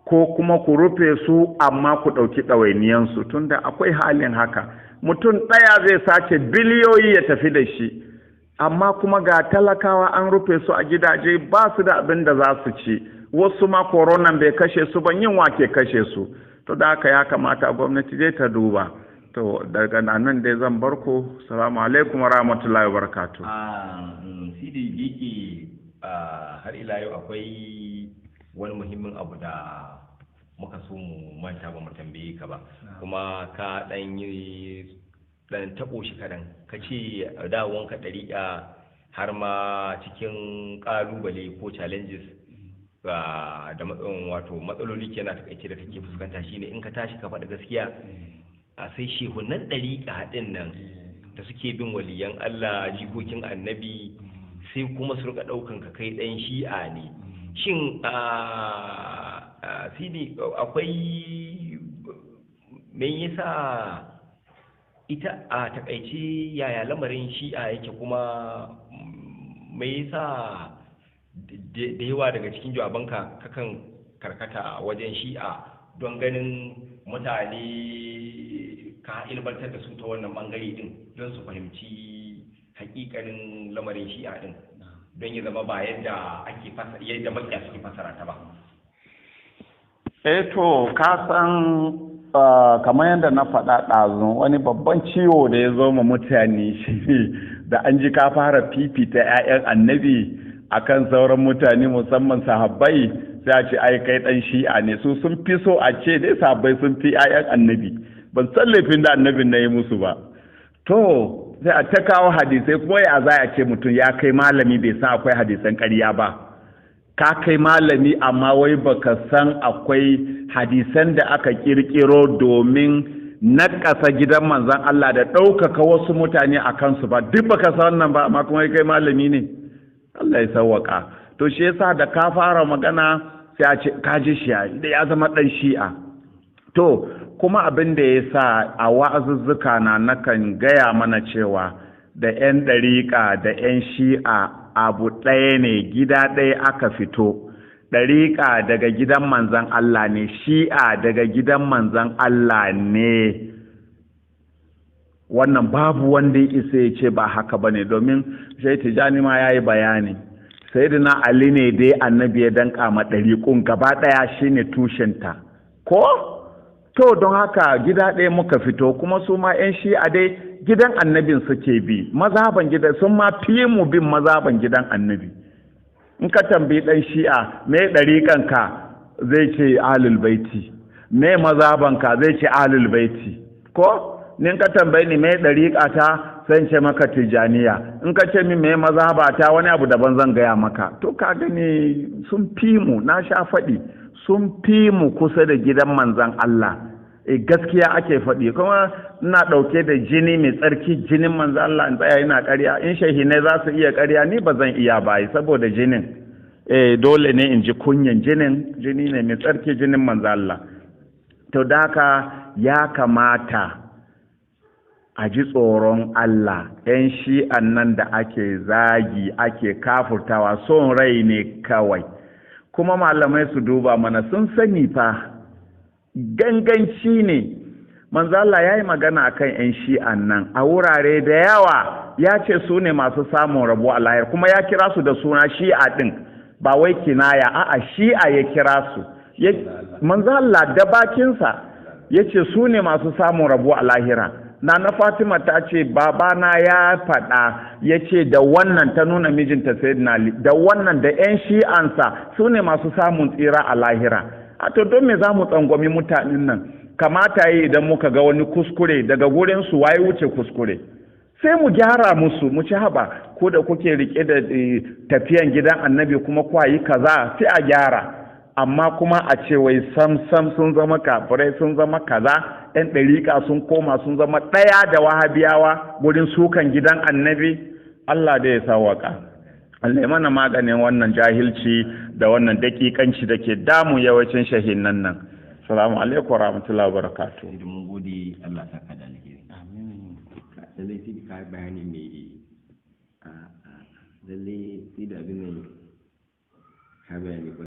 [SPEAKER 2] ko kuma ku rufe su amma ku ɗauki ɗawainiyansu, tunda akwai halin haka. Mutum ɗaya zai sace biliyoyi ya tafi da shi, amma kuma ga talakawa an rufe su a gidaje ba su da abin da za su ci. Wasu ma koronan bai kashe su ban, yin wake kashe su. To da haka ya kamata gwamnati dai ta duba. To daga nan dai zan barko. Assalamu alaikum wa rahmatullahi wa barakatuh.
[SPEAKER 1] Sidi yake har ila yau akwai wani muhimmin abu da muka so mu manta ba mu tambaye ka ba, kuma ka dan tabo shi kadan, ka ce dawonka ɗariƙa har ma cikin ƙalubale ko challenges da matsaloli kenan takaice da kake fuskanta shine in ka tashi ka faɗi gaskiya, a sai shehunan ɗariƙa ɗin nan da suke bin waliyan Allah, jikokin annabi, sai kuma su rika ɗaukan ka kai ɗan shi'a ne. Shin Sidi, akwai me yasa ita a takaice yaya lamarin shi'a yake, kuma me yasa da yawa daga cikin jawabanka kakan karkata wajen shi'a don ganin mutane ka ilmantar da su ta wannan bangare din don su fahimci hakikanin lamarin shi'a din don ya zama ba yadda ake yadda makiya suke fasara ta ba.
[SPEAKER 2] To ka san kamar yadda na faɗa ɗazu wani babban ciwo da ya zo ma mutane shi da an ji ka fara fifita 'ya'yan annabi akan sauran mutane musamman sahabbai sai a ce ai kai ɗan shi'a ne su sun fi so a ce dai sahabbai sun fi 'ya'yan annabi ban san laifin da annabin na yi musu ba. To sai a ta kawo hadisai kuma ya za a ce mutum ya kai malami bai san akwai hadisan ƙarya ba. Ka kai malami amma wai baka san akwai hadisan da aka kirkiro domin naƙasa gidan manzon Allah da ɗaukaka wasu mutane a kansu ba duk baka san wannan ba amma kuma kai malami ne. Allah ya sawwaka. To shi yasa da ka fara magana sai a ce ka ji shi'a da ya zama ɗan shi'a. To kuma abin da ya sa a wa'azuzzuka na nakan gaya mana cewa da 'yan ɗariƙa da 'yan shi'a abu ɗaya ne gida ɗaya aka fito. Ɗariƙa daga gidan manzan Allah ne, shi'a daga gidan manzan Allah ne. Wannan babu wanda ya isa ya ce ba haka ba ne, domin Shai Tijjani ma ya yi bayani. Sayyidina Ali ne dai annabi ya danƙa ma ɗariƙun gaba ɗaya shine tushenta. Ko? To don haka gida ɗaya muka fito kuma su ma 'yan shi'a dai gidan annabin suke bi, mazaban gidan sun ma fi mu bin mazaban gidan annabi. In ka tambayi ɗan shi'a me ɗariƙanka zai ce ahlul baiti, me mazabanka zai ce ahlul baiti. Ko? Ni ka tambayi ni me ɗariƙata zan ce maka tijaniya, in ka ce min me mazhabata wani abu daban zan gaya maka. To ka gani sun fi mu, na sha faɗi sun fi mu kusa da gidan manzan Allah. Gaskiya ake faɗi kuma ina ɗauke da jini mai tsarki jinin manzan Allah in tsaya ina ƙarya in shahine za su iya ƙarya ni ba zan iya ba saboda jinin dole ne in ji kunyan jini ne mai tsarki jinin manzan Allah. To da haka ya kamata a ji tsoron Allah. 'Yan shi'an nan da ake zagi ake kafurtawa son rai ne kawai, kuma malamai su duba mana sun sani fa ganganci ne. Manzo Allah ya yi magana akan 'yan shi'an nan a wurare da yawa, ya ce su ne masu samun rabo a lahira, kuma ya kira su da suna shi'a ɗin ba wai kinaya, a'a shi'a ya kira su. Manzo Allah da bakinsa ya ce su ne masu samun rabo a lahira. Nana Fatima ta ce babana ya faɗa ya ce da wannan, ta nuna mijinta Sayyidina Ali, da wannan da 'yan shi'ansa su ne masu samun tsira a lahira. A to don me za mu tsangwami mutanen nan? Kamata yi idan muka ga wani kuskure daga gurin su waye wuce kuskure sai mu gyara musu, mu ci haba ko da kuke rike da tafiyan gidan annabi kuma kwa yi kaza sai a gyara. Amma kuma a ce wai sam sun zama kafirai sun zama kaza, 'yan ɗariƙa sun koma sun zama ɗaya da wahabiyawa gurin sukan gidan annabi. Allah da ya sawaka. Allah ya mana maganin wannan jahilci da wannan daƙiƙanci da ke damu yawancin shahinan nan. Assalamu alaikum warahmatullahi wabarakatuh.
[SPEAKER 1] Mun gode Allah ta kada alheri. Amin. Lalle sai ka bayani mai lalle sai da abin nan ka bayani